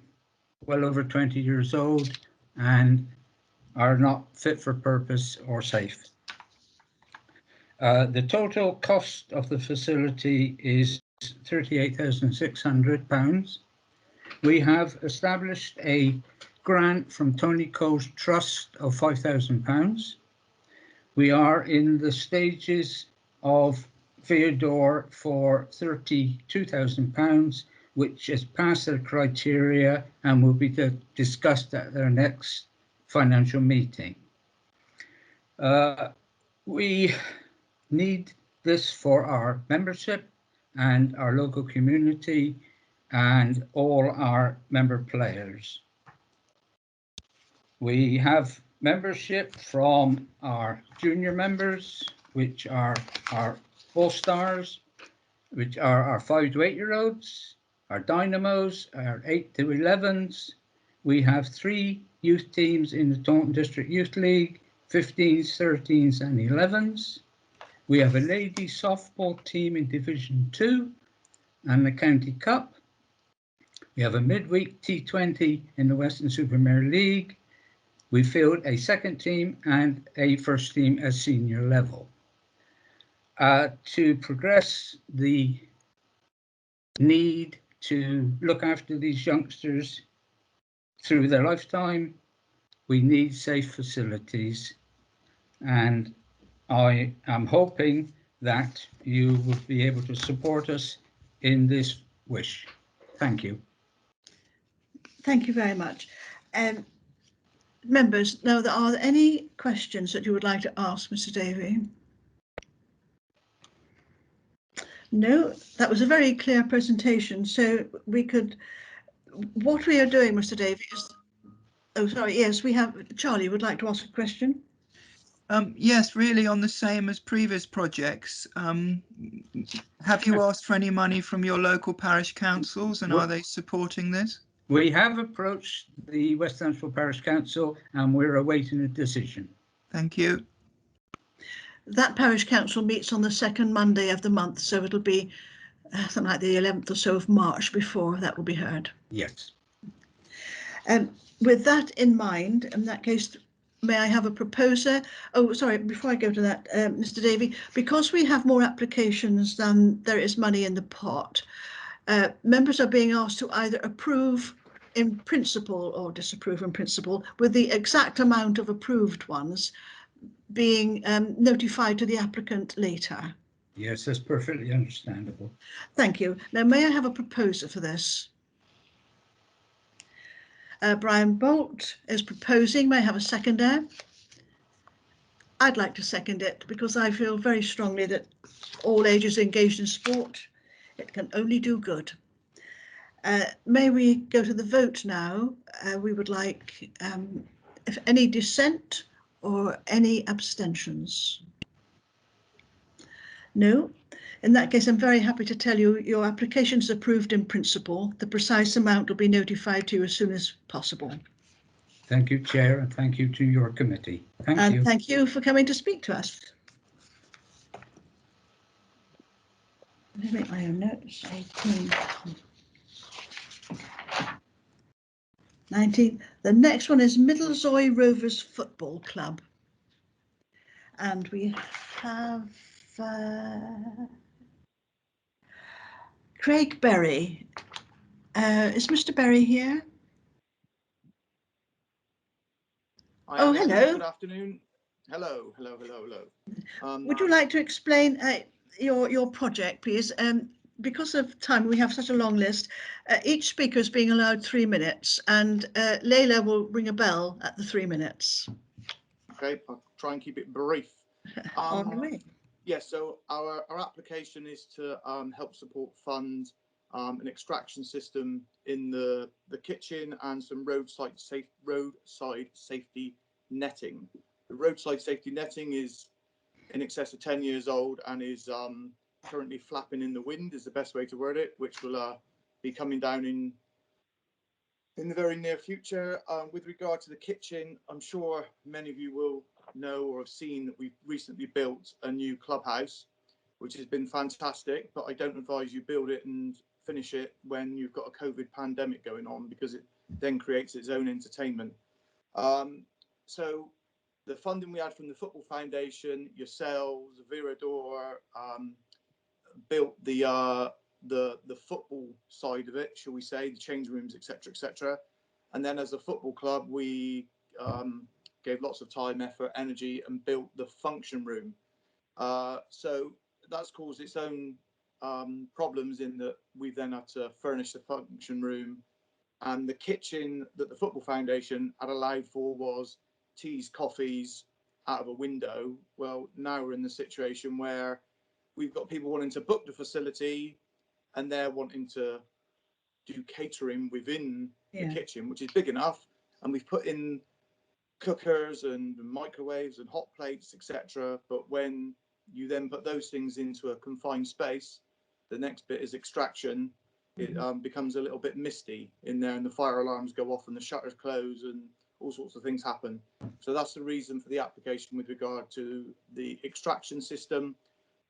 well over 20 years old and are not fit for purpose or safe. The total cost of the facility is £38,600. We have established a grant from Tony Coe's Trust of £5,000. We are in the stages of Theodore for £32,000, which has passed their criteria and will be discussed at their next financial meeting. We need this for our membership and our local community and all our member players. We have membership from our junior members, which are our All-Stars, which are our 5 to 8 year olds, our Dynamos, our 8 to 11s. We have 3 youth teams in the Taunton District Youth League, 15s, 13s and 11s. We have a ladies softball team in Division 2 and the County Cup. We have a midweek T20 in the Western Supermare League. We field a second team and a first team at senior level. To progress the need to look after these youngsters through their lifetime, we need safe facilities. And I am hoping that you would be able to support us in this wish. Thank you. Thank you very much. Members, now, are there any questions that you would like to ask Mr. Davey? No, that was a very clear presentation. So we could, what we are doing, Mr. Davey, is, oh, sorry, yes, we have, Charlie would like to ask a question. Yes, really on the same as previous projects. Have you asked for any money from your local parish councils, and are they supporting this? We have approached the West Huntsville Parish Council and we're awaiting a decision. Thank you. That parish council meets on the second Monday of the month, so it'll be something like the 11th or so of March before that will be heard. Yes. With that in mind, in that case, may I have a proposer? Oh, sorry, before I go to that, Mr. Davey, because we have more applications than there is money in the pot, members are being asked to either approve in principle or disapprove in principle, with the exact amount of approved ones being notified to the applicant later. Yes, that's perfectly understandable. Thank you. Now, may I have a proposer for this? Brian Bolt is proposing. May I have a seconder? I'd like to second it because I feel very strongly that all ages engaged in sport, it can only do good. May we go to the vote now? We would like, if any dissent or any abstentions? No? In that case, I'm very happy to tell you your application is approved in principle. The precise amount will be notified to you as soon as possible. Thank you, Chair, and thank you to your committee. Thank you. And thank you for coming to speak to us. Let me make my own notes. 18. 19. The next one is Middlezoy Rovers Football Club. And we have Craig Berry. Is Mr. Berry here? Oh, hello. Good afternoon. Hello. Would you like to explain your project, please? Because of time, we have such a long list. Each speaker is being allowed 3 minutes, and Layla will ring a bell at the 3 minutes. Okay, I'll try and keep it brief. On the way. Yes, so our application is to help support fund an extraction system in the kitchen and some roadside safety netting. The roadside safety netting is in excess of 10 years old and is currently flapping in the wind, is the best way to word it, which will be coming down in the very near future. With regard to the kitchen, I'm sure many of you will know or have seen that we've recently built a new clubhouse, which has been fantastic, but I don't advise you build it and finish it when you've got a COVID pandemic going on, because it then creates its own entertainment. So the funding we had from the Football Foundation, yourselves, Virador, built the football side of it, shall we say, the change rooms, etc., etc. And then as a football club, we gave lots of time, effort, energy, and built the function room. So that's caused its own problems in that we then had to furnish the function room, and the kitchen that the Football Foundation had allowed for was teas, coffees out of a window. Well, now we're in the situation where we've got people wanting to book the facility and they're wanting to do catering within the kitchen, which is big enough, and we've put in cookers and microwaves and hot plates, etc. But when you then put those things into a confined space, the next bit is extraction. It becomes a little bit misty in there, and the fire alarms go off and the shutters close and all sorts of things happen. So that's the reason for the application with regard to the extraction system.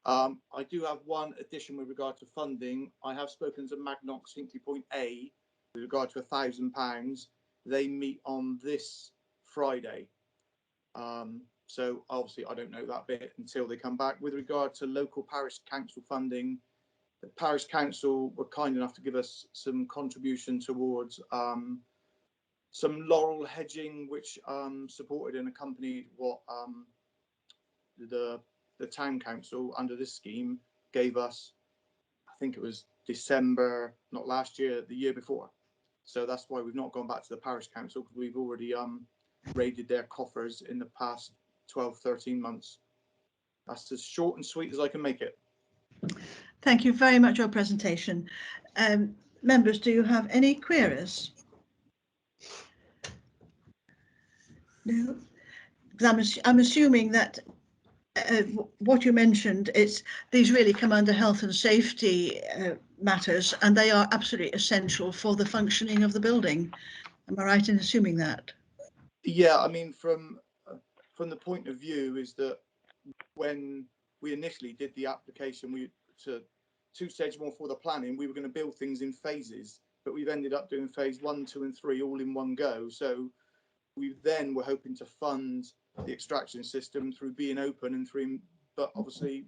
I do have one addition with regard to funding. I have spoken to Magnox Hinkley Point A with regard to £1,000. They meet on this Friday. So obviously I don't know that bit until they come back. With regard to local parish council funding, the parish council were kind enough to give us some contribution towards some laurel hedging, which supported and accompanied what the the town council under this scheme gave us, I think it was December, not last year, the year before. So that's why we've not gone back to the parish council, because we've already raided their coffers in the past 12, 13 months. That's as short and sweet as I can make it. Thank you very much for your presentation. Members, do you have any queries? No, because I'm assuming that what you mentioned, these really come under health and safety matters, and they are absolutely essential for the functioning of the building. Am I right in assuming that? Yeah, I mean, from the point of view is that when we initially did the application to Sedgemoor for the planning, we were going to build things in phases, but we've ended up doing phase 1, 2 and 3 all in one go. So we then were hoping to fund the extraction system through being open and through, but obviously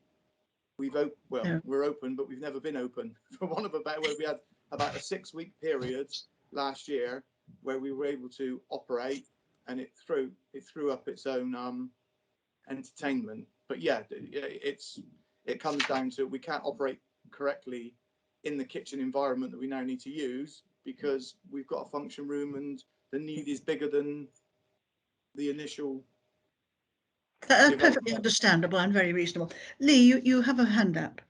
we're open, but we've never been open for one of about where we had about a 6-week period last year where we were able to operate, and it threw up its own entertainment. But yeah, it comes down to we can't operate correctly in the kitchen environment that we now need to use because we've got a function room and the need is bigger than the initial. That's perfectly understandable and very reasonable. Lee, you have a hand up.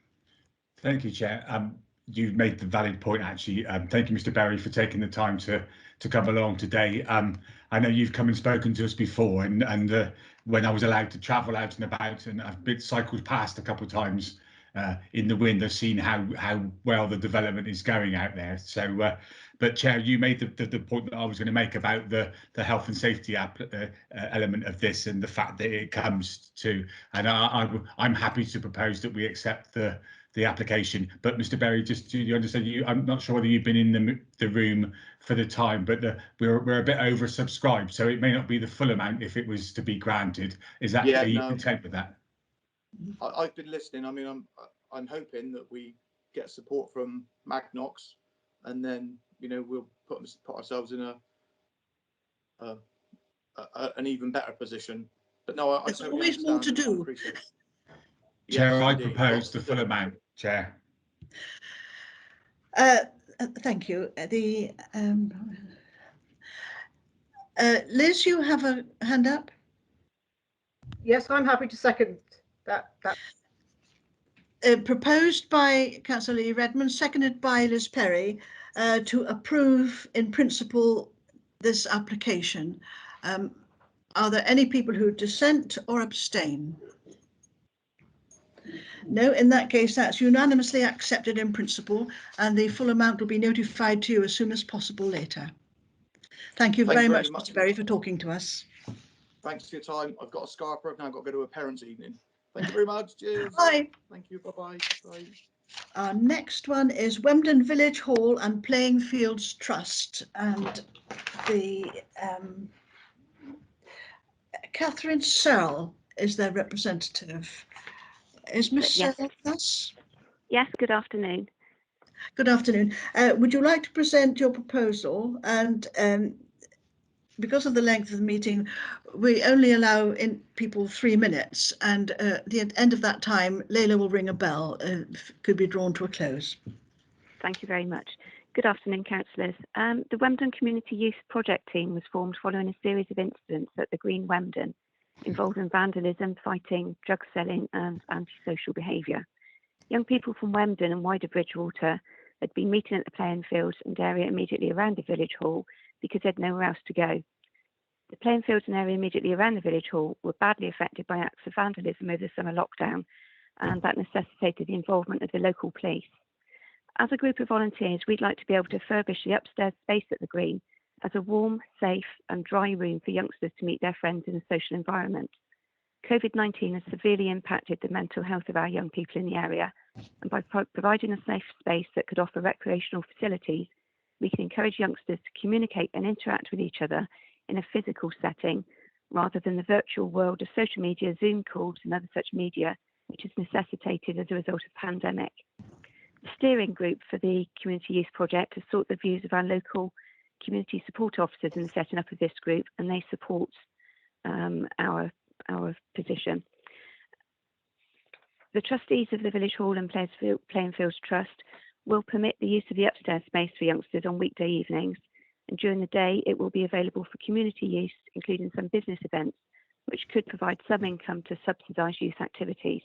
Thank you, Chair. You've made the valid point, actually. Thank you, Mr. Berry, for taking the time to come along today. I know you've come and spoken to us before, and when I was allowed to travel out and about, and I've been cycled past a couple of times in the wind, I've seen how well the development is going out there. So, but Chair, you made the point that I was going to make about the health and safety element of this, and the fact that it comes to, and I'm happy to propose that we accept the application. But Mr. Berry, just do you understand? I'm not sure whether you've been in the room for the time, but we're a bit oversubscribed, so it may not be the full amount if it was to be granted. Is that are you content with that? I've been listening. I mean, I'm hoping that we get support from Magnox, and then we'll put ourselves in an even better position. But no, there's always more to do. Chair, I propose the full amount. Chair. Thank you. Liz, you have a hand up? Yes, I'm happy to second that. Proposed by Councillor Lee Redmond, seconded by Liz Perry, to approve in principle this application. Are there any people who dissent or abstain? No, in that case, that's unanimously accepted in principle, and the full amount will be notified to you as soon as possible later. Thank you very much, Mr. Berry, for talking to us. Thanks for your time. I've got a scarf broke now. I've got to go to a parents' evening. Thank you very much. Cheers. Bye. Thank you. Bye-bye. Bye. Our next one is Wemden Village Hall and Playing Fields Trust, and the Catherine Searle is their representative. Is Miss Searle with us? Yes, good afternoon. Good afternoon. Would you like to present your proposal? And because of the length of the meeting, we only allow in people 3 minutes, and at the end of that time, Layla will ring a bell, could be drawn to a close. Thank you very much. Good afternoon, councillors. The Wemden Community Youth Project Team was formed following a series of incidents at the Green Wemden involving vandalism, fighting, drug selling and antisocial behaviour. Young people from Wemden and wider Bridgewater had been meeting at the playing fields and area immediately around the village hall because they had nowhere else to go. The playing fields and area immediately around the village hall were badly affected by acts of vandalism over the summer lockdown, and that necessitated the involvement of the local police. As a group of volunteers, we'd like to be able to furbish the upstairs space at the Green as a warm, safe and dry room for youngsters to meet their friends in a social environment. COVID-19 has severely impacted the mental health of our young people in the area, and by providing a safe space that could offer recreational facilities, we can encourage youngsters to communicate and interact with each other in a physical setting rather than the virtual world of social media, Zoom calls and other such media, which is necessitated as a result of the pandemic. The steering group for the Community Youth Project has sought the views of our local community support officers in the setting up of this group, and they support our position. The trustees of the Village Hall and Playing Fields Trust will permit the use of the upstairs space for youngsters on weekday evenings, and during the day it will be available for community use, including some business events, which could provide some income to subsidise youth activities.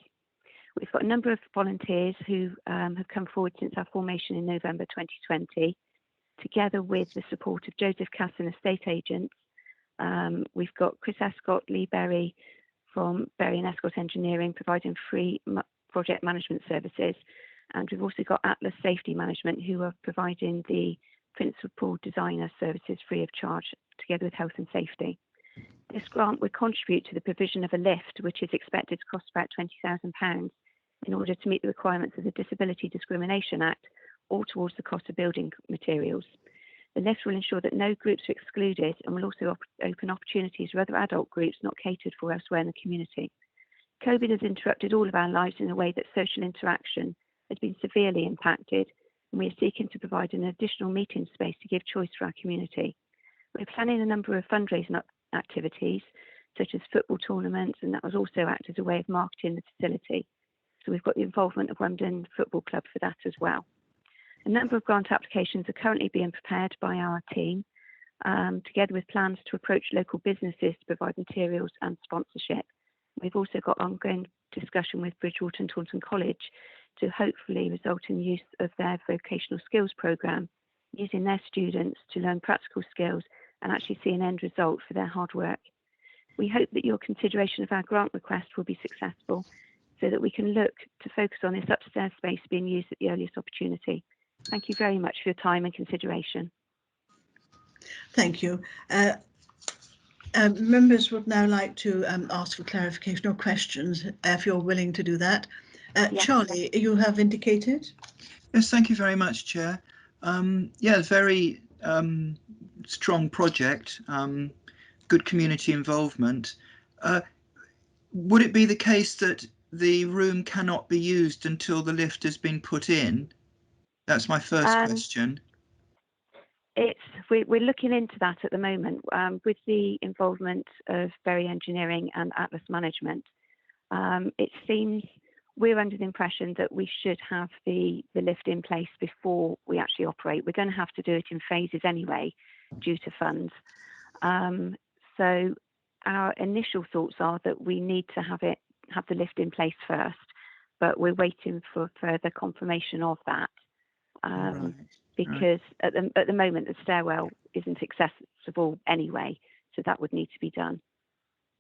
We've got a number of volunteers who have come forward since our formation in November 2020, together with the support of Joseph Casson, estate agents. We've got Chris Escott, Lee Berry from Berry and Escott Engineering, providing free project management services. And we've also got Atlas Safety Management, who are providing the principal designer services free of charge, together with health and safety. This grant would contribute to the provision of a lift, which is expected to cost about £20,000 in order to meet the requirements of the Disability Discrimination Act, or towards the cost of building materials. The lift will ensure that no groups are excluded and will also open opportunities for other adult groups not catered for elsewhere in the community. COVID has interrupted all of our lives in a way that social interaction has been severely impacted, and we are seeking to provide an additional meeting space to give choice for our community. We're planning a number of fundraising activities, such as football tournaments, and that will also act as a way of marketing the facility. So we've got the involvement of Wemden Football Club for that as well. A number of grant applications are currently being prepared by our team, together with plans to approach local businesses to provide materials and sponsorship. We've also got ongoing discussion with Bridgewater and Taunton College to hopefully result in use of their vocational skills programme, using their students to learn practical skills and actually see an end result for their hard work. We hope that your consideration of our grant request will be successful, so that we can look to focus on this upstairs space being used at the earliest opportunity. Thank you very much for your time and consideration. Thank you. Members would now like to ask for clarification or questions, if you're willing to do that. Yes. Charlie, you have indicated. Yes, thank you very much, Chair. Yeah, very strong project, good community involvement. Would it be the case that the room cannot be used until the lift has been put in? That's my first question. We're looking into that at the moment with the involvement of Berry Engineering and Atlas Management. It seems we're under the impression that we should have the lift in place before we actually operate. We're going to have to do it in phases anyway, due to funds. So our initial thoughts are that we need to have the lift in place first, but we're waiting for further confirmation of that. Because at the moment the stairwell isn't accessible anyway, so that would need to be done.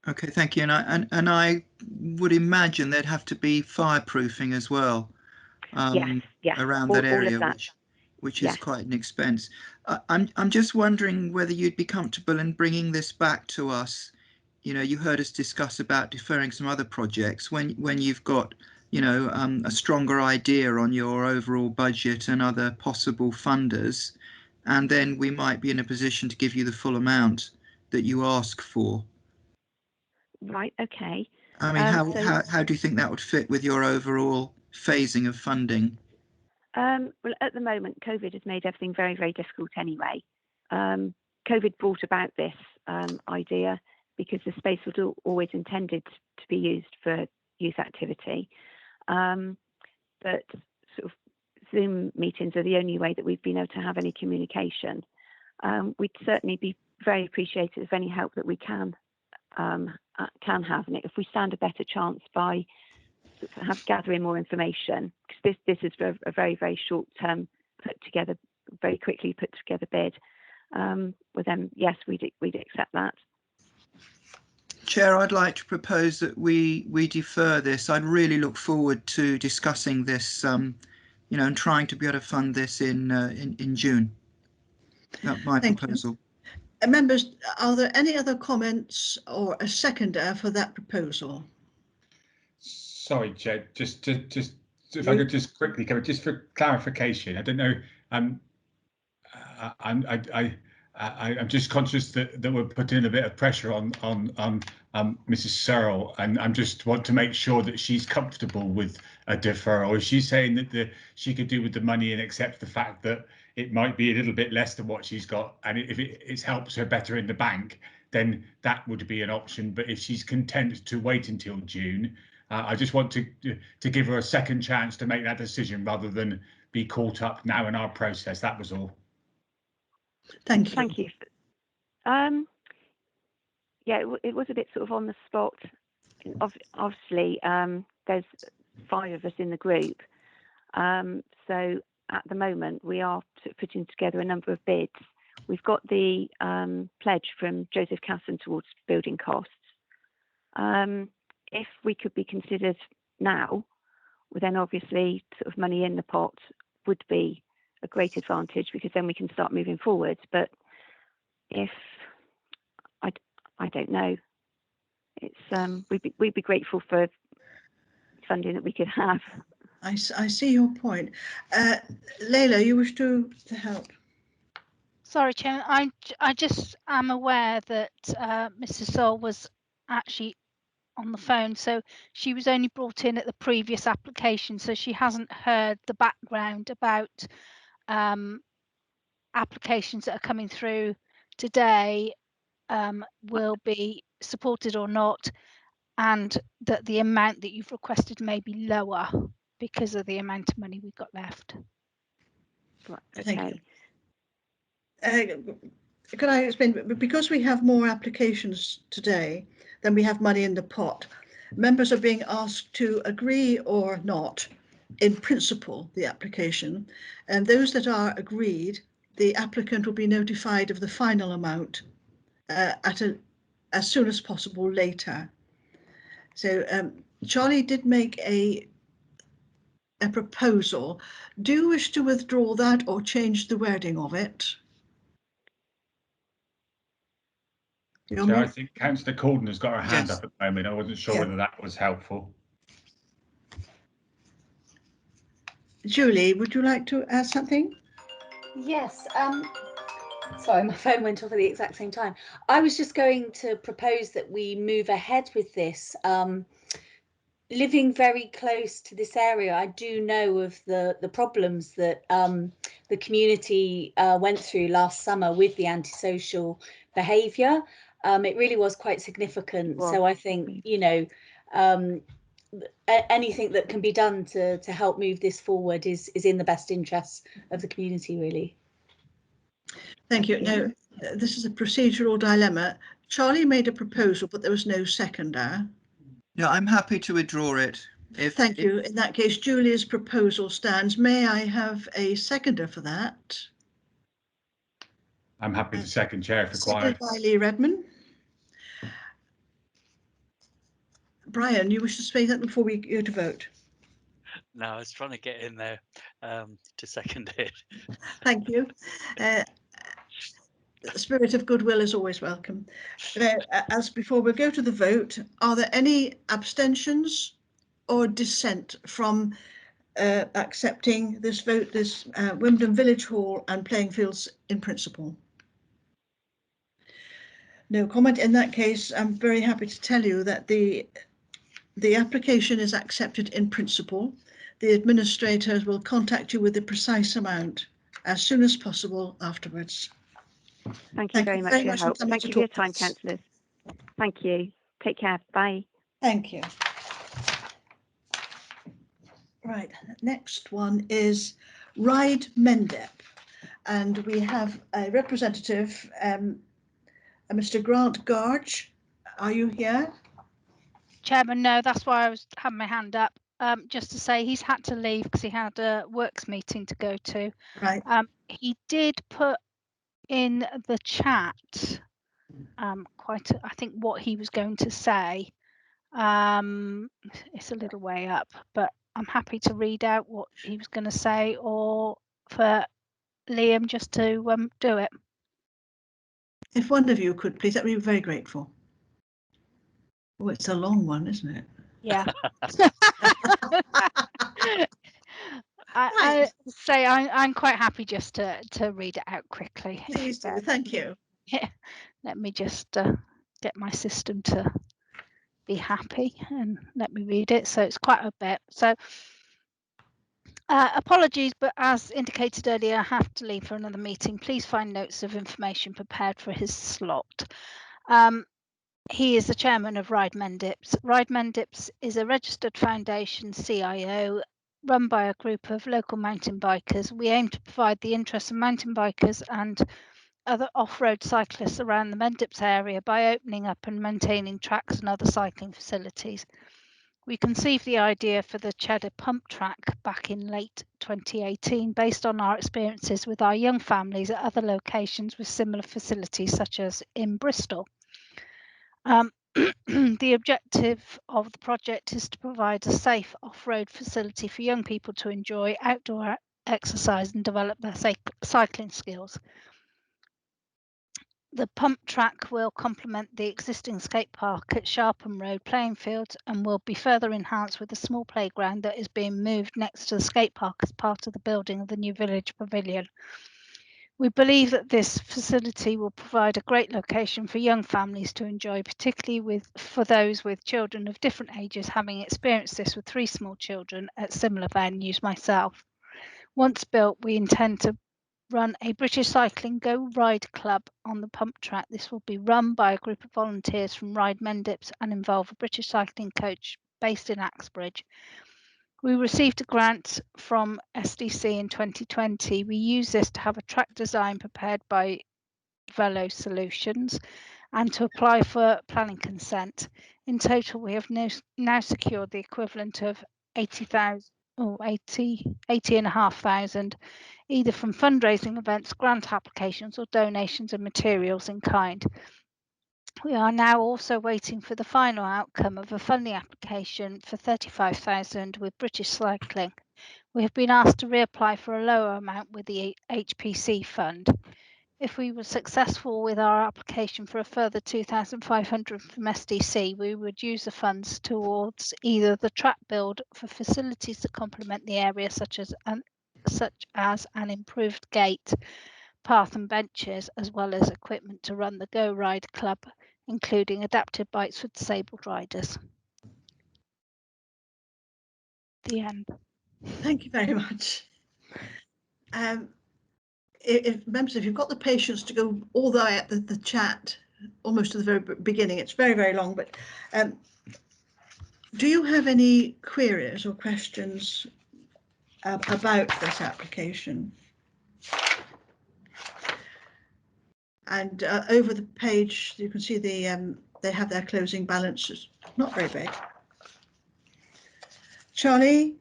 Okay, thank you. And I would imagine there'd have to be fireproofing as well, yes, around that area, which is quite an expense. I'm just wondering whether you'd be comfortable in bringing this back to us. You know, you heard us discuss about deferring some other projects when you've got, you know, a stronger idea on your overall budget and other possible funders, and then we might be in a position to give you the full amount that you ask for. Right, okay. I mean, how do you think that would fit with your overall phasing of funding? Well, at the moment, COVID has made everything very, very difficult anyway. COVID brought about this idea because the space was always intended to be used for youth activity. But sort of Zoom meetings are the only way that we've been able to have any communication. We'd certainly be very appreciative of any help that we can have, and if we stand a better chance by gathering more information, because this is a very, very short term very quickly put together bid. Well then, yes, we'd accept that. Chair, I'd like to propose that we defer this. I'd really look forward to discussing this, you know, and trying to be able to fund this in June. That's my proposal. Members, are there any other comments or a seconder for that proposal? Sorry, Chair, just if I could just quickly cover, just for clarification. I don't know. I'm just conscious that we're putting a bit of pressure on Mrs. Searle, and I just want to make sure that she's comfortable with a deferral. Is she saying that she could do with the money and accept the fact that it might be a little bit less than what she's got, and if it helps her better in the bank, then that would be an option. But if she's content to wait until June, I just want to give her a second chance to make that decision rather than be caught up now in our process. That was all. Thank you. Thank you. Yeah, it was a bit sort of on the spot. Obviously, there's 5 of us in the group. So at the moment, we are sort of putting together a number of bids. We've got the pledge from Joseph Casson towards building costs. If we could be considered now, well, then obviously sort of money in the pot would be a great advantage, because then we can start moving forward. But if I don't know, it's we'd be grateful for funding that we could have. I see your point. Layla, you wish to help? Sorry, Chair. I just am aware that Mrs. Soul was actually on the phone, so she was only brought in at the previous application, so she hasn't heard the background about applications that are coming through today will be supported or not, and that the amount that you've requested may be lower because of the amount of money we've got left. Right, Thank you. Can I explain? Because we have more applications today than we have money in the pot, members are being asked to agree or not, in principle, the application, and those that are agreed, the applicant will be notified of the final amount as soon as possible later. So Charlie did make a proposal. Do you wish to withdraw that or change the wording of it? So I think Councillor Corden has got her hand Yes. up at the moment. I wasn't sure whether that was helpful. Julie, would you like to add something? Yes. Sorry, my phone went off at the exact same time. I was just going to propose that we move ahead with this. Living very close to this area, I do know of the problems that the community went through last summer with the antisocial behaviour. It really was quite significant. Well, so I think, you know, anything that can be done to help move this forward is in the best interests of the community, really. Thank you. Now, this is a procedural dilemma. Charlie made a proposal, but there was no seconder. No, I'm happy to withdraw it. Thank you. In that case, Julie's proposal stands. May I have a seconder for that? I'm happy to second, Chair, if required. Seconded by Lee Redman. Brian, you wish to say that before we go to vote? No, I was trying to get in there to second it. Thank you. The spirit of goodwill is always welcome. Now, as before we go to the vote, are there any abstentions or dissent from accepting this vote, this Wimbledon Village Hall and playing fields in principle? No comment. In that case, I'm very happy to tell you that the application is accepted in principle. The administrators will contact you with the precise amount as soon as possible afterwards. Thank you very much for your help. Thank you for your time, councillors. Thank you. Take care. Bye. Thank you. Right, next one is Ride Mendip, and we have a representative, Mr. Grant Garge. Are you here? Chairman, no, that's why I was having my hand up. Just to say he's had to leave because he had a works meeting to go to. Right. He did put in the chat I think what he was going to say. It's a little way up, but I'm happy to read out what he was going to say, or for Liam just to do it. If one of you could, please, that would be very grateful. Oh, it's a long one, isn't it? Yeah. I say I'm quite happy just to read it out quickly. Please do. Thank you. Yeah. Let me just get my system to be happy and let me read it. So it's quite a bit. So apologies, but as indicated earlier, I have to leave for another meeting. Please find notes of information prepared for his slot. he is the chairman of Ride Mendips. Ride Mendips is a registered foundation CIO run by a group of local mountain bikers. We aim to provide the interests of mountain bikers and other off-road cyclists around the Mendips area by opening up and maintaining tracks and other cycling facilities. We conceived the idea for the Cheddar Pump Track back in late 2018 based on our experiences with our young families at other locations with similar facilities, such as in Bristol. The objective of the project is to provide a safe off-road facility for young people to enjoy outdoor exercise and develop their cycling skills. The pump track will complement the existing skate park at Sharpham Road playing field and will be further enhanced with a small playground that is being moved next to the skate park as part of the building of the new village pavilion. We believe that this facility will provide a great location for young families to enjoy, particularly for those with children of different ages, having experienced this with 3 small children at similar venues myself. Once built, we intend to run a British Cycling Go Ride Club on the pump track. This will be run by a group of volunteers from Ride Mendips and involve a British cycling coach based in Axbridge. We received a grant from SDC in 2020. We use this to have a track design prepared by Velo Solutions and to apply for planning consent. In total, we have now secured the equivalent of 80,500, either from fundraising events, grant applications, or donations of materials in kind. We are now also waiting for the final outcome of a funding application for 35,000 with British Cycling. We have been asked to reapply for a lower amount with the HPC fund. If we were successful with our application for a further 2,500 from SDC, we would use the funds towards either the track build for facilities that complement the area, such as an improved gate, path and benches, as well as equipment to run the Go Ride Club, including adapted bikes for disabled riders. The end. Thank you very much. Members, if you've got the patience to go all the way at the chat, almost to the very beginning, it's very, very long, but do you have any queries or questions about this application? And over the page, you can see they have their closing balances, not very big. Charlie?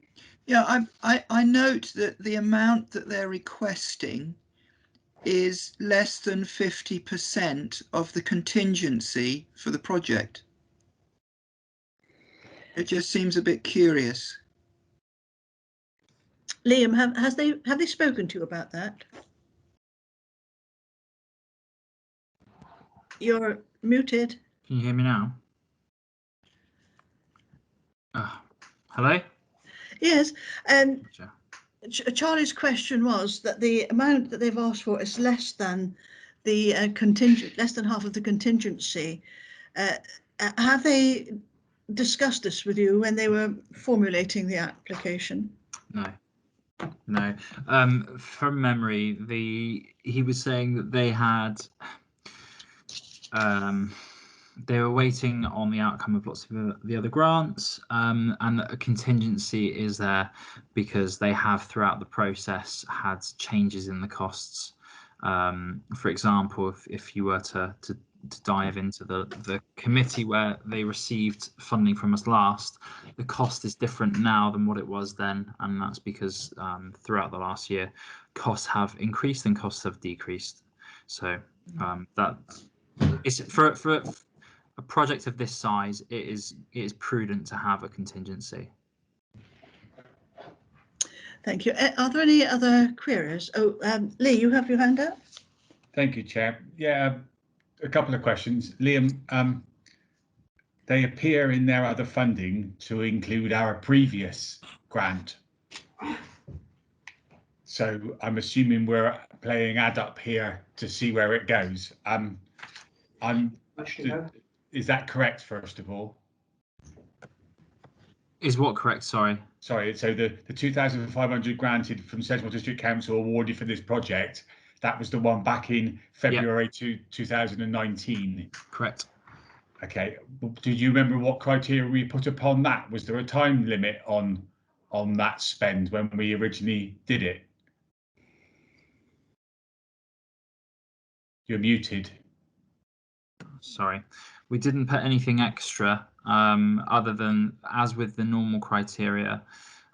Yeah, I note that the amount that they're requesting is less than 50% of the contingency for the project. It just seems a bit curious. Liam, have they spoken to you about that? You're muted. Can you hear me now? Hello? Yes. Charlie's question was that the amount that they've asked for is less than the less than half of the contingency. Have they discussed this with you when they were formulating the application? No. From memory, he was saying that they had they were waiting on the outcome of lots of the other grants, and that a contingency is there because they have throughout the process had changes in the costs. For example, if you were to dive into the committee where they received funding from us last, the cost is different now than what it was then, and that's because throughout the last year costs have increased and costs have decreased. So that is for a project of this size, it is prudent to have a contingency. Thank you. Are there any other queries? Oh, Lee, you have your hand up. Thank you, Chair. Yeah, a couple of questions. Liam, they appear in their other funding to include our previous grant. So I'm assuming we're playing add up here to see where it goes. Is that correct, first of all? Is what correct? Sorry, so the 2,500 granted from Sedgemoor District Council awarded for this project, that was the one back in February 2019. Correct. Okay. Do you remember what criteria we put upon that? Was there a time limit on that spend when we originally did it? You're muted. Sorry, we didn't put anything extra other than, as with the normal criteria,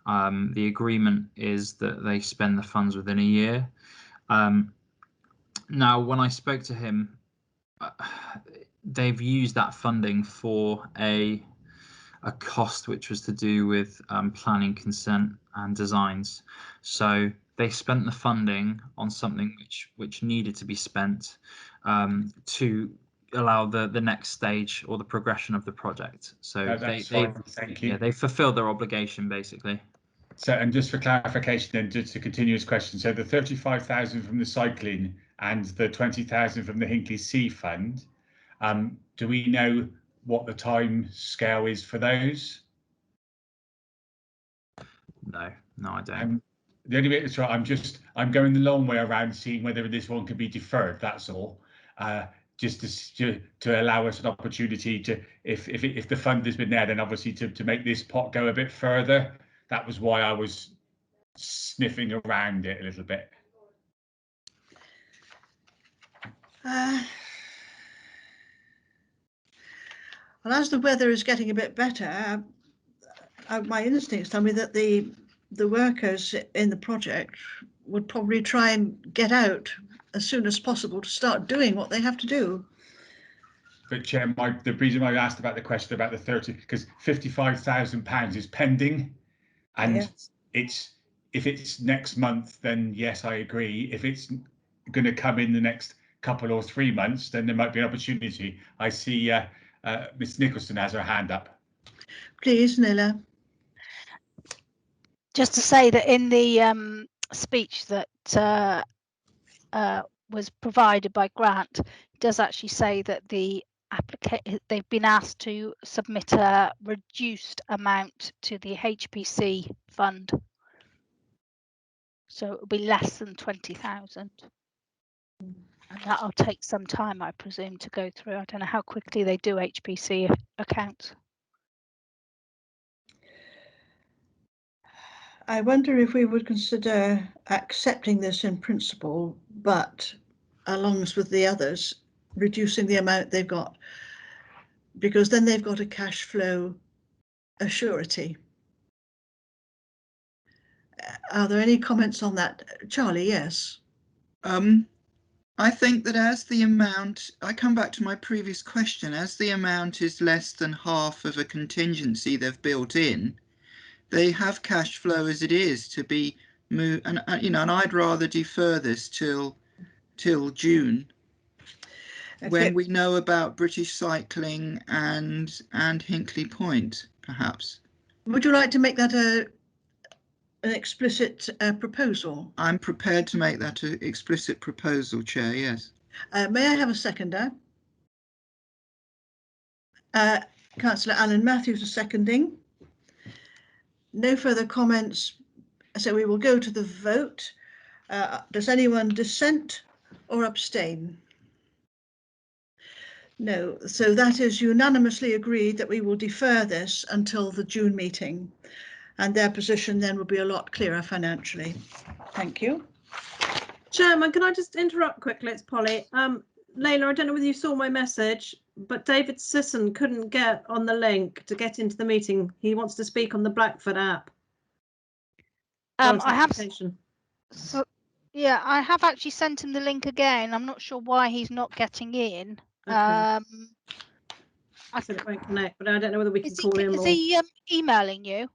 the agreement is that they spend the funds within a year. Now, when I spoke to him, they've used that funding for a cost which was to do with planning consent and designs. So they spent the funding on something which needed to be spent to allow the next stage or the progression of the project. So they fulfilled their obligation basically. So, and just for clarification, then, just a continuous question. So the 35,000 from the cycling and the 20,000 from the Hinkley Sea Fund, do we know what the time scale is for those? No, I don't. The only way that's right, I'm going the long way around seeing whether this one can be deferred. That's all. Just to allow us an opportunity to, if the fund has been there, then obviously to make this pot go a bit further. That was why I was sniffing around it a little bit. Well, as the weather is getting a bit better, my instincts tell me that the workers in the project would probably try and get out as soon as possible to start doing what they have to do. But Chair, the reason I asked about the question about the 30, because £55,000 is pending, and yes. If it's next month, then yes, I agree. If it's going to come in the next couple or 3 months, then there might be an opportunity. I see Ms. Nicholson has her hand up. Please, Nilla. Just to say that in the speech that was provided by Grant, it does actually say that they've been asked to submit a reduced amount to the HPC fund. So it will be less than 20,000. And that'll take some time, I presume, to go through. I don't know how quickly they do HPC accounts. I wonder if we would consider accepting this in principle, but along with the others, reducing the amount they've got, because then they've got a cash flow assurity. Are there any comments on that? Charlie, yes. I think that as the amount, I come back to my previous question, as the amount is less than half of a contingency they've built in, they have cash flow as it is to be moved, and and I'd rather defer this till June, okay, when we know about British Cycling and Hinkley Point, perhaps. Would you like to make that an explicit proposal? I'm prepared to make that an explicit proposal, Chair, yes. May I have a seconder? Councillor Alan Matthews is seconding. No further comments, so we will go to the vote. Does anyone dissent or abstain? No, so that is unanimously agreed that we will defer this until the June meeting, and their position then will be a lot clearer financially. Thank you. Chairman, can I just interrupt quickly? It's Polly. Layla, I don't know whether you saw my message, but David Sisson couldn't get on the link to get into the meeting. He wants to speak on the Blackfoot app. I have. So, yeah, I have actually sent him the link again. I'm not sure why he's not getting in. Okay. I said it won't connect, but I don't know whether we can call him. Is he emailing you,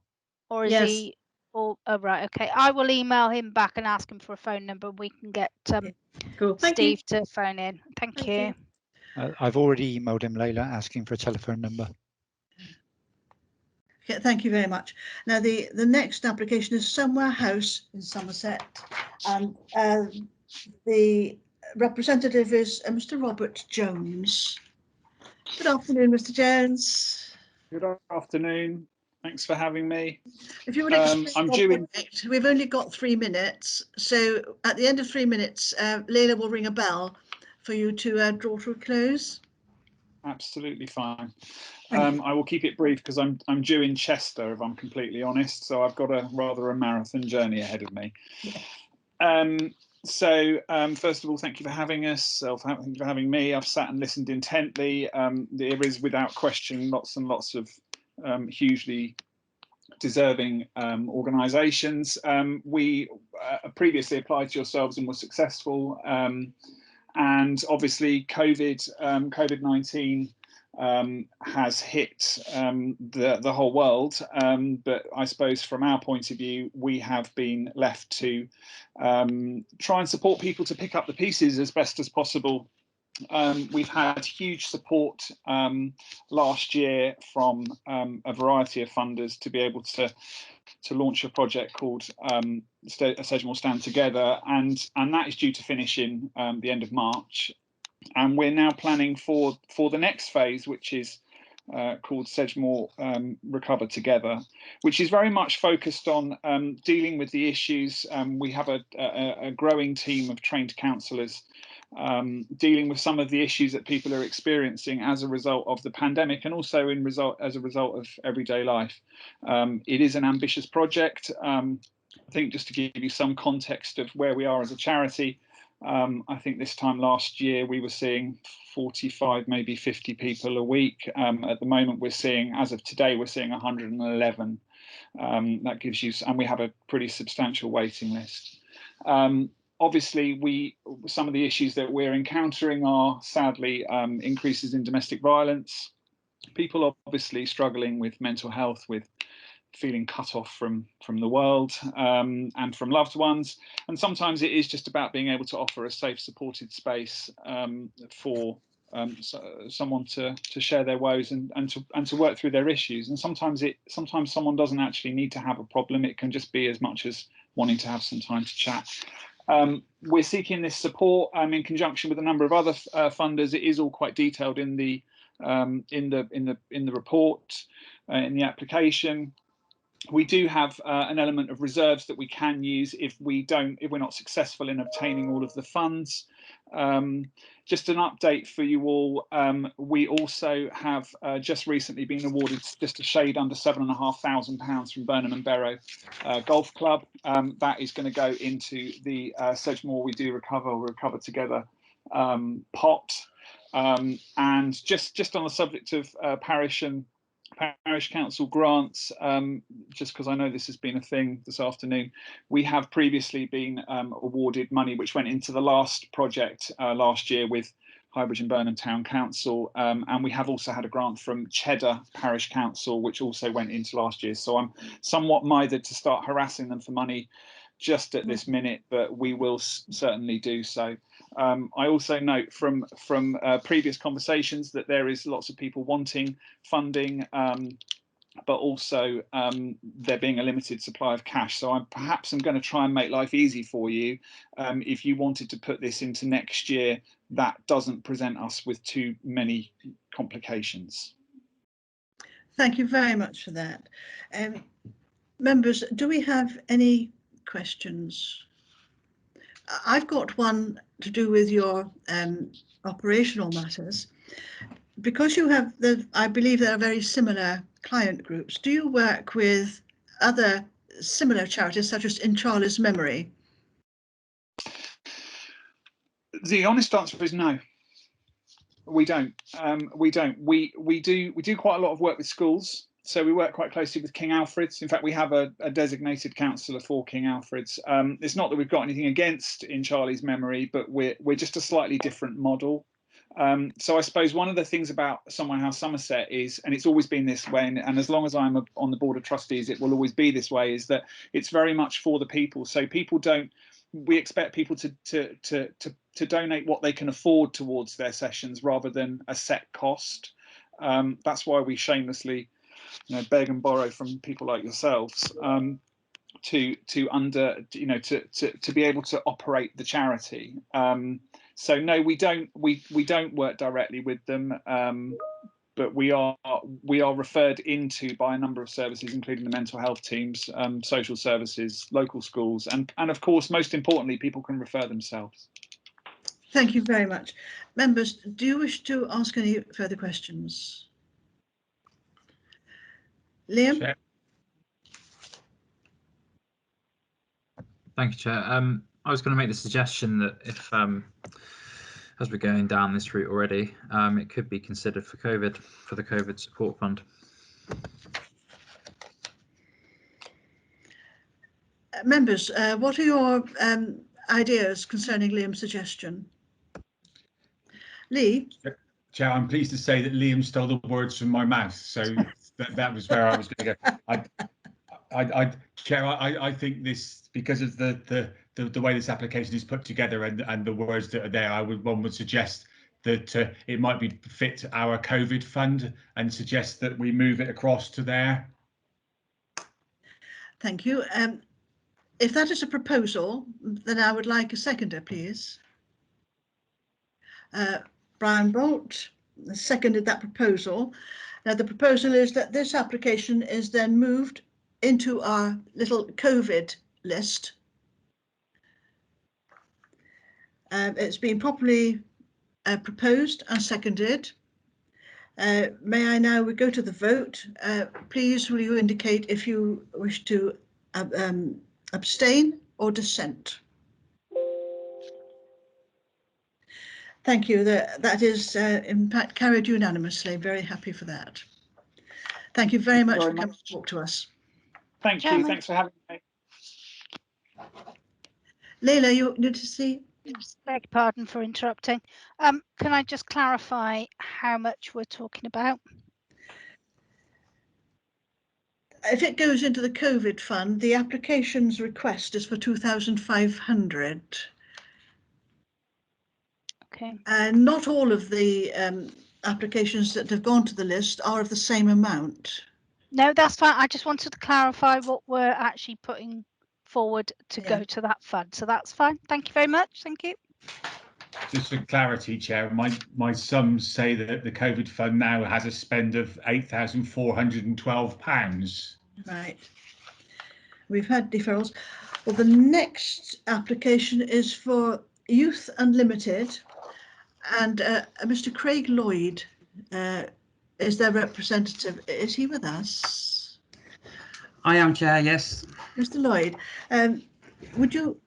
or is he? Or oh, right, okay. I will email him back and ask him for a phone number. We can get cool. Steve to phone in. Thank you. I've already emailed him, Layla, asking for a telephone number. Okay, thank you very much. Now the next application is Somewhere House in Somerset, and the representative is Mr. Robert Jones. Good afternoon, Mr. Jones. Good afternoon. Thanks for having me. If you would we've only got 3 minutes, so at the end of 3 minutes, Layla will ring a bell for you to draw to a close. absolutely fine. Thank you. I will keep it brief because I'm due in Chester, if I'm completely honest. So I've got a marathon journey ahead of me. First of all, thank you for having us. Thank you for having me. I've sat and listened intently. There is, without question, lots and lots of hugely deserving organisations. We previously applied to yourselves and were successful. And obviously, COVID-19 has hit the whole world, but I suppose from our point of view, we have been left to try and support people to pick up the pieces as best as possible. We've had huge support last year from a variety of funders to be able to launch a project called Sedgemoor Stand Together, and that is due to finish in the end of March. And we're now planning for the next phase, which is called Sedgemoor Recover Together, which is very much focused on dealing with the issues. We have a growing team of trained counsellors dealing with some of the issues that people are experiencing as a result of the pandemic, and also as a result of everyday life. It is an ambitious project. I think just to give you some context of where we are as a charity, I think this time last year we were seeing 45, maybe 50 people a week. At the moment we're seeing, as of today, we're seeing 111. That gives you, and we have a pretty substantial waiting list. Obviously, some of the issues that we're encountering are sadly increases in domestic violence. People are obviously struggling with mental health, with feeling cut off from the world and from loved ones. And sometimes it is just about being able to offer a safe, supported space for someone to share their woes and to work through their issues. And sometimes someone doesn't actually need to have a problem. It can just be as much as wanting to have some time to chat. We're seeking this support in conjunction with a number of other funders. It is all quite detailed in the report, in the application. We do have an element of reserves that we can use if we're not successful in obtaining all of the funds. Just an update for you all. We also have just recently been awarded just a shade under £7,500 from Vernon and Barrow Golf Club. That is going to go into the Sedgemoor We Do Recover Together pot. And just on the subject of Parish and Parish Council grants, just because I know this has been a thing this afternoon, we have previously been awarded money which went into the last project last year with Highbridge and Vernon Town Council, and we have also had a grant from Cheddar Parish Council which also went into last year. So I'm somewhat mithered to start harassing them for money just at this minute, but we will certainly do so. I also note from previous conversations that there is lots of people wanting funding, but also there being a limited supply of cash. So I'm going to try and make life easy for you. If you wanted to put this into next year, that doesn't present us with too many complications. Thank you very much for that. Members, do we have any questions? I've got one to do with your operational matters. Because you have I believe there are very similar client groups. Do you work with other similar charities such as In Charlie's Memory? The honest answer is no. We don't. We don't. We do quite a lot of work with schools. So we work quite closely with King Alfred's. In fact, we have a designated counsellor for King Alfred's. It's not that we've got anything against In Charlie's Memory, but we're just a slightly different model. So I suppose one of the things about Somewhere House Somerset is, and it's always been this way, and as long as I'm on the board of trustees, it will always be this way, is that it's very much for the people. So we expect people to donate what they can afford towards their sessions rather than a set cost. That's why we shamelessly beg and borrow from people like yourselves to be able to operate the charity. So no, we don't work directly with them, but we are referred into by a number of services, including the mental health teams, social services, local schools, and of course, most importantly, people can refer themselves. Thank you very much. Members, do you wish to ask any further questions? Liam? Chair. Thank you, Chair. I was going to make the suggestion that if, as we're going down this route already, it could be considered for the COVID support fund. Members, what are your ideas concerning Liam's suggestion? Lee? Chair, I'm pleased to say that Liam stole the words from my mouth, so that was where I was going to go. Chair, I think this, because of the way this application is put together and the words that are there, one would suggest that it might be fit our COVID fund and suggest that we move it across to there. Thank you. If that is a proposal, then I would like a seconder, please. Brian Bolt seconded that proposal. Now, the proposal is that this application is then moved into our little COVID list. It's been properly proposed and seconded. May I now go to the vote? Please, will you indicate if you wish to abstain or dissent? Thank you. That is, in fact, carried unanimously. Very happy for that. Thank you very much for coming to talk to us. Thank you. Thanks for having me. Leila, you need to see. Beg pardon for interrupting. Can I just clarify how much we're talking about? If it goes into the COVID fund, the application's request is for 2,500. Okay. And not all of the applications that have gone to the list are of the same amount. No, that's fine. I just wanted to clarify what we're actually putting forward to go to that fund. So that's fine. Thank you very much. Thank you. Just for clarity, Chair, my sums say that the COVID fund now has a spend of £8,412. Right. We've had deferrals. Well, the next application is for Youth Unlimited, and Mr. Craig Lloyd is their representative. Is he with us? I am, Chair, yes. Mr. Lloyd, would you...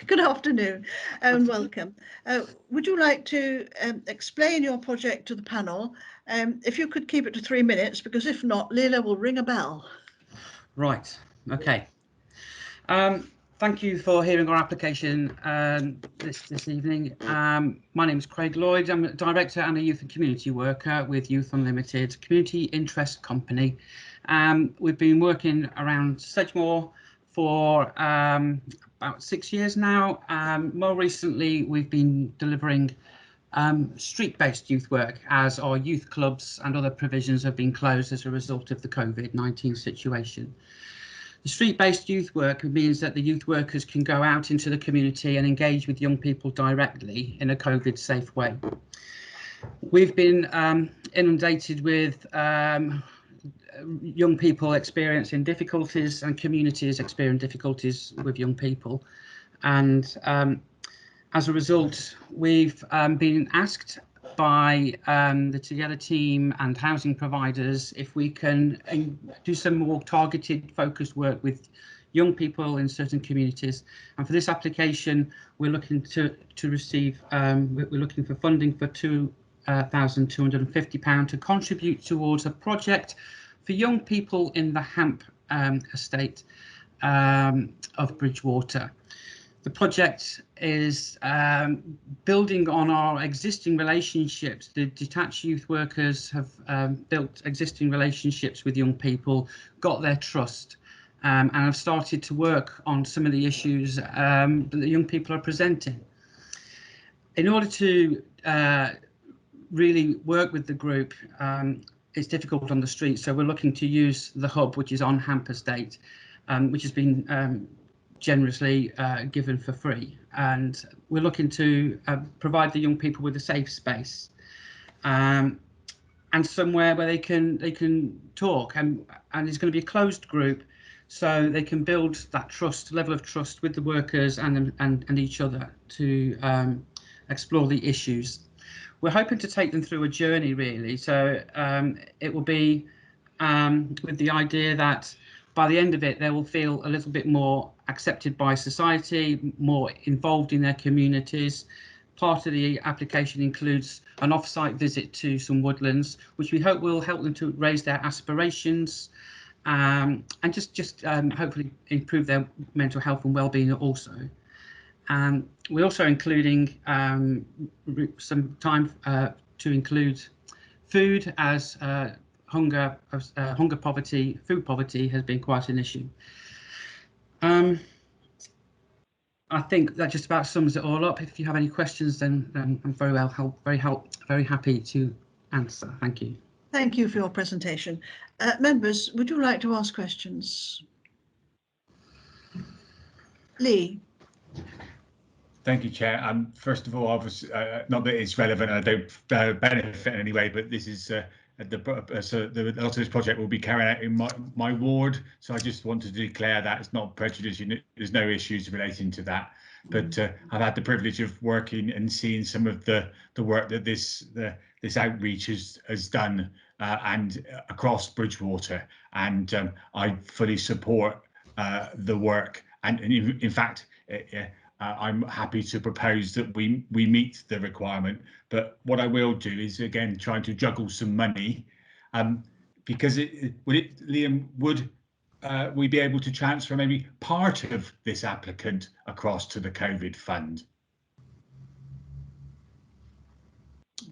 Good afternoon and welcome. Would you like to explain your project to the panel? If you could keep it to 3 minutes, because if not, Leila will ring a bell. Right, okay. Thank you for hearing our application this evening. My name is Craig Lloyd. I'm a director and a youth and community worker with Youth Unlimited Community Interest Company. We've been working around Sedgemoor for about 6 years now. More recently, we've been delivering street-based youth work as our youth clubs and other provisions have been closed as a result of the COVID-19 situation. The street-based youth work means that the youth workers can go out into the community and engage with young people directly in a COVID-safe way. We've been inundated with young people experiencing difficulties and communities experiencing difficulties with young people, and as a result we've been asked by the Together team and housing providers if we can do some more targeted focused work with young people in certain communities, and for this application we're looking to receive we're looking for funding for £2,250 to contribute towards a project for young people in the Hamp estate of Bridgewater. The project is building on our existing relationships. The detached youth workers have built existing relationships with young people, got their trust, and have started to work on some of the issues that the young people are presenting. In order to really work with the group, it's difficult on the street, so we're looking to use the hub, which is on Hamp Estate, which has been generously given for free, and we're looking to provide the young people with a safe space and somewhere where they can talk, and it's going to be a closed group, so they can build that level of trust with the workers and each other to explore the issues. We're hoping to take them through a journey, really. So it will be with the idea that by the end of it, they will feel a little bit more accepted by society, more involved in their communities. Part of the application includes an off-site visit to some woodlands, which we hope will help them to raise their aspirations and just hopefully improve their mental health and well-being also. We're also including some time to include food, as hunger poverty, food poverty has been quite an issue. I think that just about sums it all up. If you have any questions, then I'm very happy to answer. Thank you. Thank you for your presentation. Members, would you like to ask questions? Lee. Thank you, Chair. First of all, obviously, not that it's relevant, I don't benefit in any way, but this is a lot of this project will be carried out in my ward, so I just wanted to declare that it's not prejudicing. There's no issues relating to that. But I've had the privilege of working and seeing some of the work that this outreach has done and across Bridgwater, and I fully support the work. And in fact, I'm happy to propose that we meet the requirement. But what I will do is, again, trying to juggle some money, because Liam, would we be able to transfer maybe part of this applicant across to the COVID fund?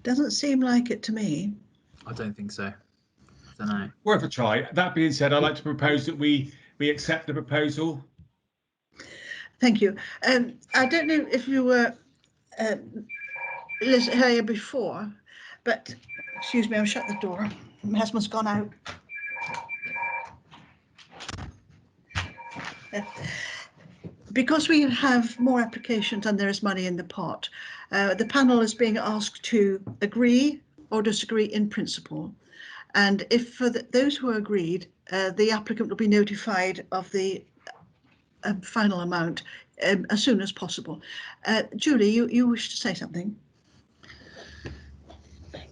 Doesn't seem like it to me. I don't think so. Don't know. Worth a try. That being said, I'd like to propose that we accept the proposal. Thank you. I don't know if you were here before, but excuse me, I'll shut the door. My husband's gone out. Because we have more applications than there is money in the pot, the panel is being asked to agree or disagree in principle. And if for those who are agreed, the applicant will be notified of the final amount as soon as possible. Julie, you wish to say something?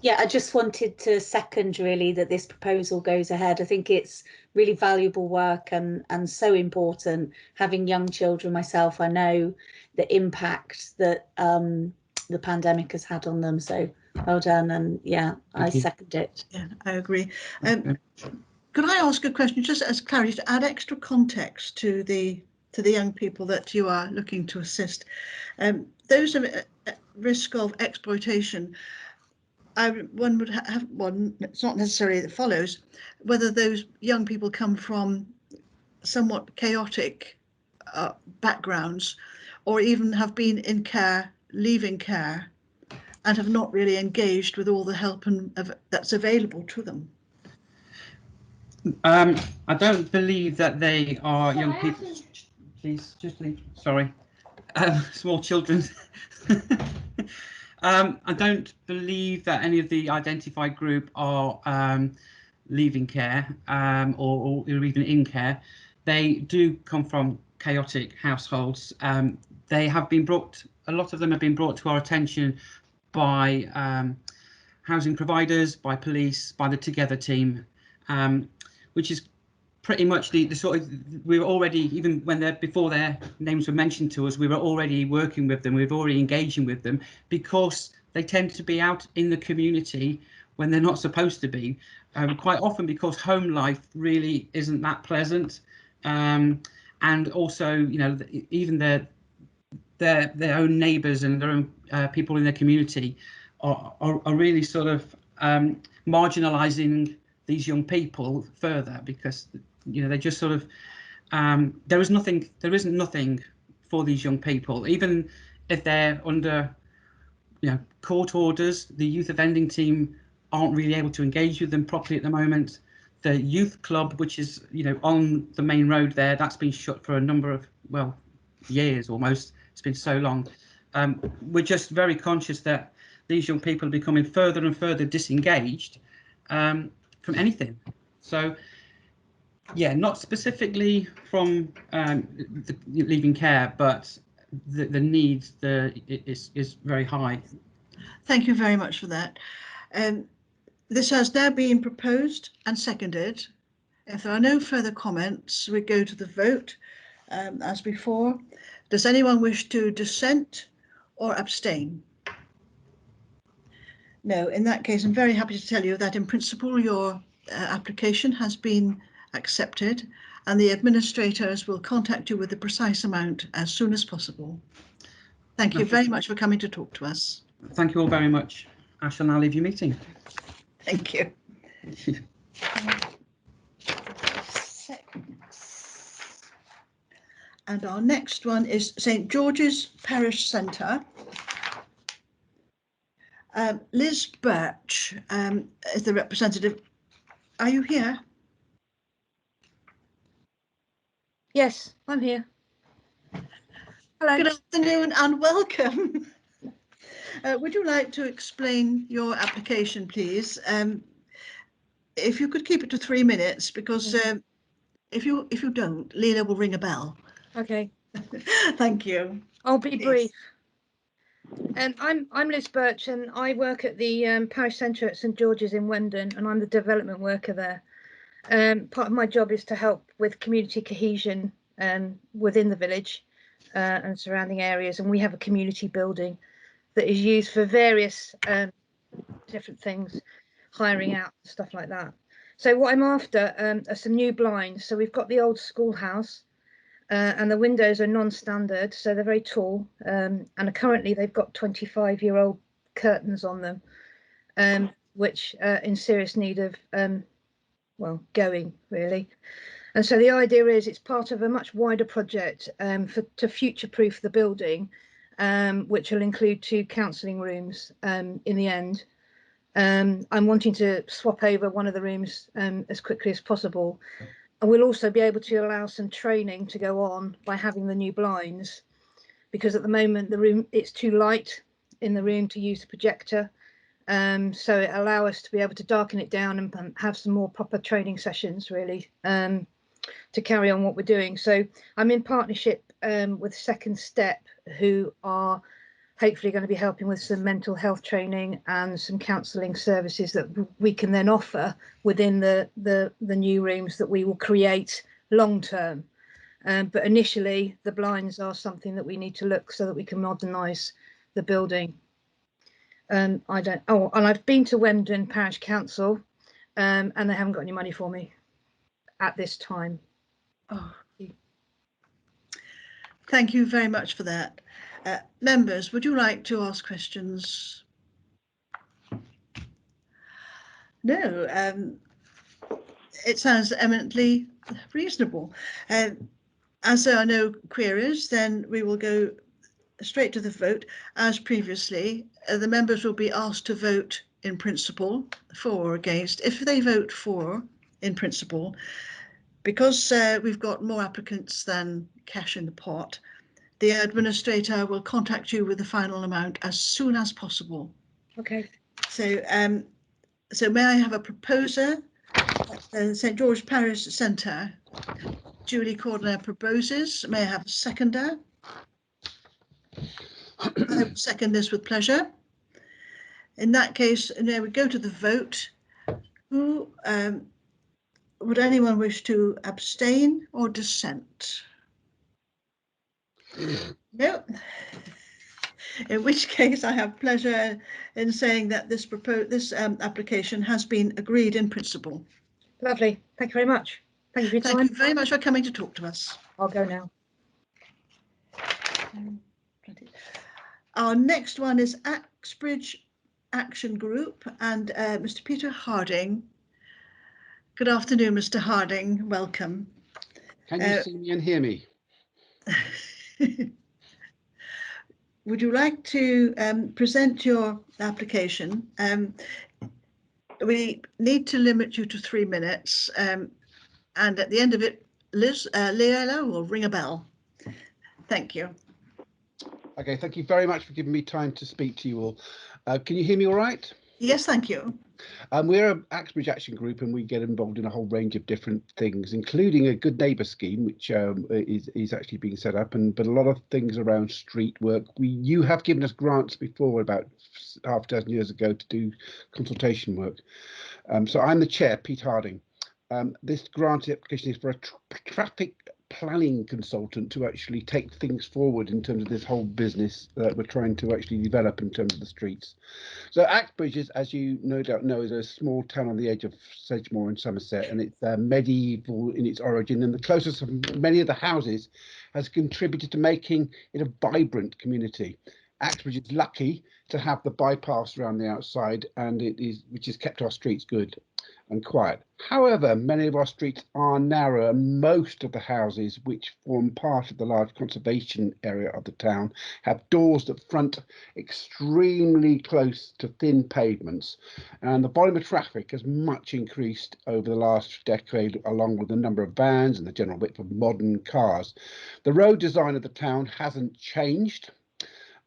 Yeah, I just wanted to second really that this proposal goes ahead. I think it's really valuable work and so important. Having young children myself, I know the impact that the pandemic has had on them. So well done, and yeah, I second it. Yeah, I agree. Could I ask a question, just as clarity, to add extra context to the young people that you are looking to assist? Those at risk of exploitation, one would have one. It's not necessarily that follows whether those young people come from somewhat chaotic backgrounds, or even have been in care, leaving care, and have not really engaged with all the help that's available to them. I don't believe that they are young people. Please, just leave. Sorry, small children. I don't believe that any of the identified group are leaving care or even in care. They do come from chaotic households. They have been brought. A lot of them have been brought to our attention by housing providers, by police, by the Together team, which is pretty much the sort of, we were already, even when before their names were mentioned to us, we were already working with them, we were already engaging with them, because they tend to be out in the community when they're not supposed to be, quite often because home life really isn't that pleasant, and also, you know, even their own neighbours and their own people in their community are really sort of marginalising these young people further, because, you know, they just sort of there isn't nothing for these young people, even if they're under, you know, court orders. The youth offending team aren't really able to engage with them properly at the moment. The youth club, which is, you know, on the main road there, that's been shut for a number of, well, years almost. It's been so long. We're just very conscious that these young people are becoming further and further disengaged from anything. So yeah, not specifically from leaving care, but the need is very high. Thank you very much for that. This has now been proposed and seconded. If there are no further comments, we go to the vote as before. Does anyone wish to dissent or abstain? No, in that case, I'm very happy to tell you that in principle your application has been accepted and the administrators will contact you with the precise amount as soon as possible. Thank you very much for coming to talk to us. Thank you all very much. I shall now leave your meeting. Thank you. And our next one is St George's Parish Centre. Liz Birch is the representative. Are you here? Yes, I'm here. Hello. Good afternoon and welcome. Would you like to explain your application, please? If you could keep it to 3 minutes, because if you don't, Leila will ring a bell. Okay. Thank you. I'll be brief. And I'm Liz Birch, and I work at the Parish Centre at St George's in Wendon, and I'm the development worker there. Part of my job is to help with community cohesion within the village and surrounding areas, and we have a community building that is used for various different things, hiring out, stuff like that. So what I'm after are some new blinds. So we've got the old schoolhouse, and the windows are non-standard, so they're very tall, and currently they've got 25-year-old curtains on them, which are in serious need of well, going really. And so the idea is it's part of a much wider project to future-proof the building, which will include 2 counselling rooms in the end. I'm wanting to swap over one of the rooms as quickly as possible. And we'll also be able to allow some training to go on by having the new blinds, because at the moment the room, it's too light in the room to use the projector. So it allows us to be able to darken it down and have some more proper training sessions really to carry on what we're doing. So I'm in partnership with Second Step, who are hopefully going to be helping with some mental health training and some counselling services that we can then offer within the new rooms that we will create long term. But initially the blinds are something that we need to look so that we can modernise the building. And I've been to Wendon Parish Council and they haven't got any money for me at this time. Oh, thank you very much for that. Members, would you like to ask questions? No, it sounds eminently reasonable. As there are no queries, then we will go straight to the vote. As previously, the members will be asked to vote in principle, for or against. If they vote for in principle, because we've got more applicants than cash in the pot, the administrator will contact you with the final amount as soon as possible. Okay. So, so may I have a proposer? St George Parish Centre. Julie Cordner proposes. May I have a seconder? I will second this with pleasure. In that case, now we go to the vote. Who would anyone wish to abstain or dissent? No. In which case, I have pleasure in saying that this application has been agreed in principle. Lovely. Thank you very much. Thank you for your time. Thank you very much for coming to talk to us. I'll go now. Our next one is Highbridge Action Group and Mr. Peter Harding. Good afternoon, Mr. Harding. Welcome. Can you see me and hear me? Would you like to present your application? We need to limit you to 3 minutes, and at the end of it, Leila will ring a bell. Thank you. Okay, thank you very much for giving me time to speak to you all. Can you hear me all right? Yes, thank you. We're an Axbridge Action Group, and we get involved in a whole range of different things, including a Good Neighbour scheme, which is actually being set up, but a lot of things around street work. You have given us grants before, about half a dozen years ago, to do consultation work. So I'm the chair, Pete Harding. This grant application is for a traffic planning consultant to actually take things forward in terms of this whole business that we're trying to actually develop in terms of the streets. So Axbridge is, as you no doubt know, is a small town on the edge of Sedgemoor in Somerset, and it's medieval in its origin, and the closeness of many of the houses has contributed to making it a vibrant community. Axbridge is lucky to have the bypass around the outside, and which has kept our streets good and quiet. However, many of our streets are narrow, and most of the houses which form part of the large conservation area of the town have doors that front extremely close to thin pavements, and the volume of traffic has much increased over the last decade, along with the number of vans and the general width of modern cars. The road design of the town hasn't changed,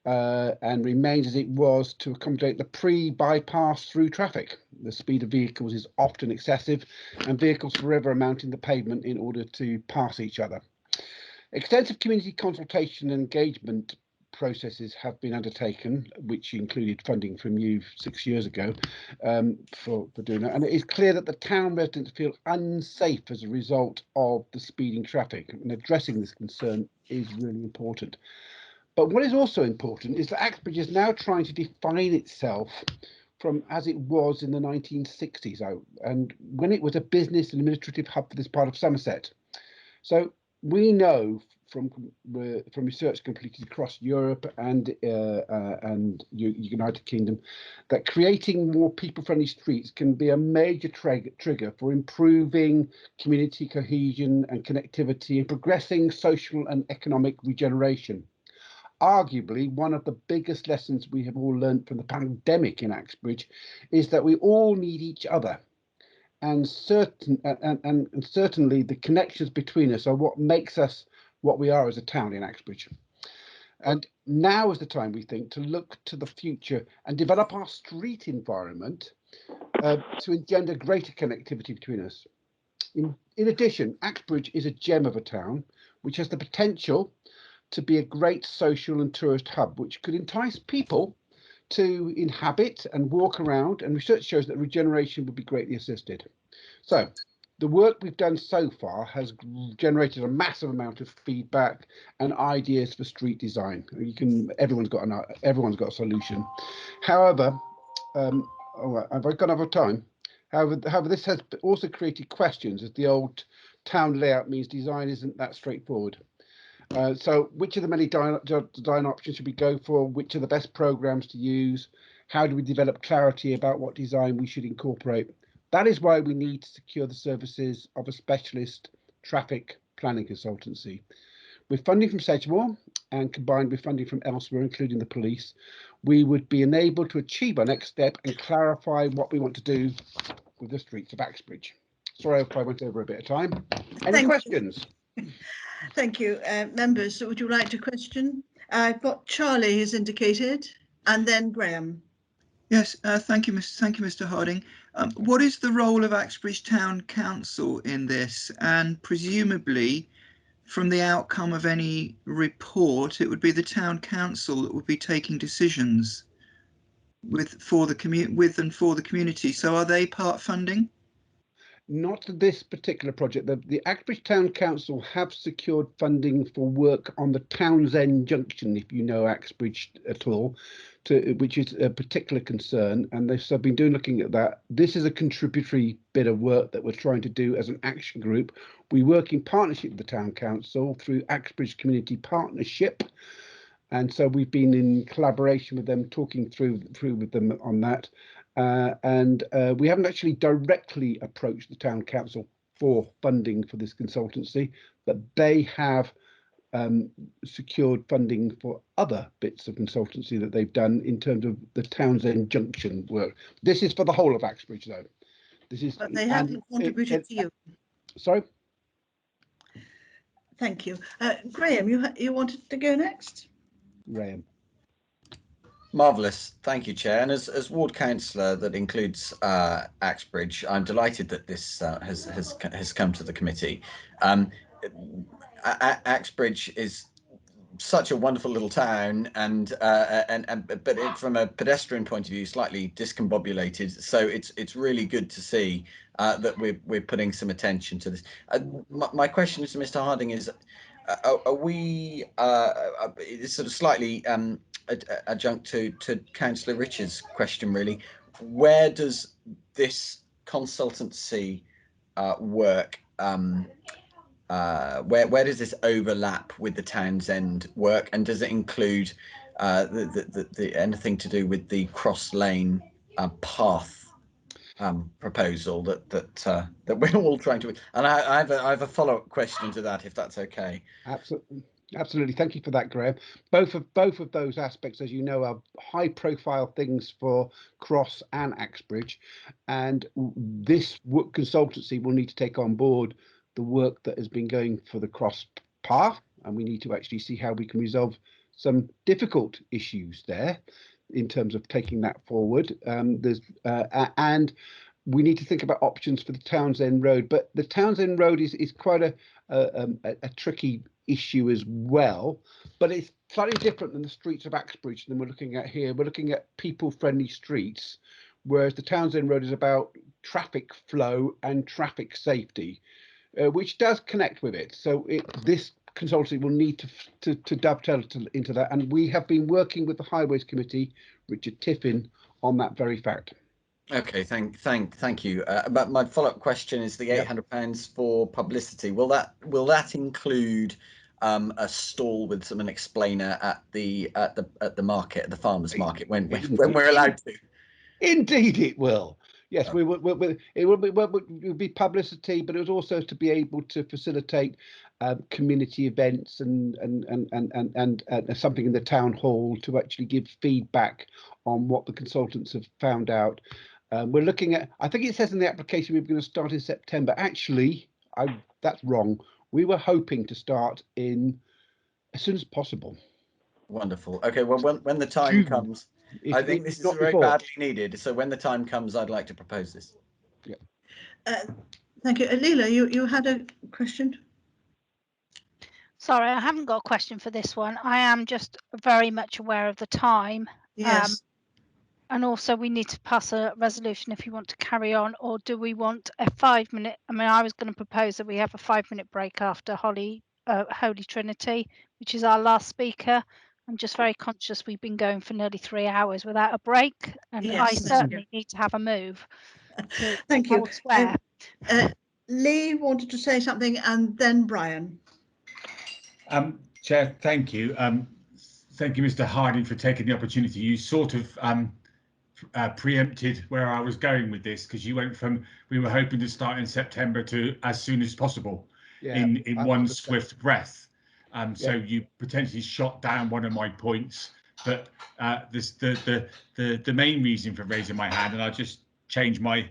and remains as it was to accommodate the pre-bypass through traffic. The speed of vehicles is often excessive, and vehicles forever are mounting the pavement in order to pass each other. Extensive community consultation and engagement processes have been undertaken, which included funding from you 6 years ago for doing that. And it is clear that the town residents feel unsafe as a result of the speeding traffic, and addressing this concern is really important. But what is also important is that Axbridge is now trying to define itself from as it was in the 1960s, and when it was a business and administrative hub for this part of Somerset. So we know from research completed across Europe and United Kingdom that creating more people-friendly streets can be a major trigger for improving community cohesion and connectivity and progressing social and economic regeneration. Arguably, one of the biggest lessons we have all learned from the pandemic in Axbridge is that we all need each other, and certainly the connections between us are what makes us what we are as a town in Axbridge. And now is the time, we think, to look to the future and develop our street environment to engender greater connectivity between us. In addition, Axbridge is a gem of a town which has the potential to be a great social and tourist hub, which could entice people to inhabit and walk around, and research shows that regeneration would be greatly assisted. So the work we've done so far has generated a massive amount of feedback and ideas for street design. Everyone's got a solution. However, have I got enough time? However, this has also created questions, as the old town layout means design isn't that straightforward. So which of the many design options should we go for? Which are the best programs to use? How do we develop clarity about what design we should incorporate? That is why we need to secure the services of a specialist traffic planning consultancy. With funding from Sedgemoor and combined with funding from elsewhere, including the police, we would be enabled to achieve our next step and clarify what we want to do with the streets of Axbridge. Sorry if I went over a bit of time. Any questions? Thank you. Members, would you like to question? I've got Charlie has indicated, and then Graham. Yes, thank you, Mr. Harding. What is the role of Axbridge Town Council in this? And presumably, from the outcome of any report, it would be the Town Council that would be taking decisions with and for the community. So are they part funding? Not this particular project. The Axbridge Town Council have secured funding for work on the Townsend Junction, if you know Axbridge at all, which is a particular concern, and they've been looking at that. This is a contributory bit of work that we're trying to do as an action group. We work in partnership with the Town Council through Axbridge Community Partnership, and so we've been in collaboration with them, talking through with them on that. And we haven't actually directly approached the Town Council for funding for this consultancy, but they have secured funding for other bits of consultancy that they've done in terms of the Townsend Junction work. This is for the whole of Axbridge, though. But they haven't contributed to you. Sorry? Thank you. Graham, you wanted to go next? Graham. Marvellous, thank you, Chair. And as ward councillor that includes Axbridge, I'm delighted that this has come to the committee. Axbridge is such a wonderful little town, but from a pedestrian point of view, slightly discombobulated. So it's really good to see that we're putting some attention to this. My question to Mr. Harding is, are we it's sort of slightly adjunct to Councillor Richards' question, really. Where does this consultancy work? Where does this overlap with the Townsend work, and does it include anything to do with the cross lane path proposal that we're all trying to? And I have a follow-up question to that, if that's okay. Absolutely, thank you for that, Graham. Both of those aspects, as you know, are high-profile things for Cross and Axbridge, and this consultancy will need to take on board the work that has been going for the Cross path, and we need to actually see how we can resolve some difficult issues there in terms of taking that forward. And we need to think about options for the Townsend Road, but the Townsend Road is quite a tricky issue as well, but it's slightly different than the streets of Axbridge than we're looking at here. We're looking at people-friendly streets, whereas the Townsend Road is about traffic flow and traffic safety, which does connect with it. So this consultancy will need to dovetail into that, and we have been working with the Highways Committee, Richard Tiffin, on that very fact. Okay, thank you. But my follow-up question is the £800 for publicity. Will that include a stall with an explainer at the market, at the farmers market, when we're allowed to? Indeed, it will. Yes, it will be publicity, but it was also to be able to facilitate community events and something in the town hall to actually give feedback on what the consultants have found out. We're looking at, I think it says in the application we're going to start in September. Actually, that's wrong. We were hoping to start as soon as possible. Wonderful. Okay, well, when the time comes, I think this is very badly needed. So when the time comes, I'd like to propose this. Yeah. Thank you. Leila, you had a question? Sorry, I haven't got a question for this one. I am just very much aware of the time. Yes. And also we need to pass a resolution if you want to carry on, or do we want a 5-minute? I mean, I was going to propose that we have a 5-minute break after Holy Trinity, which is our last speaker. I'm just very conscious we've been going for nearly 3 hours without a break, and Yes, I certainly need to have a move. Thank you. Elsewhere. Lee wanted to say something, and then Brian. Chair, thank you. Thank you, Mr. Harding, for taking the opportunity. You sort of preempted where I was going with this, because you went from we were hoping to start in September to as soon as possible in one swift breath. So you potentially shot down one of my points, but the main reason for raising my hand, and I'll just change my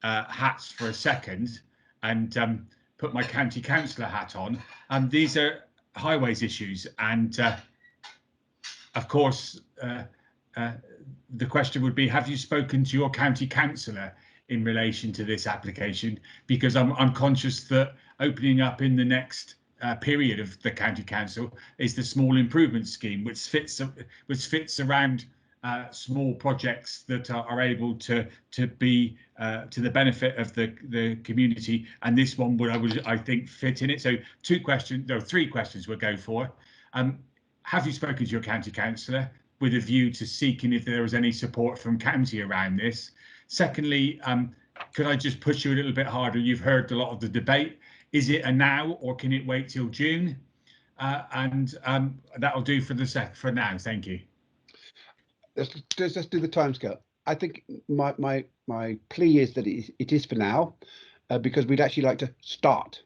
hats for a second and put my county councillor hat on. These are highways issues, and of course the question would be, have you spoken to your county councillor in relation to this application? Because I'm conscious that opening up in the next period of the county council is the small improvement scheme, which fits around small projects that are able to be to the benefit of the community, and this one would I think fit in it. So 3 questions we'll go for. Have you spoken to your county councillor with a view to seeking if there was any support from county around this? Secondly, could I just push you a little bit harder? You've heard a lot of the debate. Is it a now, or can it wait till June? And that'll do for now. Thank you. Let's do the timescale. I think my plea is that it is for now, because we'd actually like to start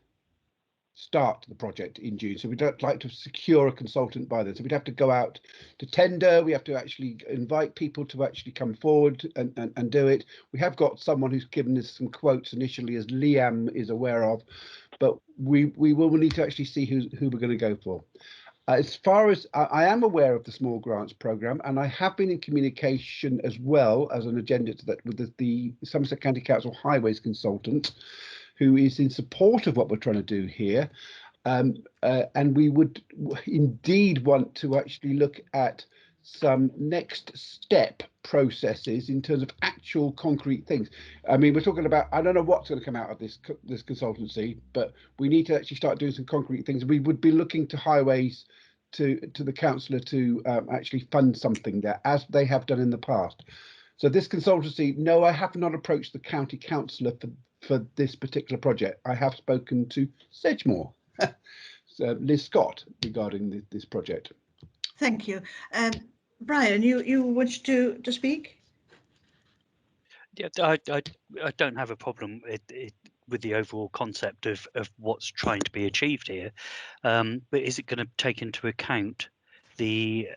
the project in June. So we'd like to secure a consultant by then. So we'd have to go out to tender. We have to actually invite people to actually come forward and do it. We have got someone who's given us some quotes initially, as Liam is aware of, but we will need to actually see who we're going to go for. As far as I am aware of the small grants programme, and I have been in communication as well as an agenda to that with the Somerset County Council Highways consultant, who is in support of what we're trying to do here. And we would indeed want to actually look at some next step processes in terms of actual concrete things. I mean, we're talking about, I don't know what's going to come out of this consultancy, but we need to actually start doing some concrete things. We would be looking to highways to the councillor to actually fund something there, as they have done in the past. So this consultancy, no, I have not approached the county councillor for this particular project. I have spoken to Sedgemoor, so Liz Scott, regarding this project. Thank you. Brian, you wish to speak? Yeah, I don't have a problem with the overall concept of what's trying to be achieved here, but is it going to take into account the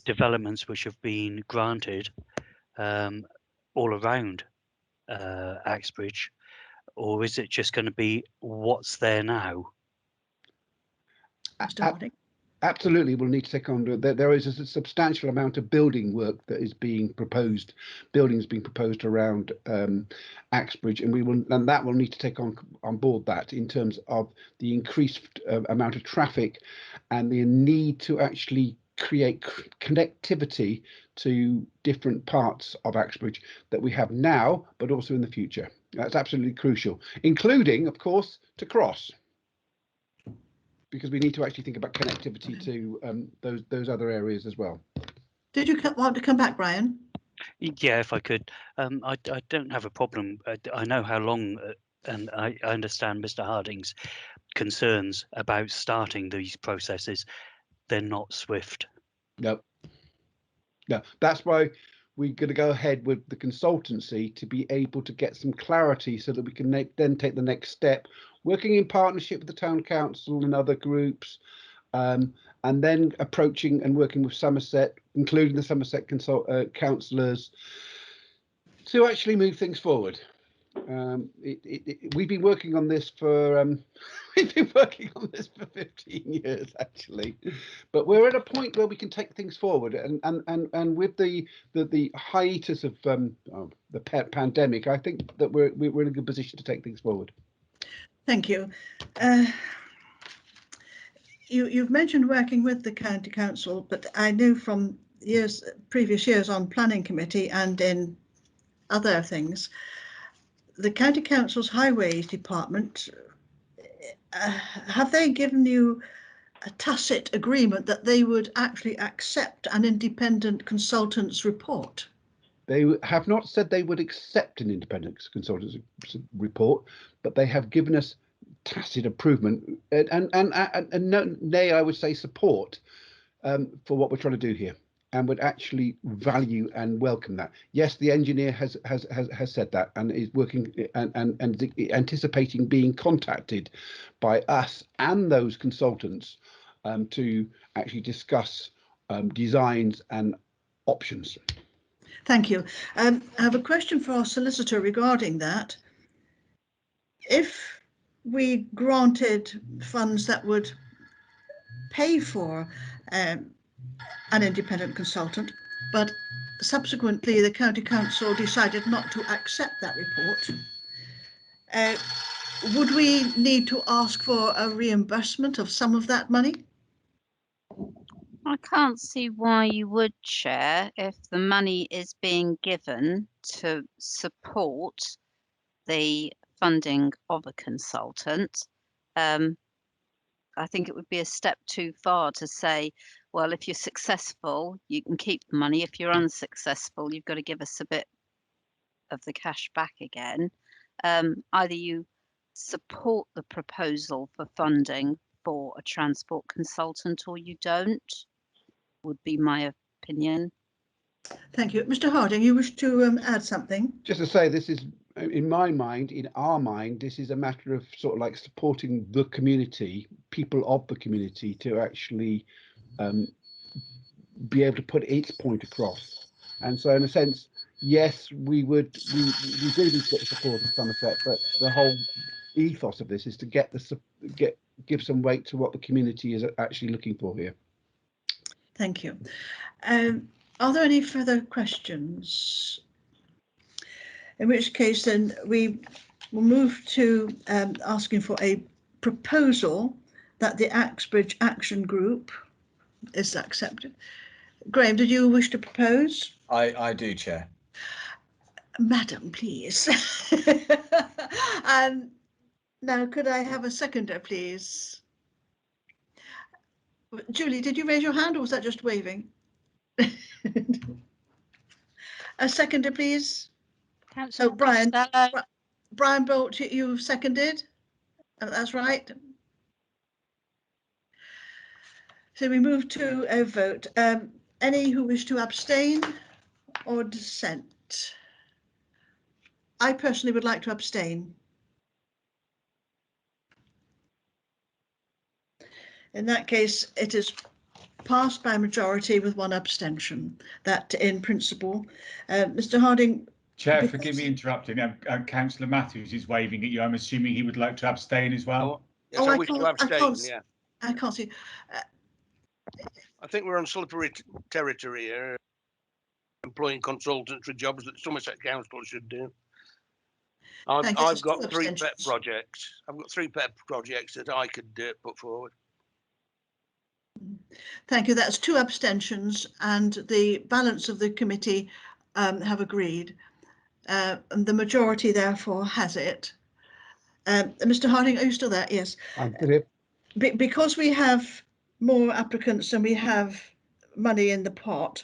developments which have been granted all around Axbridge, or is it just going to be what's there now? Absolutely, we'll need to take on. There is a substantial amount of building work that is being proposed, buildings being proposed around Axbridge, and that will need to take on board that in terms of the increased amount of traffic and the need to actually create connectivity to different parts of Axbridge that we have now, but also in the future. That's absolutely crucial, including, of course, to Cross, because we need to actually think about connectivity to those other areas as well. Did you want to come back, Brian? Yeah, if I could. I don't have a problem. I know how long, and I understand Mr. Harding's concerns about starting these processes. They're not swift. No. That's why we're going to go ahead with the consultancy to be able to get some clarity so that we can then take the next step, working in partnership with the town council and other groups, and then approaching and working with Somerset, including the Somerset councillors, to actually move things forward. We've been working on this for 15 years actually, but we're at a point where we can take things forward, and with the hiatus of the pandemic, I think that we're in a good position to take things forward. Thank you. You've mentioned working with the county council, but I know from previous years on planning committee and in other things, the county council's highways department, have they given you a tacit agreement that they would actually accept an independent consultant's report? They have not said they would accept an independent consultant's report, but they have given us tacit improvement and nay, I would say support for what we're trying to do here, and would actually value and welcome that. Yes, the engineer has said that and is working and anticipating being contacted by us and those consultants to actually discuss designs and options. Thank you. I have a question for our solicitor regarding that. If we granted funds that would pay for an independent consultant, but subsequently the county council decided not to accept that report, would we need to ask for a reimbursement of some of that money? I can't see why you would, Chair, if the money is being given to support the funding of a consultant. I think it would be a step too far to say, well, if you're successful, you can keep the money. If you're unsuccessful, you've got to give us a bit of the cash back again. Either you support the proposal for funding for a transport consultant or you don't, would be my opinion. Thank you. Mr. Harding, you wish to add something? Just to say, this is, in my mind, in our mind, this is a matter of sort of like supporting the community, people of the community, to actually be able to put its point across. And so in a sense, yes, we do need to get the support of Somerset, but the whole ethos of this is to give some weight to what the community is actually looking for here. Thank you. Are there any further questions? In which case then we will move to asking for a proposal that the Highbridge Action Group is accepted. Graham, did you wish to propose? I do, Chair. Madam, please. Now, could I have a seconder, please? Julie, did you raise your hand or was that just waving? A seconder, please. Councillor Brian. Costello. Brian Bolt, you've seconded. That's right. So we move to a vote. Any who wish to abstain or dissent? I personally would like to abstain. In that case, it is passed by majority with one abstention. That in principle. Mr. Harding. Chair, forgive me interrupting. Councillor Matthews is waving at you. I'm assuming he would like to abstain as well. Yes, I wish to abstain, yeah. I can't see. I think we're on slippery territory here, employing consultants for jobs that Somerset Council should do. I've got three pet projects. I've got 3 pet projects that I could put forward. Thank you. That's 2 abstentions, and the balance of the committee have agreed. And the majority therefore has it. Mr. Harding, are you still there? Yes. I'm here. Because we have more applicants than we have money in the pot,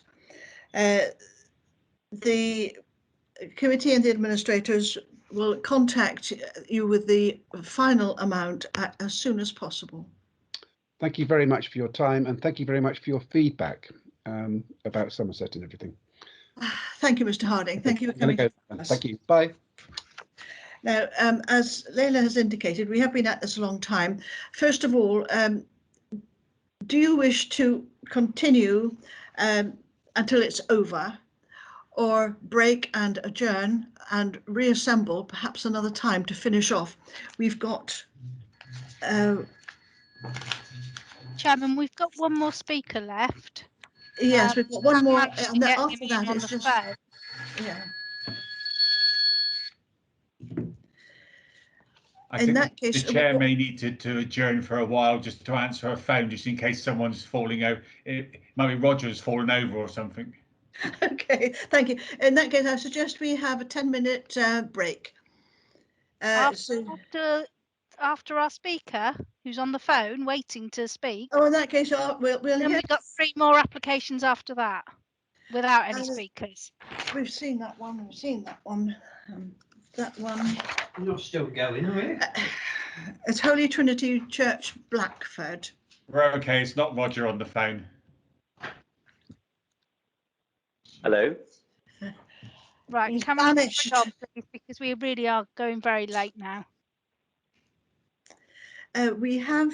the committee and the administrators will contact you with the final amount as soon as possible. Thank you very much for your time, and thank you very much for your feedback about Somerset and everything. Thank you, Mr. Harding. Thank you for coming. Thank you. Bye. Now, as Leila has indicated, we have been at this a long time. First of all, do you wish to continue until it's over, or break and adjourn and reassemble perhaps another time to finish off? We've got... Chairman, we've got one more speaker left. Yes, we've got one more, and get after him that on it's the just... phone. Yeah. I In think that case, the chair may need to adjourn for a while just to answer a phone, just in case someone's falling over. It might be Roger's fallen over or something. Okay, thank you. In that case, I suggest we have a 10-minute break. After our speaker, who's on the phone waiting to speak. Oh, in that case, we'll then hear... we've got 3 more applications after that, without any speakers. We've seen that one. We've seen that one. That one. You're still going, are you? It's Holy Trinity Church, Blackford. We're okay. It's not Roger on the phone. Hello. Right, can we move on, please, because we really are going very late now. We have...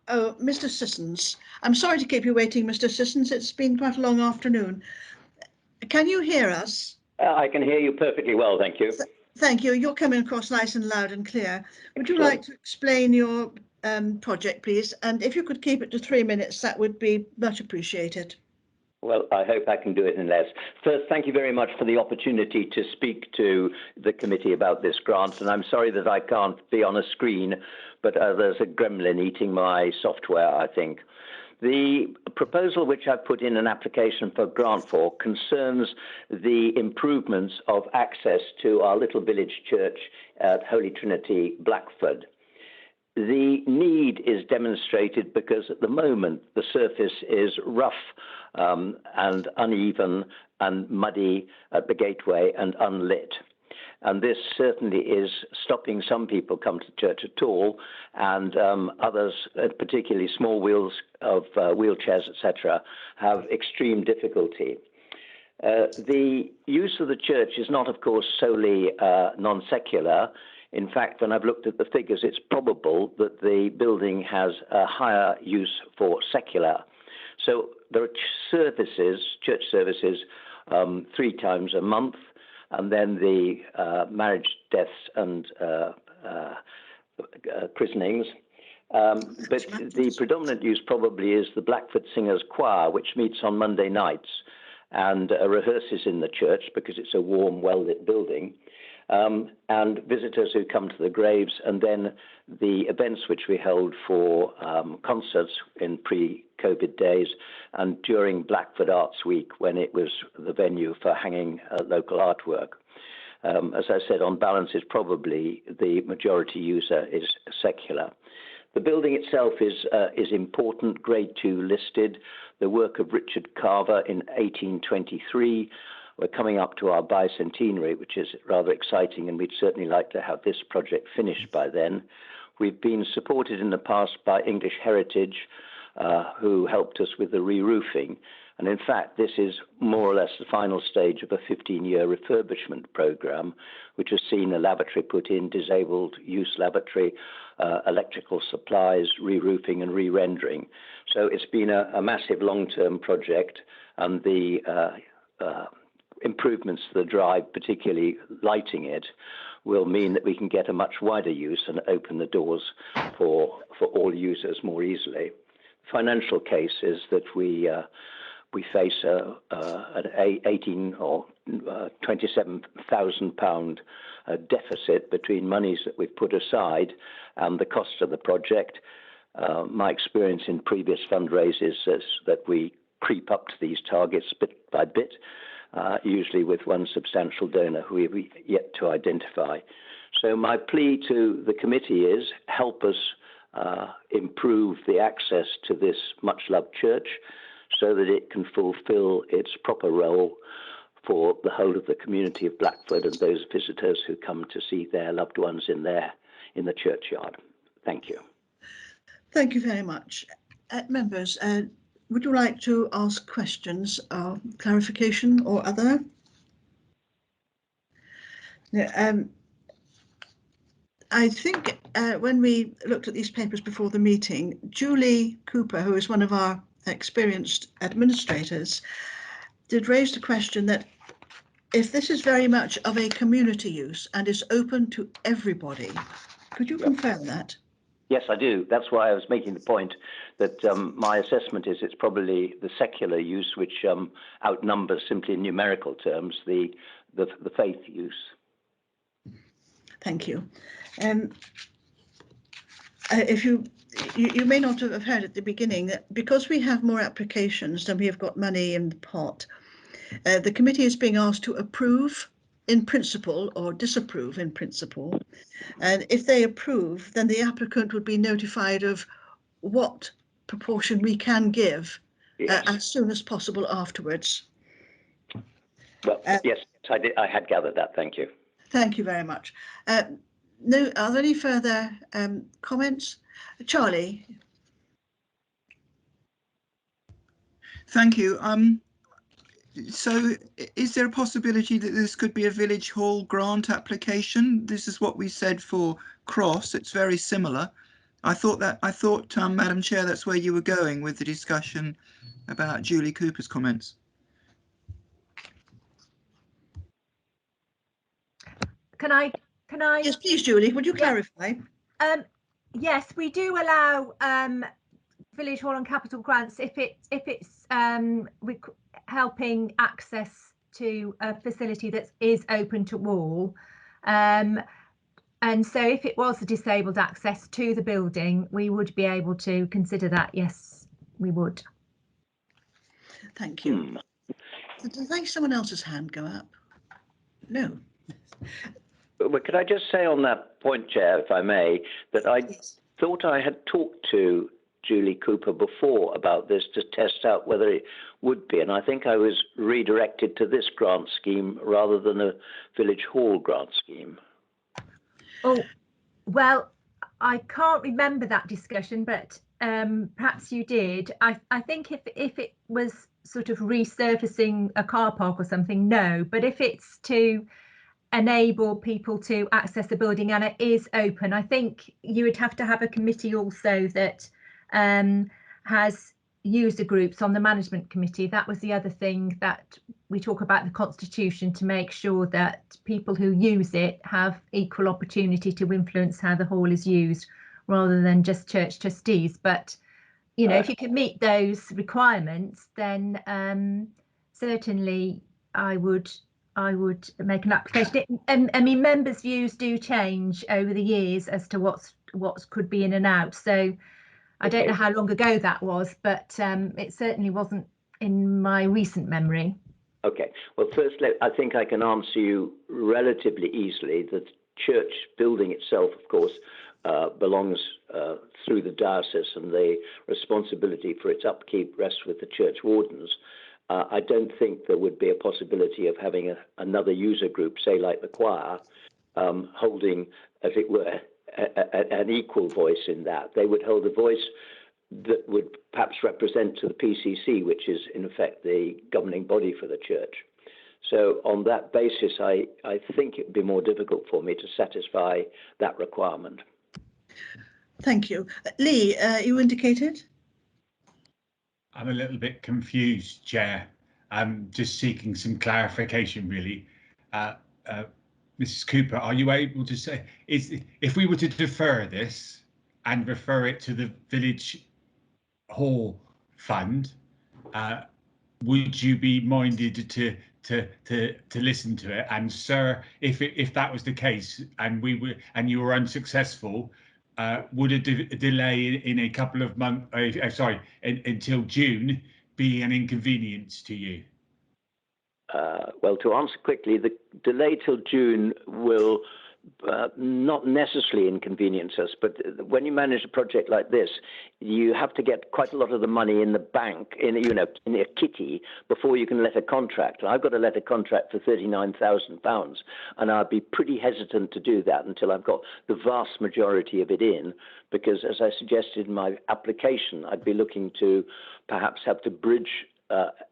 Oh, Mr. Sissons. I'm sorry to keep you waiting, Mr. Sissons. It's been quite a long afternoon. Can you hear us? I can hear you perfectly well, thank you. Thank you. You're coming across nice and loud and clear. Would you like to explain your project, please? And if you could keep it to 3 minutes, that would be much appreciated. Well, I hope I can do it in less. First, thank you very much for the opportunity to speak to the committee about this grant. And I'm sorry that I can't be on a screen, but there's a gremlin eating my software, I think. The proposal which I've put in an application for grant for concerns the improvements of access to our little village church at Holy Trinity, Blackford. The need is demonstrated because at the moment the surface is rough and uneven and muddy at the gateway and unlit. And this certainly is stopping some people come to church at all, and others, particularly small wheels of wheelchairs, etc., have extreme difficulty. The use of the church is not, of course, solely non-secular. In fact, when I've looked at the figures, it's probable that the building has a higher use for secular. So there are services, church services, 3 times a month. and then the marriage, deaths and christenings. But the predominant use probably is the Blackford Singers Choir, which meets on Monday nights and rehearses in the church because it's a warm, well-lit building, and visitors who come to the graves, and then the events which we held for concerts in pre-COVID days and during Blackford Arts Week, when it was the venue for hanging local artwork. As I said, on balance, is probably the majority user is secular. The building itself is important, Grade 2 listed, the work of Richard Carver in 1823. We're coming up to our bicentenary, which is rather exciting, and we'd certainly like to have this project finished by then. We've been supported in the past by English Heritage, who helped us with the re-roofing. And in fact, this is more or less the final stage of a 15-year refurbishment program, which has seen a lavatory put in, disabled use lavatory, electrical supplies, re-roofing and re-rendering. So it's been a massive long-term project, and the improvements to the drive, particularly lighting it, will mean that we can get a much wider use and open the doors for all users more easily. The financial case is that we face an 18 or £27,000 deficit between monies that we've put aside and the cost of the project. My experience in previous fundraisers is that we creep up to these targets bit by bit, usually with one substantial donor who we've yet to identify. So my plea to the committee is help us improve the access to this much-loved church so that it can fulfill its proper role for the whole of the community of Blackford and those visitors who come to see their loved ones in the churchyard. Thank you. Thank you very much. Members, would you like to ask questions, clarification or other? No, I think when we looked at these papers before the meeting, Julie Cooper, who is one of our experienced administrators, did raise the question that if this is very much of a community use and is open to everybody, could you confirm that? Yes, I do. That's why I was making the point that my assessment is it's probably the secular use which outnumbers, simply in numerical terms, the faith use. Thank you. If you may not have heard at the beginning that because we have more applications than we have got money in the pot, the committee is being asked to approve in principle or disapprove in principle. And if they approve, then the applicant would be notified of what proportion we can give as soon as possible afterwards. Well, yes, I did. I had gathered that. Thank you. Thank you very much. No, are there any further comments? Charlie. Thank you. So is there a possibility that this could be a village hall grant application? This is what we said for Cross. It's very similar. I thought, Madam Chair, that's where you were going with the discussion about Julie Cooper's comments. Can I? Yes, please, Julie. Would you clarify? Yes, we do allow village hall and capital grants if it's helping access to a facility that is open to all. And so if it was a disabled access to the building, we would be able to consider that. Yes, we would. Thank you. Did I think someone else's hand go up? No. But could I just say on that point, Chair, if I may, that I thought I had talked to Julie Cooper before about this to test out whether it would be, and I think I was redirected to this grant scheme rather than a village hall grant scheme. Oh, well, I can't remember that discussion, but perhaps you did. I think if it was sort of resurfacing a car park or something, no, but if it's to enable people to access the building and it is open, I think you would have to have a committee also that has user groups on the management committee. That was the other thing that we talk about the constitution, to make sure that people who use it have equal opportunity to influence how the hall is used, rather than just church trustees. But you know, if you can meet those requirements, then certainly I would make an application. I mean, members' views do change over the years as to what could be in and out. So I don't know how long ago that was, but it certainly wasn't in my recent memory. Okay. Well, first, I think I can answer you relatively easily. The church building itself, of course, belongs through the diocese, and the responsibility for its upkeep rests with the church wardens. I don't think there would be a possibility of having another user group, say like the choir, holding, as it were, an equal voice in that. They would hold a voice that would perhaps represent to the PCC, which is in effect the governing body for the church. So on that basis, I think it would be more difficult for me to satisfy that requirement. Thank you. Lee, you indicated? I'm a little bit confused, Chair. I'm just seeking some clarification, really. Mrs. Cooper, are you able to say, if we were to defer this and refer it to the Village Hall Fund, would you be minded to listen to it? And sir, if that was the case and you were unsuccessful, would a delay in a couple of months, until June, be an inconvenience to you? Well, to answer quickly, the delay till June will not necessarily inconvenience us, but when you manage a project like this, you have to get quite a lot of the money in the bank, in a kitty, before you can let a contract. I've got to let a contract for £39,000, and I'd be pretty hesitant to do that until I've got the vast majority of it in, because as I suggested in my application, I'd be looking to perhaps have to bridge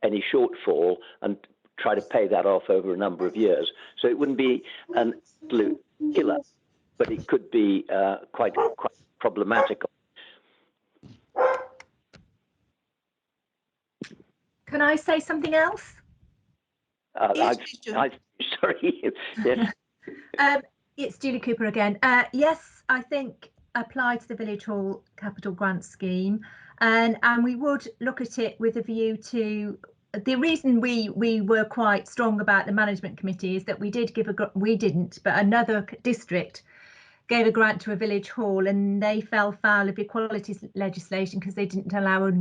any shortfall and try to pay that off over a number of years. So it wouldn't be an absolute killer, but it could be quite problematic. Can I say something else? Sorry. Yes. It's Julie Cooper again. Yes, I think apply to the Village Hall Capital Grant Scheme, and we would look at it with a view to. The reason we were quite strong about the management committee is that we didn't, but another district gave a grant to a village hall, and they fell foul of equality legislation because they didn't allow a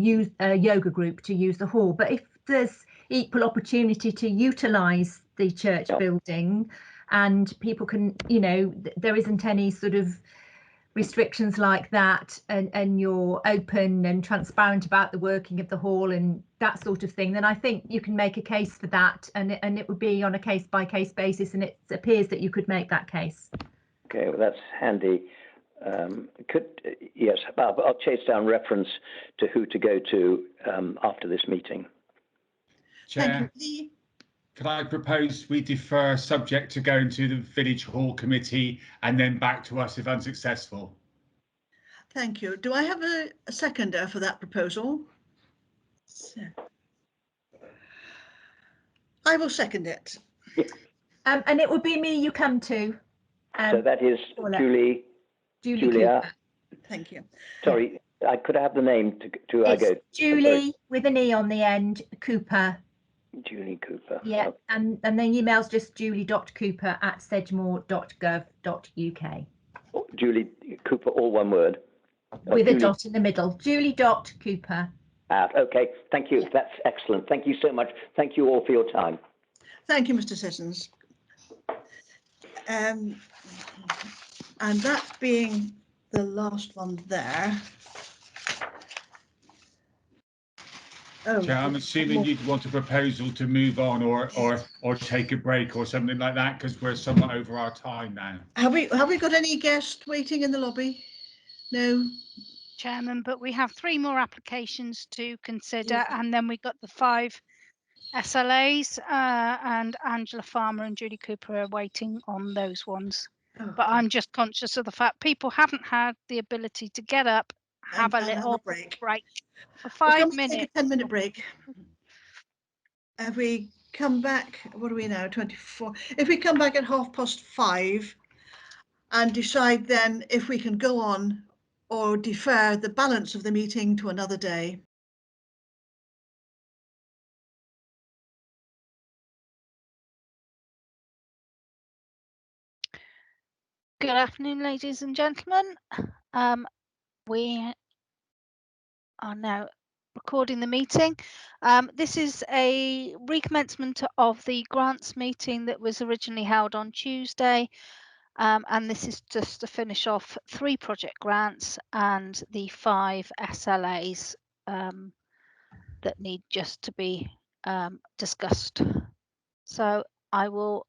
yoga group to use the hall. But if there's equal opportunity to utilise the church building, and people can, there isn't any sort of restrictions like that, and you're open and transparent about the working of the hall and that sort of thing, then I think you can make a case for that, and it would be on a case-by-case basis, and it appears that you could make that case. Okay, well, that's handy. Yes, I'll chase down reference to who to go to after this meeting. Chair, could I propose we defer subject to going to the Village Hall Committee and then back to us if unsuccessful? Thank you. Do I have a seconder for that proposal? I will second it. And it would be me you come to. So that is Julia. Cooper. Thank you. Sorry, I could have the name to I go. Julie with an E on the end, Cooper. Julie Cooper. Yeah, okay. and then email's just julie.cooper@sedgemoor.gov.uk. Julie Cooper, all one word. With a dot in the middle. Julie.Cooper. Okay, thank you. That's excellent. Thank you so much. Thank you all for your time. Thank you, Mr. Sissons. And that being the last one there. Chair, I'm assuming you'd want a proposal to move on or take a break or something like that, because we're somewhat over our time now. Have we got any guests waiting in the lobby? No. Chairman, but we have 3 more applications to consider, and then we got the 5 SLAs, and Angela Farmer and Julie Cooper are waiting on those ones. Okay. But I'm just conscious of the fact people haven't had the ability to get up, have a and have little a break. For We're 5 going to take minutes. a 10-minute break. If we come back, what are we now, 24? If we come back at 5:30 and decide then if we can go on or defer the balance of the meeting to another day. Good afternoon, ladies and gentlemen. We are now recording the meeting. This is a recommencement of the grants meeting that was originally held on Tuesday. And this is just to finish off 3 project grants and the 5 SLAs that need just to be discussed. So I will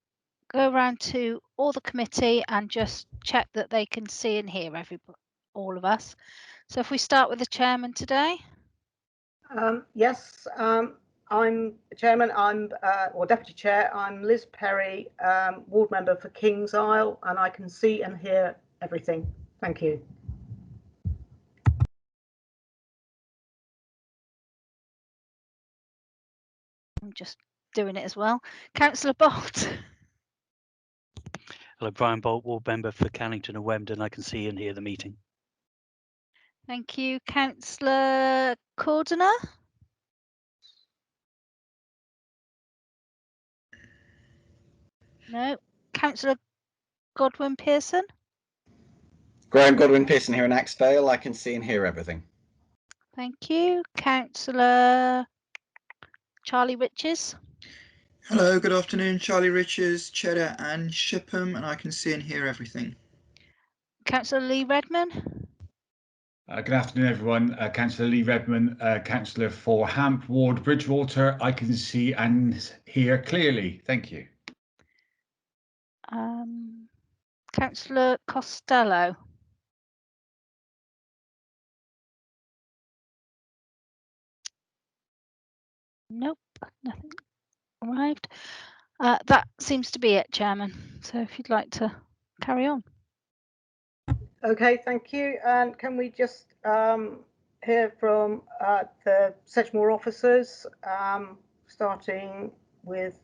go around to all the committee and just check that they can see and hear all of us. So if we start with the chairman today. Yes, I'm chairman. I'm or deputy chair. I'm Liz Perry, ward member for Kings Isle, and I can see and hear everything. Thank you. I'm just doing it as well. Councillor Bolt. Hello, Brian Bolt, ward member for Cannington and Wemden. I can see and hear the meeting. Thank you. Councillor Cordiner. No. Councillor Godwin Pearson. Graham Godwin Pearson here in Axvale. I can see and hear everything. Thank you. Councillor Charlie Riches. Hello, good afternoon. Charlie Riches, Cheddar and Shipham, and I can see and hear everything. Councillor Lee Redman. Good afternoon, everyone. Councillor Lee Redman, Councillor for Hamp Ward Bridgewater. I can see and hear clearly. Thank you. Councillor Costello. Nope, nothing arrived. That seems to be it, Chairman. So if you'd like to carry on. Okay, thank you. And can we just hear from the Sedgemoor officers, starting with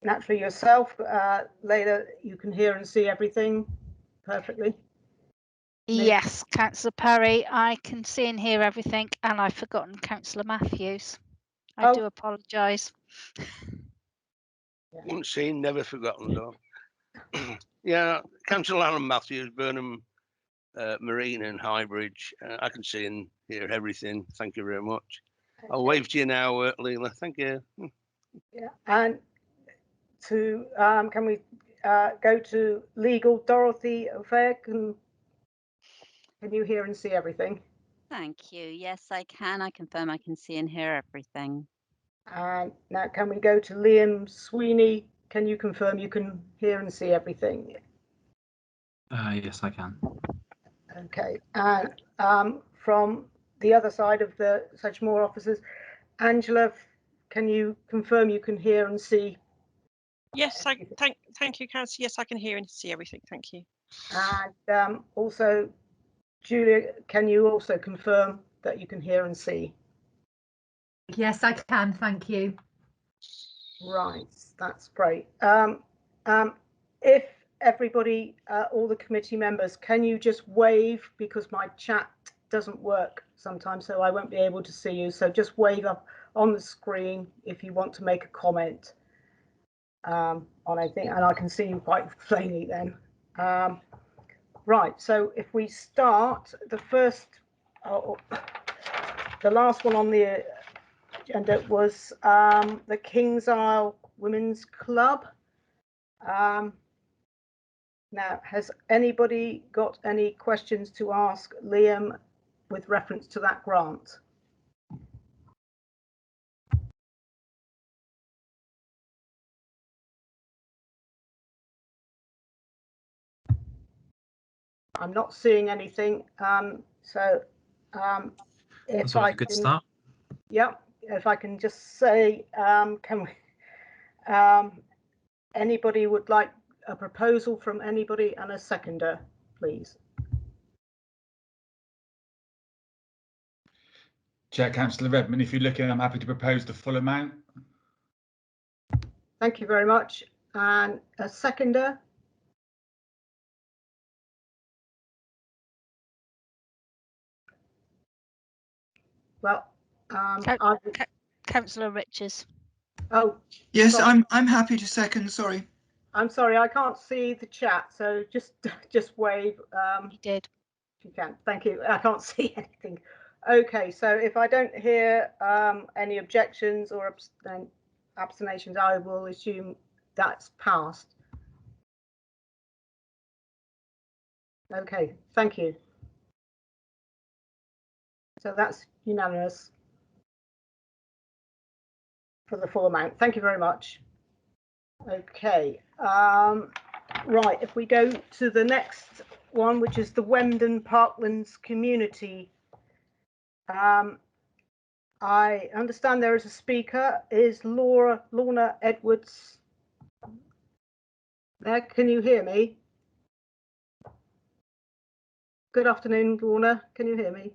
naturally yourself. Layla, you can hear and see everything perfectly. Yes, Councillor Perry, I can see and hear everything, and I've forgotten Councillor Matthews. I do apologise. Once seen, never forgotten, though. Yeah, Councillor Alan Matthews, Vernon, Marine and Highbridge. I can see and hear everything. Thank you very much. I'll wave to you now, Leela. Thank you. Yeah, and to can we go to legal? Dorothy O'Fair, can you hear and see everything? Thank you. Yes, I can. I confirm I can see and hear everything. And now can we go to Liam Sweeney? Can you confirm you can hear and see everything? Yes, I can. Okay, and from the other side of the Sedgemoor officers, Angela, can you confirm you can hear and see? Yes, thank you, Councillor. Yes, I can hear and see everything. Thank you. And also, Julia, can you also confirm that you can hear and see? Yes, I can. Thank you. Right, that's great. If everybody, all the committee members, can you just wave, because my chat doesn't work sometimes, so I won't be able to see you. So just wave up on the screen if you want to make a comment on anything, and I can see you quite plainly then. Right, so if we start, the last one on the agenda was the Kings Isle Women's Club. Now, has anybody got any questions to ask Liam with reference to that grant? I'm not seeing anything. So if I could can start. Yeah, if I can just say, can we, anybody would like a proposal from anybody and a seconder, please? Chair, Councillor Redmond, if you're looking, I'm happy to propose the full amount. Thank you very much. And a seconder? Well, Councillor Richards. Oh, yes, sorry. I'm happy to second. Sorry. I'm sorry, I can't see the chat, so just wave. You did. If you can, thank you. I can't see anything. Okay, so if I don't hear any objections or abstentions, I will assume that's passed. Okay, thank you. So that's unanimous for the full amount. Thank you very much. Okay, right, if we go to the next one, which is the Wemden Parklands Community. I understand there is a speaker. Is Lorna Edwards there? Can you hear me? Good afternoon, Lorna. Can you hear me?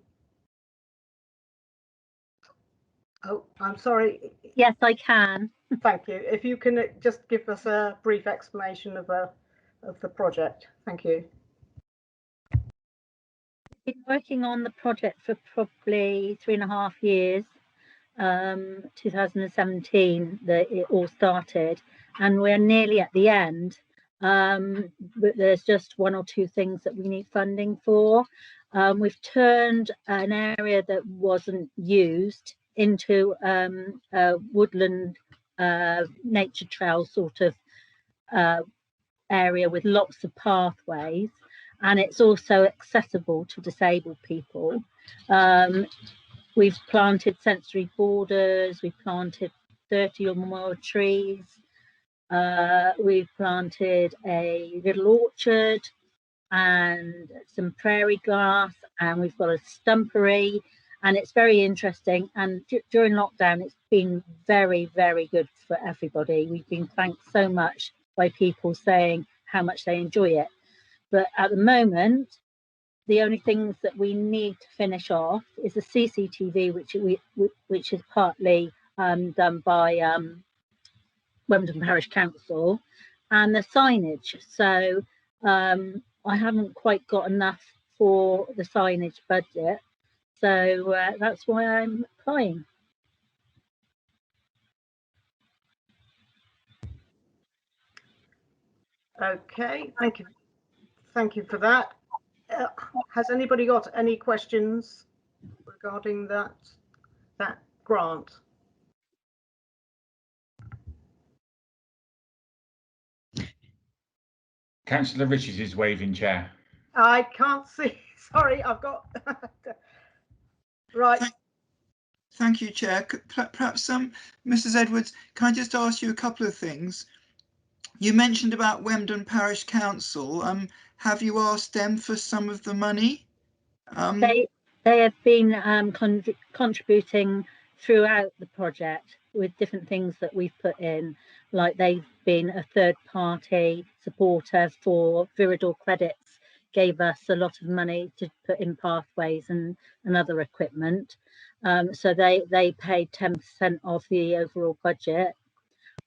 Oh, I'm sorry. Yes, I can. Thank you. If you can just give us a brief explanation of the project. Thank you. Been working on the project for probably 3.5 years. 2017 that it all started, and we're nearly at the end. But there's just 1 or 2 things that we need funding for. We've turned an area that wasn't used into a woodland nature trail sort of area with lots of pathways, and it's also accessible to disabled people. We've planted sensory borders, we've planted 30 or more trees, we've planted a little orchard and some prairie grass, and we've got a stumpery, and it's very interesting. And during lockdown, it's been very, very good for everybody. We've been thanked so much by people saying how much they enjoy it. But at the moment, the only things that we need to finish off is the CCTV, which is partly done by Wemden Parish Council, and the signage. So I haven't quite got enough for the signage budget, so that's why I'm applying. Okay, thank you for that. Has anybody got any questions regarding that grant? Councillor Richards is waving, Chair. I can't see. Sorry, I've got right. Thank you, Chair. Perhaps Mrs. Edwards, can I just ask you a couple of things? You mentioned about Wemden Parish Council. Have you asked them for some of the money? They have been contributing throughout the project with different things that we've put in, like they've been a third-party supporter for Viridor Credits, gave us a lot of money to put in pathways and other equipment. So they paid 10% of the overall budget.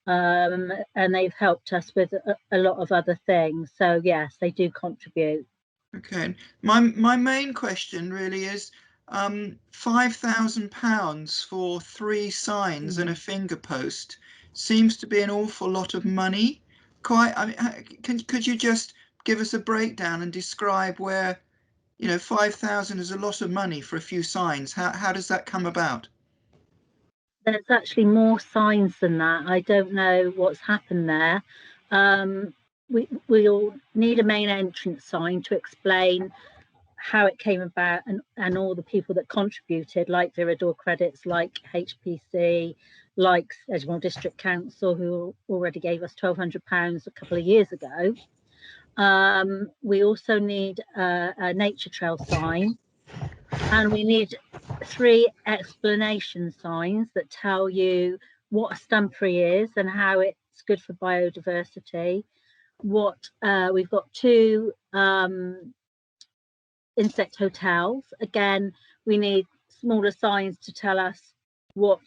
And they've helped us with a lot of other things. So yes, they do contribute. Okay, my main question really is £5,000 for 3 signs and a finger post seems to be an awful lot of money. I mean, could you just give us a breakdown and describe where, you know, 5,000 is a lot of money for a few signs. How does that come about? There's actually more signs than that. I don't know what's happened there. We'll need a main entrance sign to explain how it came about and all the people that contributed, like Viridor Credits, like HPC, like Sedgemoor District Council, who already gave us £1,200 a couple of years ago. We also need a nature trail sign, and we need 3 explanation signs that tell you what a stumpery is and how it's good for biodiversity. We've got 2 insect hotels. Again, we need smaller signs to tell us what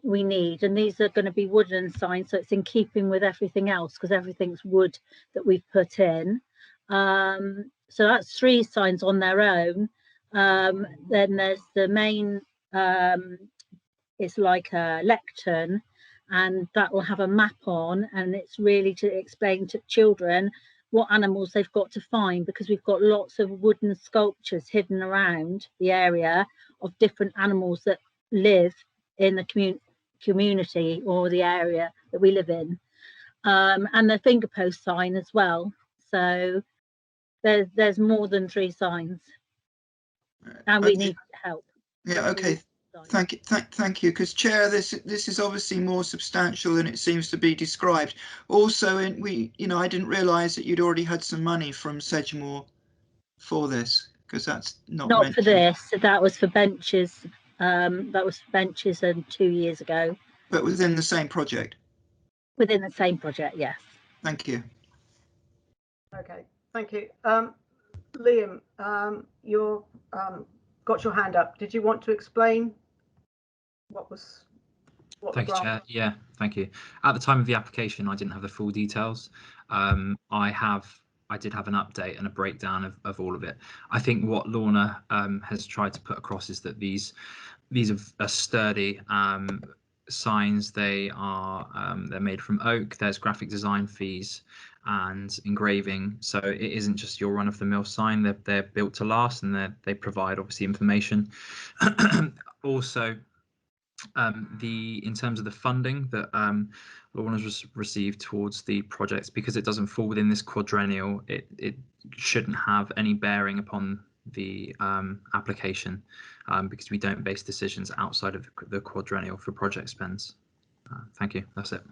we need, and these are going to be wooden signs, so it's in keeping with everything else because everything's wood that we've put in. So that's 3 signs on their own. Then there's the main, it's like a lectern, and that will have a map on, and it's really to explain to children what animals they've got to find, because we've got lots of wooden sculptures hidden around the area of different animals that live in the community or the area that we live in, and the finger post sign as well. So there's more than 3 signs, and we need help. Yeah, okay. Thank you. Because Chair, this is obviously more substantial than it seems to be described. Also, I didn't realise that you'd already had some money from Sedgemoor for this, because that's not for this. That was for benches. That was for benches 2 years ago. But within the same project. Within the same project, yes. Thank you. Okay, thank you. Liam, you're got your hand up. Did you want to explain what Thank you, Chair. Yeah, thank you. At the time of the application, I didn't have the full details. I did have an update and a breakdown of all of it. I think what Lorna has tried to put across is that these are sturdy signs. They're made from oak. There's graphic design fees and engraving, so it isn't just your run-of-the-mill sign. They're built to last, and they provide obviously information. Also, in terms of the funding that Lorna's received towards the projects, because it doesn't fall within this quadrennial, it shouldn't have any bearing upon the application, because we don't base decisions outside of the quadrennial for project spends. Thank you. That's it.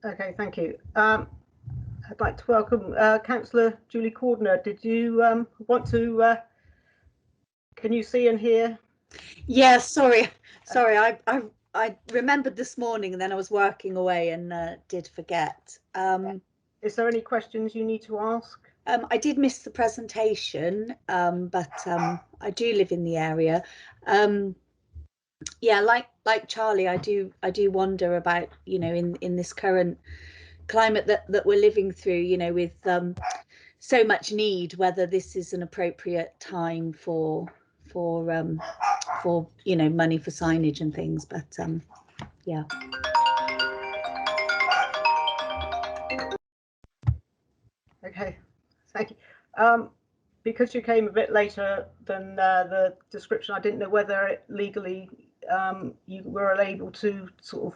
Okay, thank you. I'd like to welcome Councillor Julie Cordner. Did you want to? Can you see and hear? Yeah, sorry. I remembered this morning, and then I was working away and did forget. Is there any questions you need to ask? I did miss the presentation, but I do live in the area. Yeah, like Charlie, I do wonder about, in this current climate that we're living through, with so much need, whether this is an appropriate time for money for signage and things. But yeah. Okay, thank you. Because you came a bit later than the description, I didn't know whether legally you were able to sort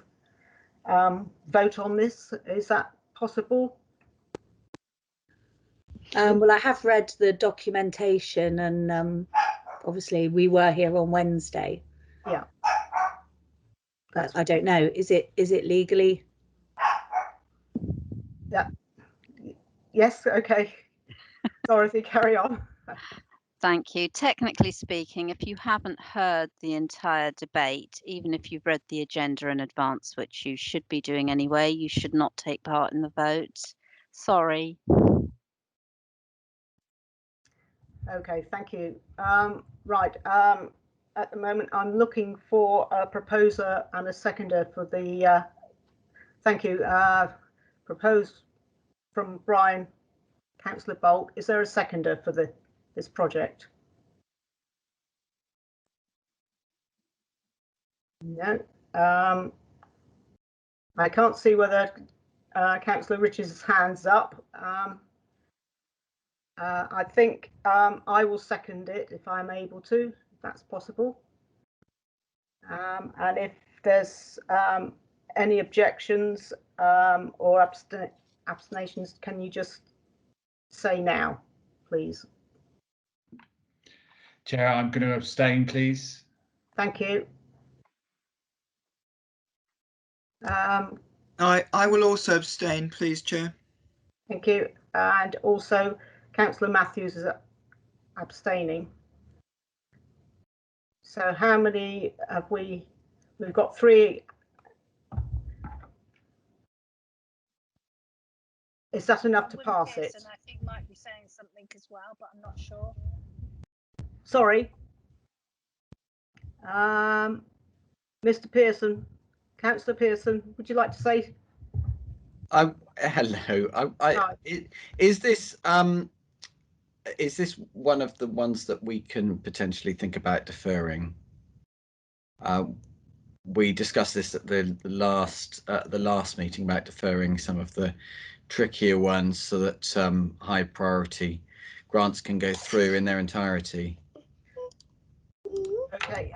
of vote on this. Is that possible? Well, I have read the documentation, and obviously we were here on Wednesday. Yeah. But I don't know. Is it legally? Yeah. Yes. Okay. Dorothy, carry on. Thank you. Technically speaking, if you haven't heard the entire debate, even if you've read the agenda in advance, which you should be doing anyway, you should not take part in the vote. Sorry. Okay, thank you. Right. At the moment, I'm looking for a proposer and a seconder for the. Thank you. Proposed from Brian, Councillor Bolt. Is there a seconder for this project? No. I can't see whether Councillor Richards' hand's up. I think I will second it if I'm able to, if that's possible. And if there's any objections or abstentions, can you just say now, please? Chair, I'm going to abstain, please. Thank you. I will also abstain, please, Chair. Thank you. And also Councillor Matthews is abstaining. So how many have we've got 3. Is that enough to pass it? And I think might be saying something as well, but I'm not sure. sorry. Mr. Pearson, Councillor Pearson, would you like to say? Hello. Is this one of the ones that we can potentially think about deferring? We discussed this at the last meeting about deferring some of the trickier ones so that high priority grants can go through in their entirety. Okay.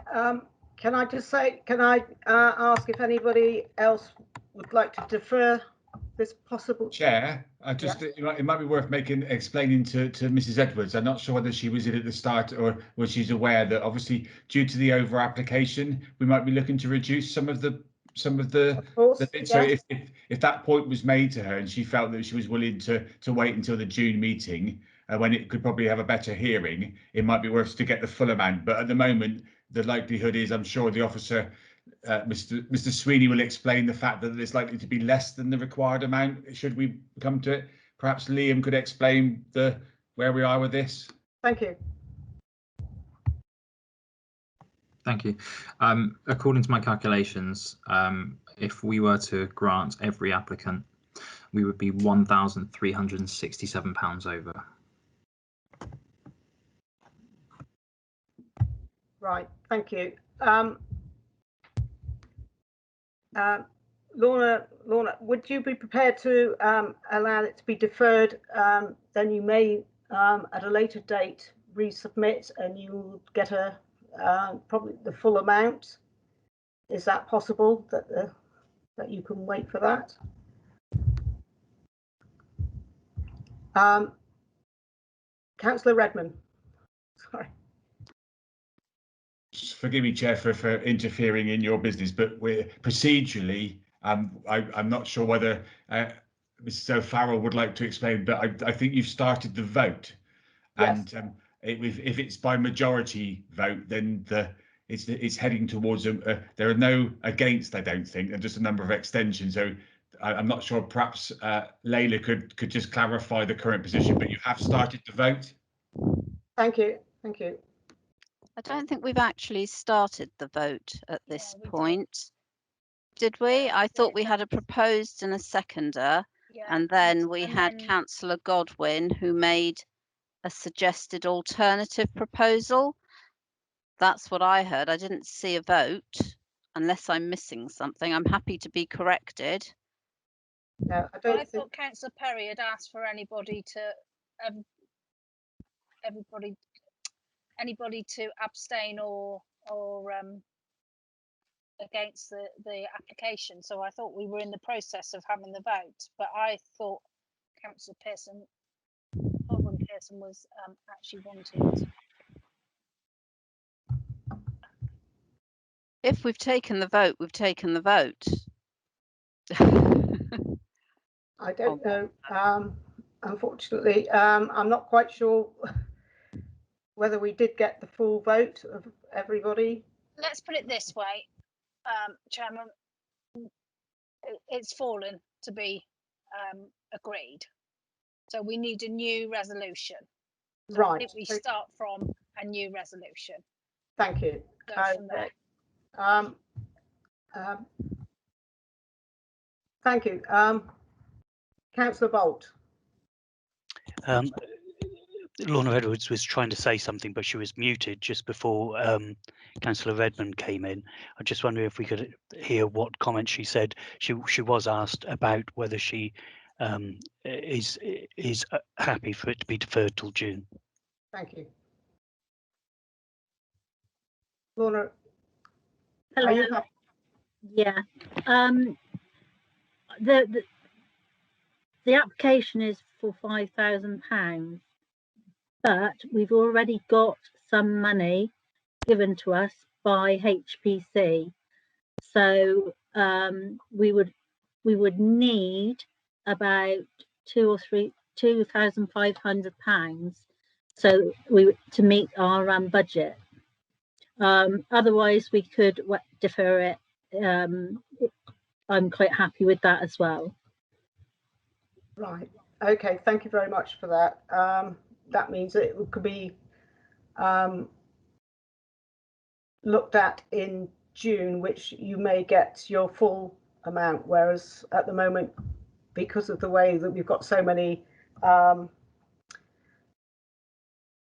Can I just say, can I ask if anybody else would like to defer this possible? Chair, it might be worth explaining to Mrs. Edwards. I'm not sure whether she was in at the start or was she's aware that obviously due to the over application, we might be looking to reduce some of the bits. So if that point was made to her and she felt that she was willing to wait until the June meeting when it could probably have a better hearing, it might be worth to get the full amount. But at the moment, the likelihood is, I'm sure the officer, Mr. Sweeney, will explain the fact that there's likely to be less than the required amount should we come to it. Perhaps Liam could explain where we are with this. Thank you. Thank you. According to my calculations, if we were to grant every applicant, we would be £1,367 over. Right, thank you. Lorna, would you be prepared to allow it to be deferred? Then you may, at a later date, resubmit and you get probably the full amount. Is that possible that you can wait for that? Councillor Redmond, sorry. Forgive me, Chair, for interfering in your business, but we're procedurally, I'm not sure whether Mrs. O'Farrell would like to explain, but I think you've started the vote. Yes. And if it's by majority vote, then it's heading towards there are no against, I don't think, and just a number of extensions. So I'm not sure. Perhaps Layla could just clarify the current position, but you have started the vote. Thank you. Thank you. I don't think we've actually started the vote at this point, did we? I thought we had a proposed and a seconder, and then we had Councillor Godwin who made a suggested alternative proposal. That's what I heard. I didn't see a vote, unless I'm missing something. I'm happy to be corrected. No, I thought Councillor Perry had asked for anybody to abstain or against the application. So I thought we were in the process of having the vote, but I thought Councillor Pearson was actually wanting. If we've taken the vote, we've taken the vote. I don't know. Unfortunately, I'm not quite sure whether we did get the full vote of everybody. Let's put it this way, Chairman, it's fallen to be agreed. So we need a new resolution. So Right. I think we start from a new resolution. Thank you. Go from there. Thank you. Councillor Bolt. Lorna Edwards was trying to say something, but she was muted just before Councillor Redmond came in. I just wonder if we could hear what comment she said. She was asked about whether she is happy for it to be deferred till June. Thank you. Lorna. Hello. Yeah. The application is for £5,000, but we've already got some money given to us by HPC. So we would need about £2,500 so to meet our budget. Otherwise we could defer it. I'm quite happy with that as well. Right. Okay. Thank you very much for that. That means that it could be looked at in June, which you may get your full amount, whereas at the moment, because of the way that we've got so many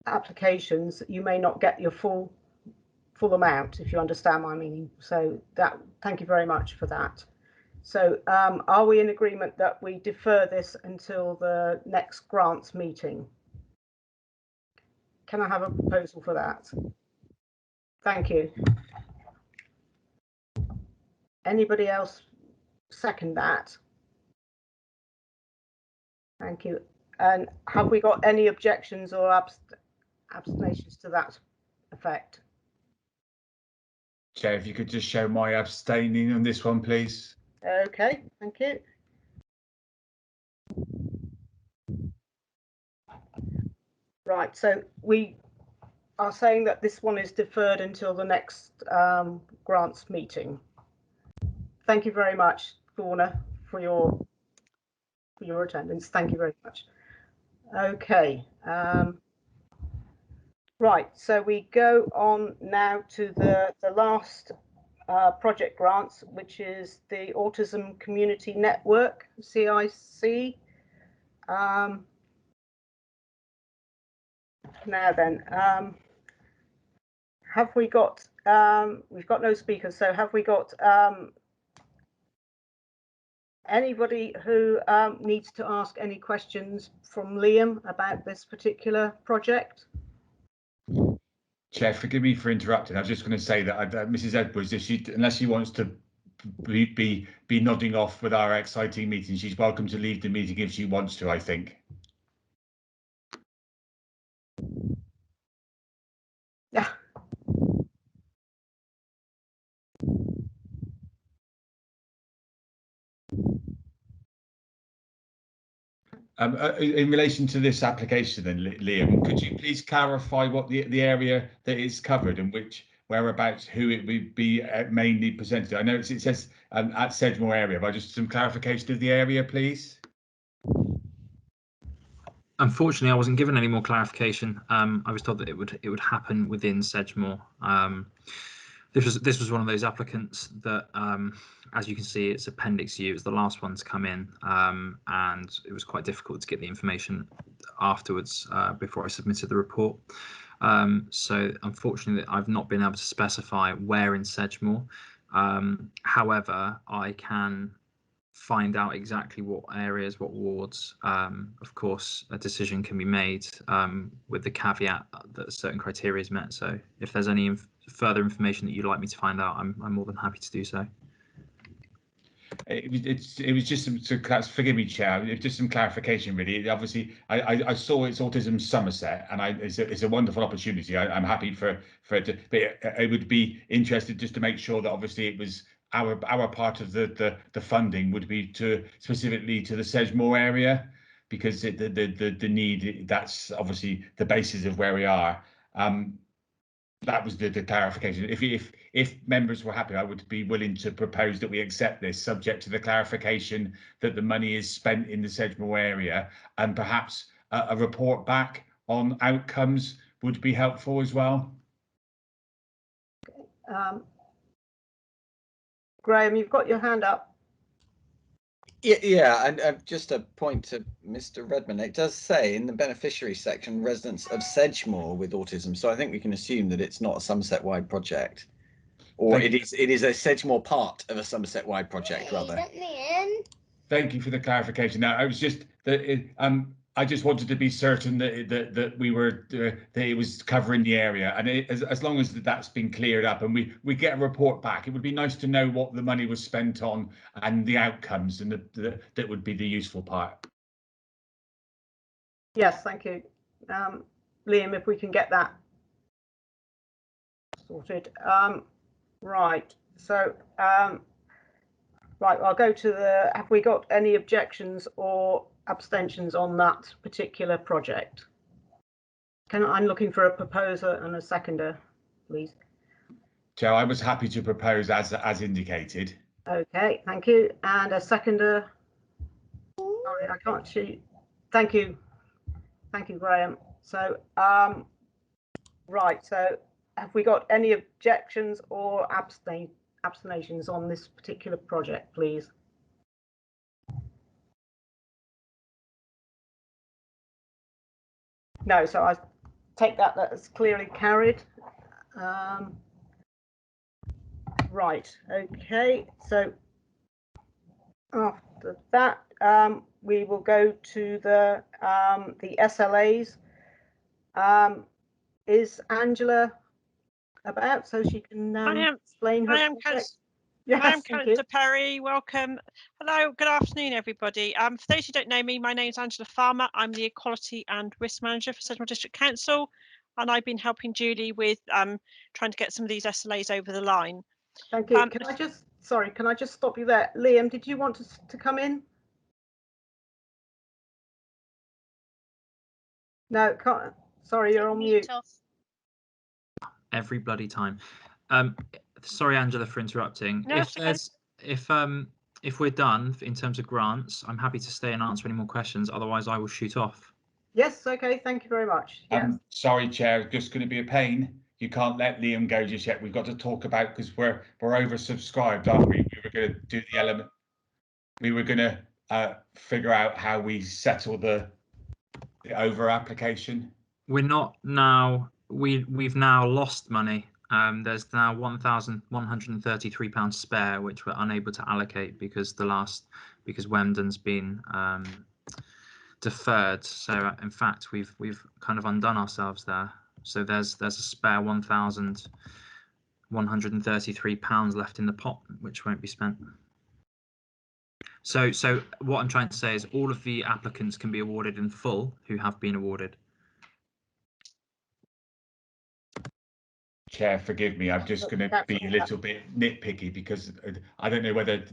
applications, you may not get your full amount, if you understand my meaning. So that, thank you very much for that. So are we in agreement that we defer this until the next grants meeting? Can I have a proposal for that? Thank you. Anybody else second that? Thank you. And have we got any objections or abstentions to that effect? Chair, if you could just show my abstaining on this one, please. Okay, thank you. Right, so we are saying that this one is deferred until the next grants meeting. Thank you very much, Lorna, for your attendance. Thank you very much. Okay. Right, so we go on now to the last project grants, which is the Autism Community Network, CIC. Now then, have we got, we've got no speakers, so have we got anybody who needs to ask any questions from Liam about this particular project? Chair, forgive me for interrupting. I was just going to say that Mrs. Edwards, if she, unless she wants to be nodding off with our exciting meeting, she's welcome to leave the meeting if she wants to, I think. Yeah. In relation to this application then, Liam, could you please clarify what the area that is covered and whereabouts, who it would be mainly presented? I know it says at Sedgemoor area, but just some clarification of the area, please. Unfortunately, I wasn't given any more clarification. I was told that it would happen within Sedgemoor. This was one of those applicants that, as you can see, it's Appendix U. It's the last one to come in, and it was quite difficult to get the information afterwards before I submitted the report. So unfortunately, I've not been able to specify where in Sedgemoor. However, I can find out exactly what areas, what wards. Of course, a decision can be made with the caveat that certain criteria is met. So if there's any further information that you'd like me to find out, I'm more than happy to do so. It was just some, forgive me, Chair, it's just some clarification really. Obviously, I saw it's Autism Somerset, and it's a wonderful opportunity. I'm happy for it to, but I would be interested just to make sure that obviously it was our part of the funding would be to specifically to the Sedgemoor area, because the need, that's obviously the basis of where we are. That was the clarification. If members were happy, I would be willing to propose that we accept this, subject to the clarification that the money is spent in the Sedgemoor area, and perhaps a report back on outcomes would be helpful as well. Graham, you've got your hand up. Yeah, and just a point to Mr. Redmond. It does say in the beneficiary section, residents of Sedgemoor with autism. So I think we can assume that it's not a Somerset-wide project, or it is a Sedgemoor part of a Somerset-wide project, rather. Thank you for the clarification. Now, I was just that I just wanted to be certain that we were that it was covering the area, and as long as that's been cleared up and we get a report back, it would be nice to know what the money was spent on and the outcomes, and that would be the useful part. Yes, thank you, Liam. If we can get that sorted, right. So, right, I'll go to the. Have we got any objections or abstentions on that particular project? I'm looking for a proposer and a seconder, please. Chair, I was happy to propose as indicated. Okay, thank you. And a seconder. Sorry, I can't see. Thank you, Graham. So, right. So, have we got any objections or abstentions on this particular project, please? No, so I take that as clearly carried. Right, okay, so after that, we will go to the SLAs. Is Angela about so she can explain her project? Yes, I am Councillor Perry. Welcome. Hello, good afternoon, everybody. For those who don't know me, my name is Angela Farmer. I'm the Equality and Risk Manager for Sedgemoor District Council, and I've been helping Julie with trying to get some of these SLAs over the line. Thank you. Can I just stop you there? Liam, did you want to come in? No, can't. Sorry, you're on mute. Every bloody time. Sorry, Angela, for interrupting. No, If we're done in terms of grants, I'm happy to stay and answer any more questions. Otherwise, I will shoot off. Yes. Okay. Thank you very much. Yes. Sorry, Chair. Just going to be a pain. You can't let Liam go just yet. We've got to talk about, because we're oversubscribed, aren't we? We were going to do the element. We were going to figure out how we settle the over application. We're not now. We've now lost money. There's now £1,133 spare, which we're unable to allocate because Wemden's been deferred. So in fact, we've kind of undone ourselves there. So there's a spare £1,133 left in the pot, which won't be spent. So what I'm trying to say is all of the applicants can be awarded in full who have been awarded. Chair, forgive me. I'm just going to be a little bit nitpicky because I don't know whether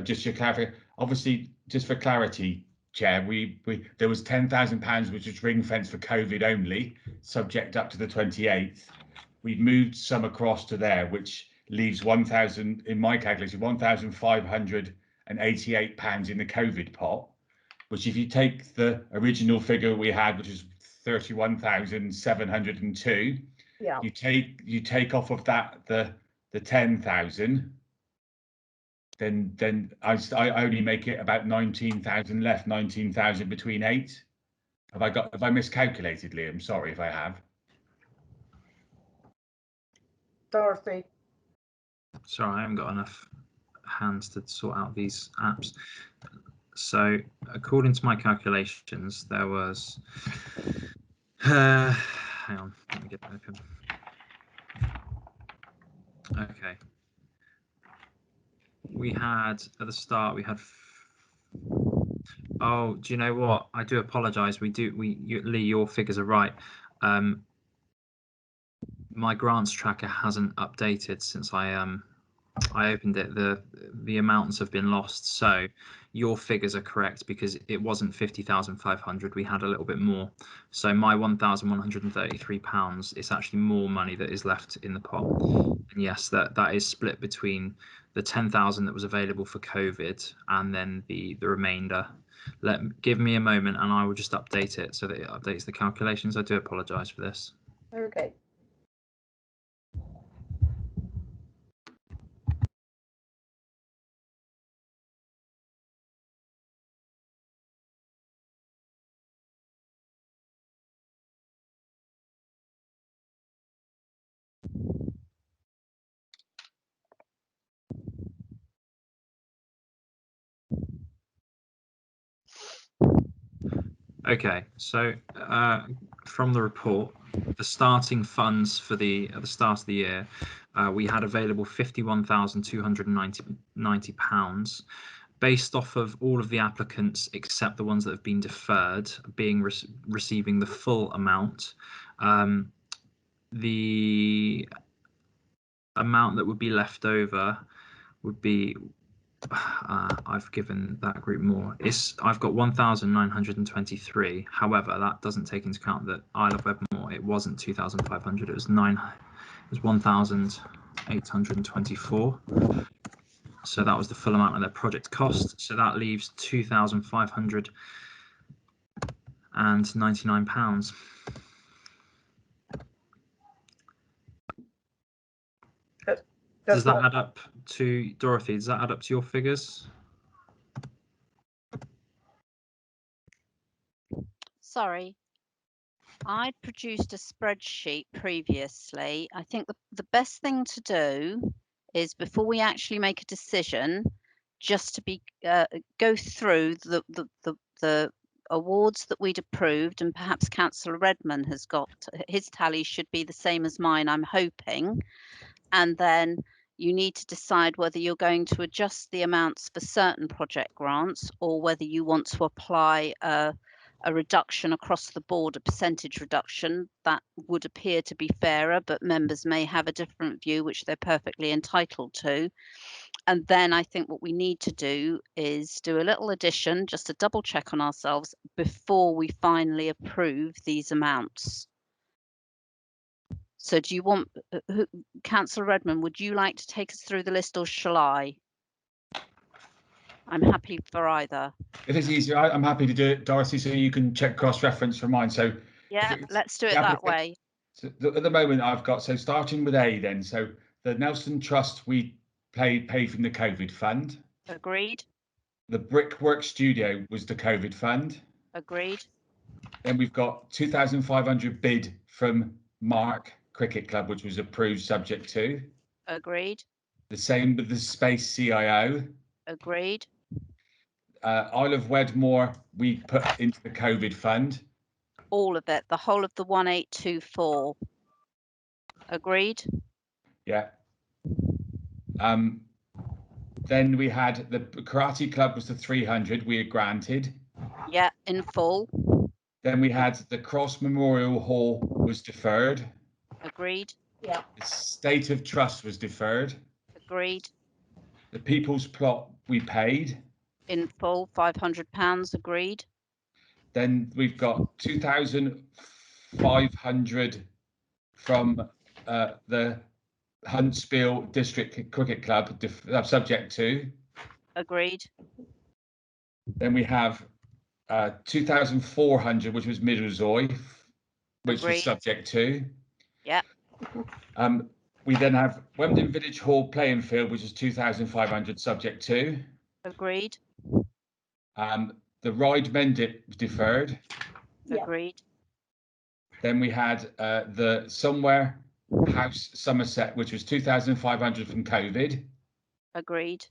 just to clarify. Obviously, just for clarity, Chair, there was £10,000 which was ring fenced for COVID only, subject up to the 28th. We've moved some across to there, which leaves 1,000 in my calculation, £1,588 in the COVID pot. Which, if you take the original figure we had, which is 31,702. Yeah. You take off of that the 10,000, then I only make it about 19,000 left. 19,000 between 8. Have I miscalculated, Liam? Sorry if I have. Dorothy. Sorry, I haven't got enough hands to sort out these apps. So according to my calculations, there was hang on, let me get that open. Okay. We had at the start oh, do you know what? I do apologise. Lee, your figures are right. My grants tracker hasn't updated since I opened it. The amounts have been lost, so your figures are correct because it wasn't 50,500. We had a little bit more. So my £1,133, it's actually more money that is left in the pot. And yes, that is split between the 10,000 that was available for COVID and then the remainder. Give me a moment and I will just update it so that it updates the calculations. I do apologise for this. Okay. Okay, so from the report, the starting funds for the at the start of the year, we had available £51,290, based off of all of the applicants except the ones that have been deferred, receiving the full amount. The amount that would be left over would be. I've given that group more. I've got 1,923. However, that doesn't take into account that Isle of Wedmore. It wasn't 2,500. It was 1,824. So that was the full amount of their project cost. So that leaves £2,599. Does that add up to, Dorothy, does that add up to your figures? Sorry, I'd produced a spreadsheet previously. I think the best thing to do is, before we actually make a decision, just to be go through the awards that we'd approved, and perhaps Councillor Redman has got his tally should be the same as mine, I'm hoping, and then you need to decide whether you're going to adjust the amounts for certain project grants or whether you want to apply a reduction across the board, a percentage reduction. That would appear to be fairer, but members may have a different view, which they're perfectly entitled to. And then I think what we need to do is do a little addition, just to double check on ourselves before we finally approve these amounts. So do you want, Councillor Redman, would you like to take us through the list, or shall I? I'm happy for either. If it's easier, I'm happy to do it, Dorothy, so you can check cross-reference from mine. So yeah, let's do it that way. So at the moment I've got, so starting with A then, so the Nelson Trust we paid from the COVID fund. Agreed. The Brickwork Studio was the COVID fund. Agreed. Then we've got 2,500 bid from Mark Cricket Club, which was approved subject to. Agreed. The same with the Space CIO. Agreed. Isle of Wedmore we put into the COVID fund. All of it, the whole of the 1824. Agreed. Yeah. Then we had the Karate Club was the 300 we had granted. Yeah, in full. Then we had the Cross Memorial Hall was deferred. Agreed. Yeah. The State of Trust was deferred. Agreed. The People's Plot we paid. In full, £500. Agreed. Then we've got 2,500 from the Huntsville District Cricket Club, subject to. Agreed. Then we have 2,400, which was Middlezoy, which Agreed. was subject to. Yeah. We then have Wemden Village Hall playing field, which is 2,500, subject to. Agreed. The Ride Mendip deferred. Agreed. Then we had the Somewhere House Somerset, which was 2,500 from COVID. Agreed.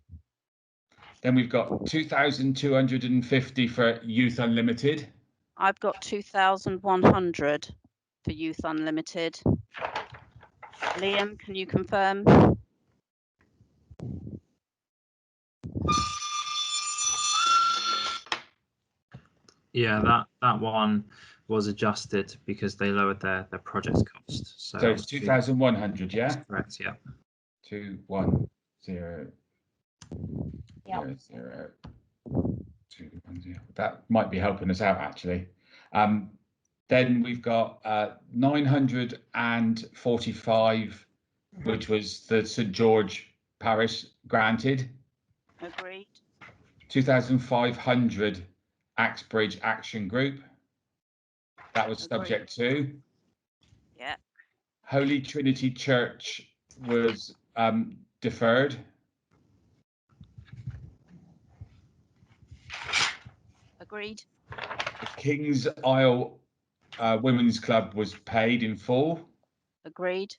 Then we've got 2,250 for Youth Unlimited. I've got 2,100 for Youth Unlimited. Liam, can you confirm? Yeah, that one was adjusted because they lowered their project cost. So it's 2,100, yeah? That's correct, yeah. 210 Yeah. 0 210. That might be helping us out actually. Then we've got 945, which was the St George Parish granted. Agreed. 2,500 Axbridge Action Group. That was subject to. Yeah. Holy Trinity Church was deferred. Agreed. The King's Isle Women's Club was paid in full. Agreed.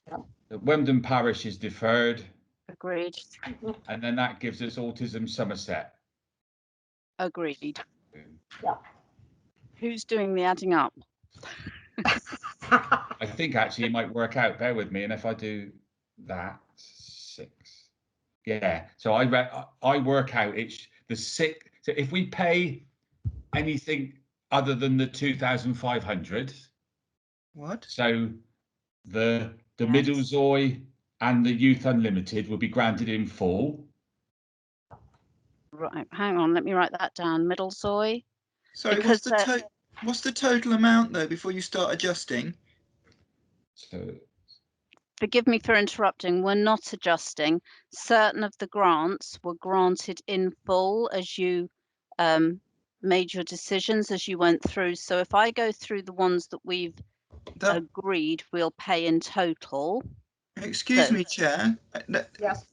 The Wemden Parish is deferred. Agreed. And then that gives us Autism Somerset. Agreed. Yeah. Who's doing the adding up? I think actually it might work out. Bear with me, and if I do that, 6. Yeah. So I work out it's the 6. So if we pay anything other than the 2,500. What? So the Middlezoy and the Youth Unlimited will be granted in full. Right, hang on, let me write that down. Middlezoy. Sorry, because what's the total amount though before you start adjusting? So forgive me for interrupting. We're not adjusting. Certain of the grants were granted in full as you made your decisions as you went through. So if I go through the ones that we've agreed we'll pay in total. Excuse me, Chair. Yes.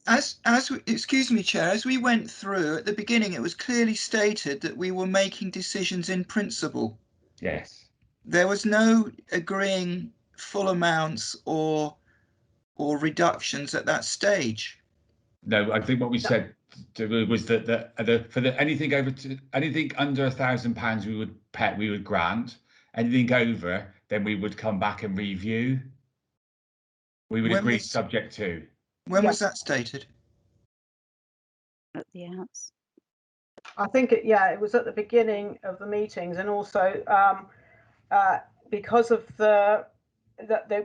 Excuse me, Chair. As we went through at the beginning, it was clearly stated that we were making decisions in principle. Yes. There was no agreeing full amounts or reductions at that stage. No, I think what we said was that anything under £1,000 we would grant. Anything over, then we would come back and review. We would agree subject to. When was that stated? At the outs. I think it was at the beginning of the meetings, and also because of that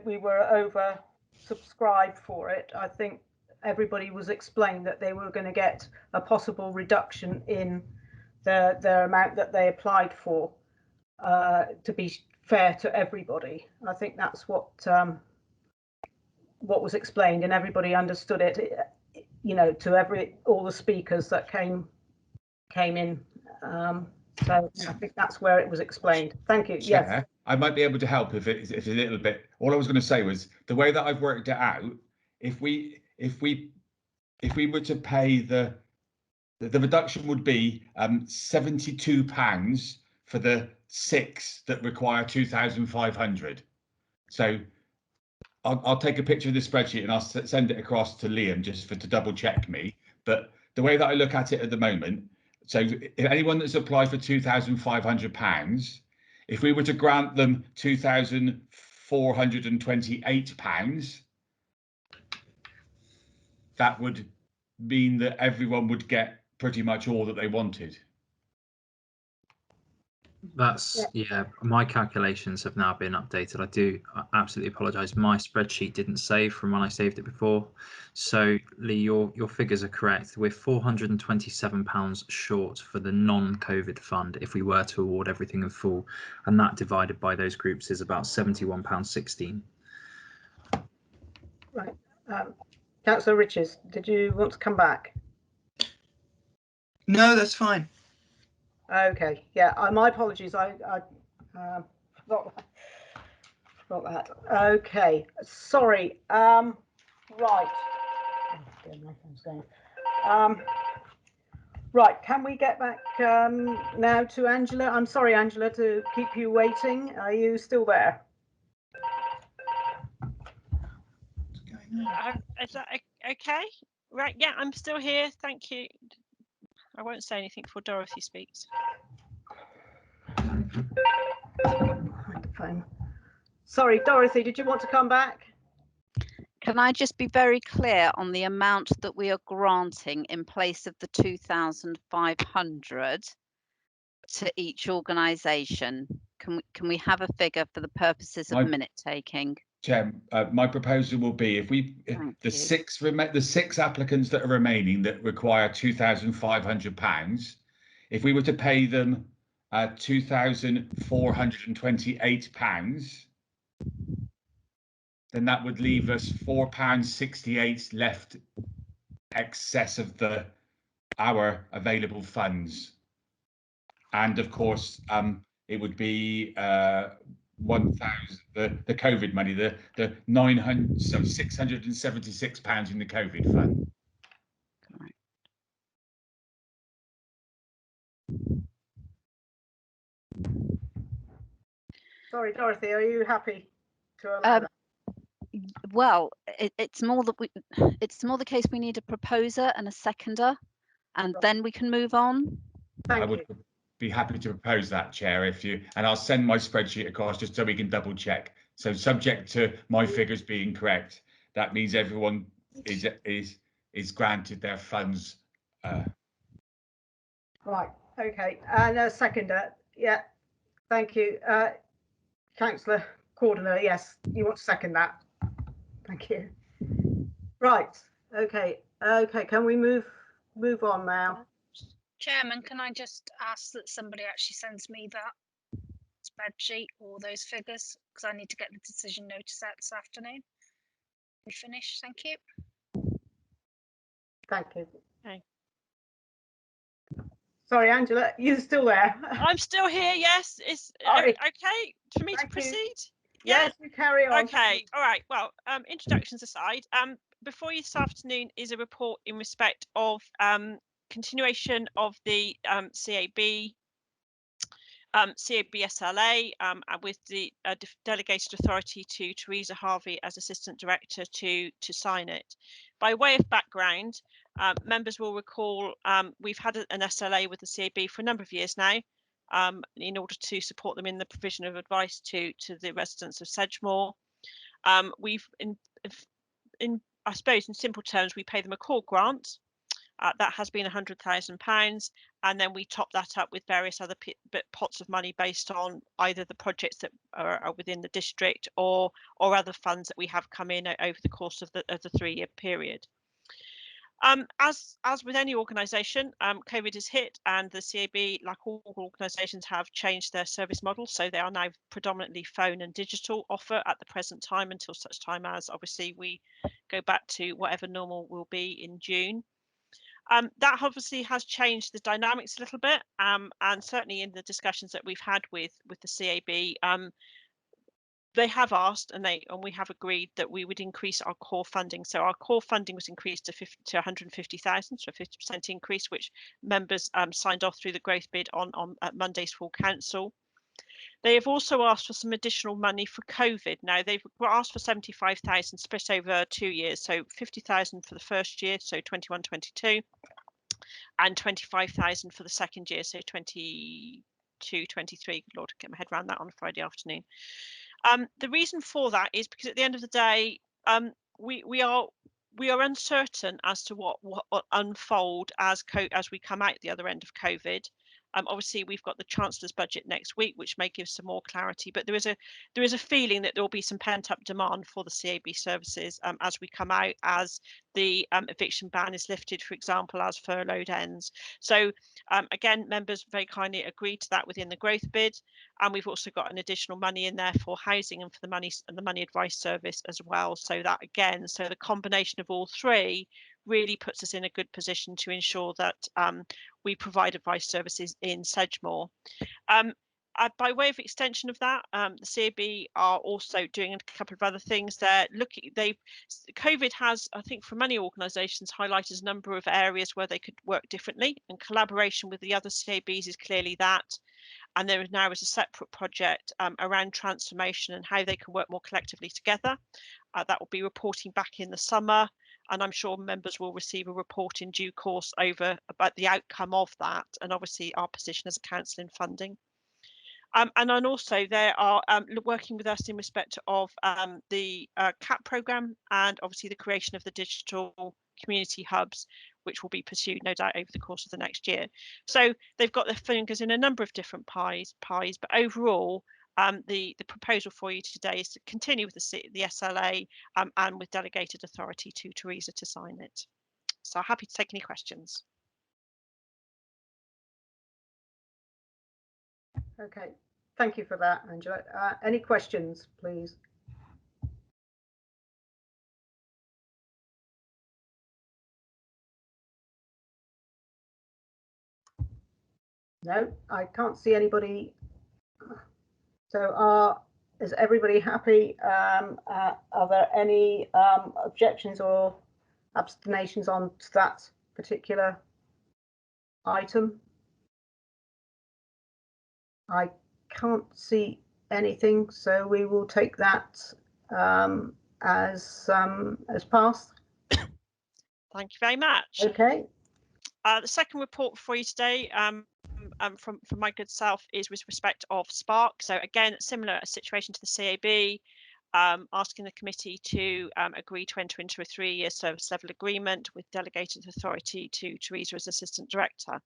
we were over subscribed for it. I think everybody was explained that they were going to get a possible reduction in the amount that they applied for, to be fair to everybody. I think that's what was explained, and everybody understood it, you know, to all the speakers that came in. So I think that's where it was explained. Thank you. Chair, Yes. I might be able to help if it's a little bit. All I was going to say was the way that I've worked it out. If we were to pay the reduction would be £72 for the 6 that require 2,500. So I'll take a picture of the spreadsheet and I'll send it across to Liam just to double check me. But the way that I look at it at the moment, so if anyone that's applied for £2,500, if we were to grant them £2,428, that would mean that everyone would get pretty much all that they wanted. That's, yeah, my calculations have now been updated. I do absolutely apologise. My spreadsheet didn't save from when I saved it before. So Lee, your figures are correct. We're £427 short for the non-COVID fund if we were to award everything in full, and that divided by those groups is about £71.16. Right. Councillor Richards, did you want to come back? No, that's fine. Okay. Yeah. My apologies. I forgot that. Okay. Sorry. Right. Right. Can we get back now to Angela? I'm sorry, Angela, to keep you waiting. Are you still there? Is that okay? Right. Yeah, I'm still here. Thank you. I won't say anything before Dorothy speaks. Fine. Sorry, Dorothy, did you want to come back? Can I just be very clear on the amount that we are granting in place of the 2,500 to each organisation? Can we have a figure for the purposes of minute taking? Chair, my proposal will be if the six applicants that are remaining that require £2,500, if we were to pay them £2,428, then that would leave us £4.68 left excess of our available funds. And of course, it would be 1,000 the COVID money, the £676 in the COVID fund. Correct. Sorry, Dorothy, are you happy to allow that? Well, it's more the case we need a proposer and a seconder, and then we can move on. I would be happy to propose that, Chair, and I'll send my spreadsheet across just so we can double check. So subject to my figures being correct, that means everyone is granted their funds. Right. Okay. And a seconder. Yeah. Thank you, Councillor Cordner. Yes, you want to second that? Thank you. Right. Okay. Okay. Can we move on now? Chairman, can I just ask that somebody actually sends me that spreadsheet or those figures, because I need to get the decision notice out this afternoon. We finish. Thank you. Thank you. Okay. Sorry, Angela, you're still there? I'm still here. Yes. Is okay for me to proceed? Yes, you carry on. Okay, all right. Well, introductions aside, before you this afternoon is a report in respect of continuation of the CAB SLA with the delegated authority to Teresa Harvey as Assistant Director to sign it. By way of background, members will recall we've had an SLA with the CAB for a number of years now in order to support them in the provision of advice to the residents of Sedgemoor. We've, I suppose, in simple terms, we pay them a core grant. That has been £100,000, and then we top that up with various other pots of money based on either the projects that are within the district or other funds that we have come in over the course of the 3-year period. As with any organisation, COVID has hit, and the CAB, like all organisations, have changed their service model. So they are now predominantly phone and digital offer at the present time, until such time as obviously we go back to whatever normal will be in June. That obviously has changed the dynamics a little bit, and certainly in the discussions that we've had with the CAB, they have asked, and we have agreed that we would increase our core funding. So our core funding was increased to 150,000, so a 50% increase, which members signed off through the growth bid on at Monday's full council. They have also asked for some additional money for COVID. Now, they've asked for 75,000 split over 2 years, so 50,000 for the first year, so 21-22, and 25,000 for the second year, so 22-23. Lord, get my head around that on a Friday afternoon. The reason for that is because at the end of the day, we are uncertain as to what will unfold as we come out the other end of COVID. Obviously, we've got the Chancellor's budget next week, which may give some more clarity. But there is a feeling that there will be some pent-up demand for the CAB services as we come out, as the eviction ban is lifted, for example, as furloughed ends. So again, members very kindly agreed to that within the growth bid, and we've also got an additional money in there for housing and for the money advice service as well. So that again, so the combination of all three really puts us in a good position to ensure that we provide advice services in Sedgemoor. By way of extension of that, the CAB are also doing a couple of other things. COVID has, I think, for many organisations, highlighted a number of areas where they could work differently, and collaboration with the other CABs is clearly that. And there now is a separate project around transformation and how they can work more collectively together. That will be reporting back in the summer, and I'm sure members will receive a report in due course about the outcome of that, and obviously our position as a council in funding. And then also they are working with us in respect of the CAP programme, and obviously the creation of the digital community hubs, which will be pursued no doubt over the course of the next year. So they've got their fingers in a number of different pies, but overall the proposal for you today is to continue with the SLA and with delegated authority to Teresa to sign it. So happy to take any questions. Okay, thank you for that, Angela. Any questions, please? No, I can't see anybody. So is everybody happy? Are there any objections or abstentions on that particular item? I can't see anything, so we will take that as passed. Thank you very much. Okay. The second report for you today from my good self is with respect of Spark. So again, similar situation to the CAB, asking the committee to agree to enter into a 3-year service level agreement with delegated authority to Teresa as Assistant Director.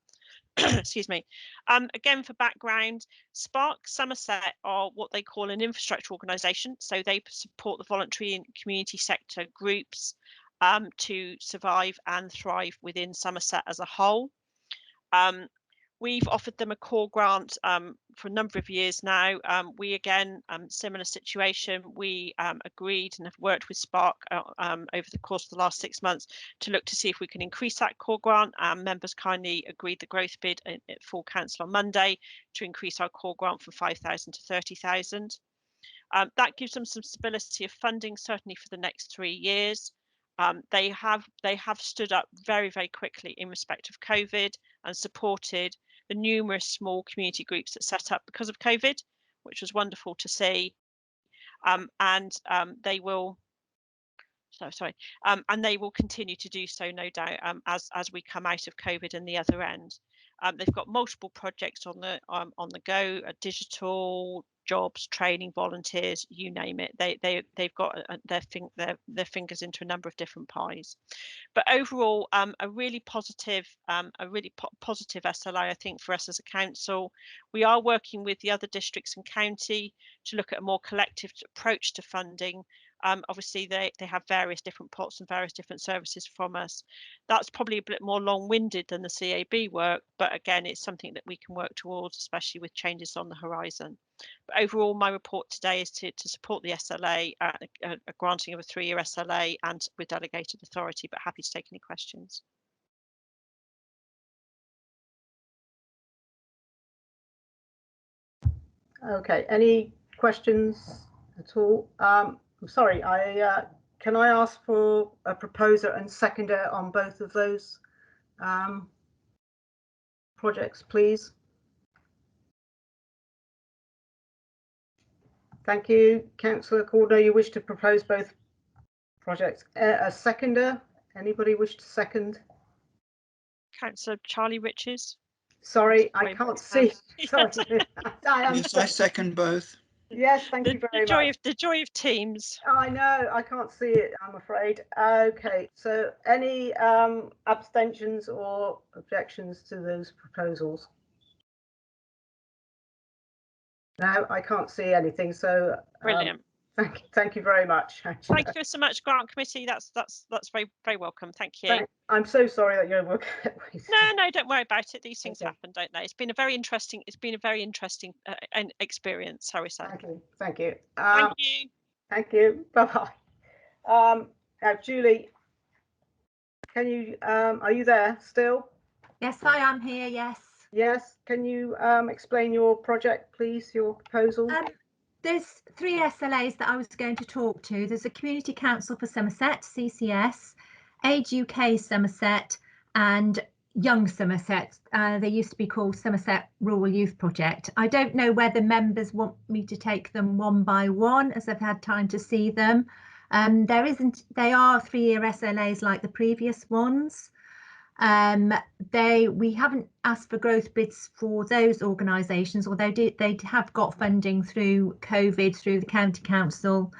Excuse me. Again, for background, Spark Somerset are what they call an infrastructure organisation. So they support the voluntary and community sector groups to survive and thrive within Somerset as a whole. We've offered them a core grant for a number of years now. We again, similar situation, we agreed and have worked with Spark over the course of the last 6 months to look to see if we can increase that core grant. Members kindly agreed the growth bid at full council on Monday to increase our core grant from 5,000 to 30,000. That gives them some stability of funding, certainly for the next 3 years. They have stood up very, very quickly in respect of COVID and supported the numerous small community groups that set up because of COVID, which was wonderful to see. They will. And they will continue to do so, no doubt, as we come out of COVID and the other end. They've got multiple projects on the go: digital, jobs, training, volunteers, you name it. They've got their fingers into a number of different pies. But overall, a really positive SLA, I think, for us as a council. We are working with the other districts and county to look at a more collective approach to funding. Obviously, they have various different pots and various different services from us. That's probably a bit more long-winded than the CAB work, but again, it's something that we can work towards, especially with changes on the horizon. But overall, my report today is to support the SLA, a granting of a 3-year SLA and with delegated authority, but happy to take any questions. Okay, any questions at all? I'm sorry, can I ask for a proposer and seconder on both of those projects, please? Thank you. Councillor Corder, you wish to propose both projects. A seconder? Anybody wish to second? Councillor Charlie Riches. Sorry, I can't see. Sorry. Yes, I second both. Yes, thank you very much. The joy of Teams. I know, I can't see it, I'm afraid. Okay, so any abstentions or objections to those proposals? No, I can't see anything, so brilliant. Thank you very much. Thank you so much, Grant Committee. That's very, very welcome. Thank you. I'm so sorry that you're working. No, don't worry about it. These things happen, don't they? It's been a very interesting experience. Sorry, Sam. Thank you. Thank you. Thank you. Bye bye. Julie, can you? Are you there still? Yes, I am here. Yes. Yes. Can you explain your project, please? Your proposal. There's 3 SLAs that I was going to talk to. There's a Community Council for Somerset, CCS, Age UK Somerset, and Young Somerset. They used to be called Somerset Rural Youth Project. I don't know whether members want me to take them one by one, as I've had time to see them. They are 3-year SLAs like the previous ones. We haven't asked for growth bids for those organisations, although they have got funding through COVID, through the County Council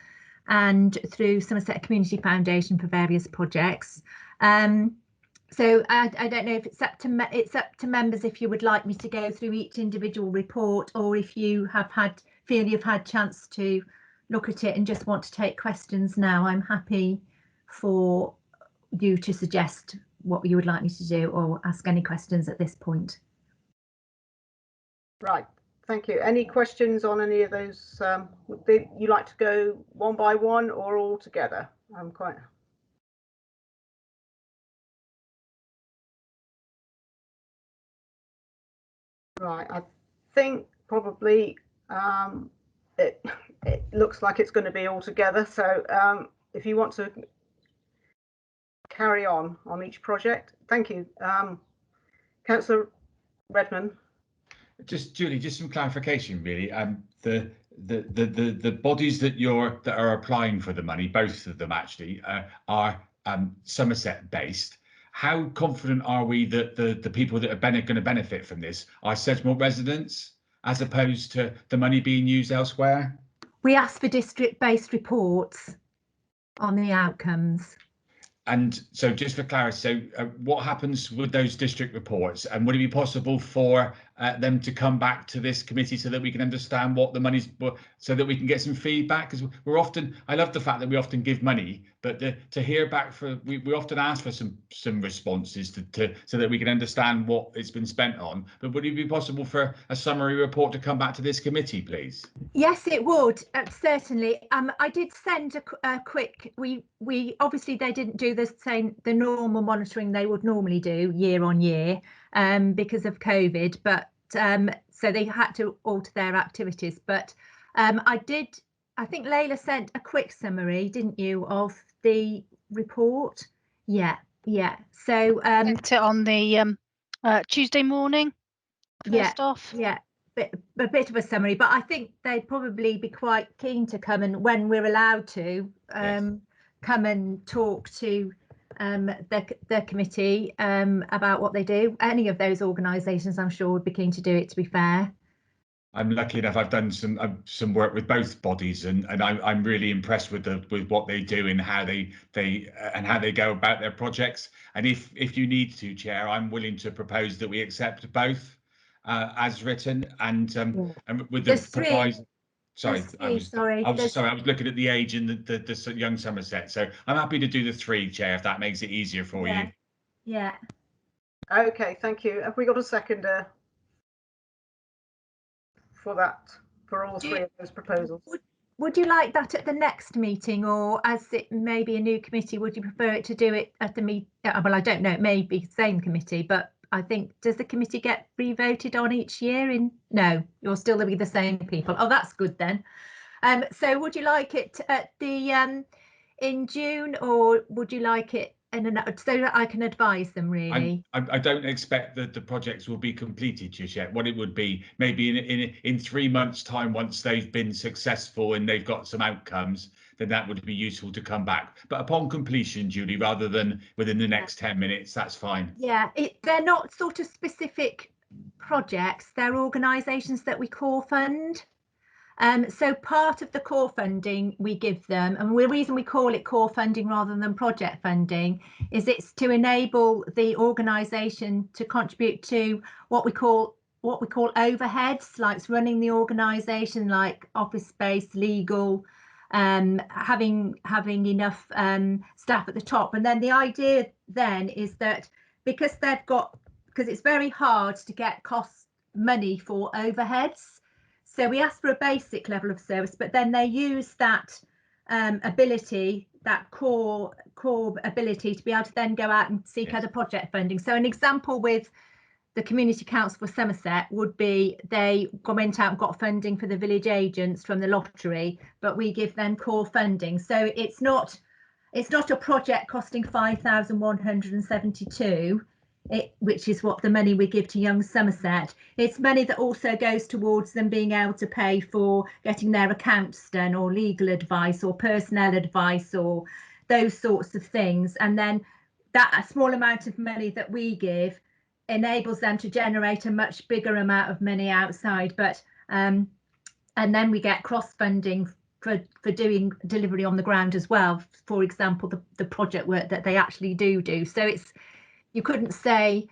and through Somerset Community Foundation for various projects. So I don't know if it's up to members if you would like me to go through each individual report, or if you feel you've had chance to look at it and just want to take questions now. I'm happy for you to suggest what you would like me to do or ask any questions at this point. Right, thank you. Any questions on any of those? Would you like to go one by one or all together? I'm quite. Right, I think probably it looks like it's going to be all together. So if you want to carry on each project. Thank you. Councillor Redmond. Julie, just some clarification really. The bodies that are applying for the money, both of them actually, are Somerset based. How confident are we that the people that are going to benefit from this are Sedgemoor residents, as opposed to the money being used elsewhere? We asked for district-based reports on the outcomes. And so just for clarity, so what happens with those district reports, and would it be possible for them to come back to this committee so that we can understand what the money's, so that we can get some feedback? Because we're often, I love the fact that we often give money, but to hear back we often ask for some responses so that we can understand what it's been spent on. But would it be possible for a summary report to come back to this committee, please? Yes, it would, certainly. I did send a quick, we obviously they didn't do the normal monitoring they would normally do year on year because of COVID, but so they had to alter their activities. But I did I think Layla sent a quick summary, didn't you, of the report? Yeah. So sent it on the Tuesday morning. First off. Yeah. A bit of a summary, but I think they'd probably be quite keen to come and, when we're allowed to, come and talk to the committee about what they do. Any of those organisations, I'm sure, would be keen to do it, to be fair. I'm lucky enough. I've done some work with both bodies, and I'm really impressed with what they do and how they go about their projects. And if you need to, Chair, I'm willing to propose that we accept both as written, and with the proviso. Sorry, I was looking at the age and the young Somerset. So I'm happy to do the 3, Chair, if that makes it easier for you. Yeah. Okay, thank you. Have we got a seconder for that, for all 3 of those proposals? Would you like that at the next meeting, or as it may be a new committee, would you prefer it to do it at the meet? Well, I don't know, it may be the same committee, but I think, does the committee get re-voted on each year? No, you'll still be the same people. Oh, that's good then. So would you like it at the in June, or would you like it so that I can advise them, really? I don't expect that the projects will be completed just yet. What it would be, maybe in 3 months' time, once they've been successful and they've got some outcomes, then that would be useful to come back. But upon completion, Julie, rather than within the next 10 minutes, that's fine. Yeah, they're not sort of specific projects, they're organisations that we core fund. So part of the core funding we give them, and the reason we call it core funding rather than project funding, is it's to enable the organisation to contribute to what we call overheads, like running the organisation, like office space, legal, having enough staff at the top. And then the idea then is that because it's very hard to get money for overheads, so we ask for a basic level of service, but then they use that ability, that core ability, to be able to then go out and seek other project funding. So an example with the Community Council for Somerset would be they went out and got funding for the village agents from the lottery, but we give them core funding. So it's not a project costing 5,172. Which is what the money we give to Young Somerset. It's money that also goes towards them being able to pay for getting their accounts done, or legal advice, or personnel advice, or those sorts of things. And then that small amount of money that we give enables them to generate a much bigger amount of money outside. But and then we get cross funding for doing delivery on the ground as well. For example, the project work that they actually do. So you couldn't say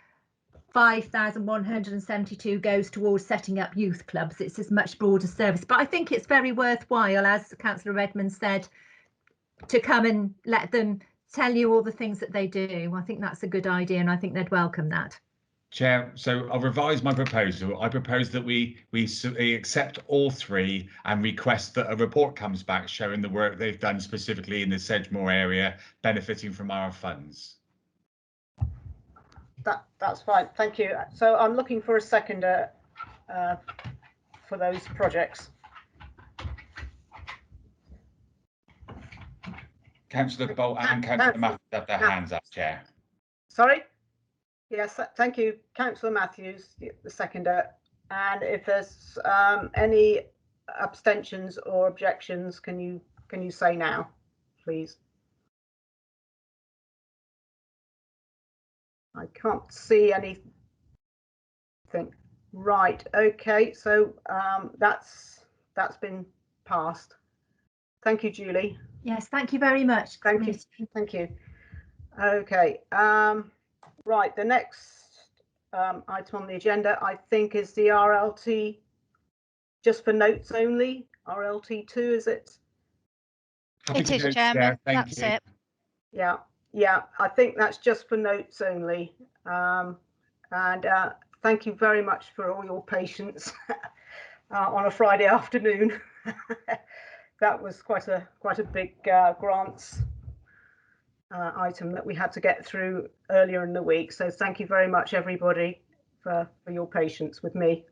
5,172 goes towards setting up youth clubs. It's a much broader service. But I think it's very worthwhile, as Councillor Redmond said, to come and let them tell you all the things that they do. I think that's a good idea, and I think they'd welcome that. Chair, so I'll revise my proposal. I propose that we accept all 3 and request that a report comes back showing the work they've done specifically in the Sedgemoor area, benefiting from our funds. That's fine, thank you. So I'm looking for a seconder for those projects. Councillor Bolt and Councillor Matthews have their hands up, Chair. Sorry? Yes, thank you, Councillor Matthews, the seconder. And if there's any abstentions or objections, can you say now, please? I can't see anything. Right, okay, so that's been passed. Thank you, Julie. Yes, thank you very much. Thank you. Okay, right, the next item on the agenda, I think, is the RLT, just for notes only, RLT2, is it? It is, Chairman, that's it. Yeah, I think that's just for notes only. And thank you very much for all your patience on a Friday afternoon. That was quite a big grants item that we had to get through earlier in the week. So thank you very much, everybody, for your patience with me.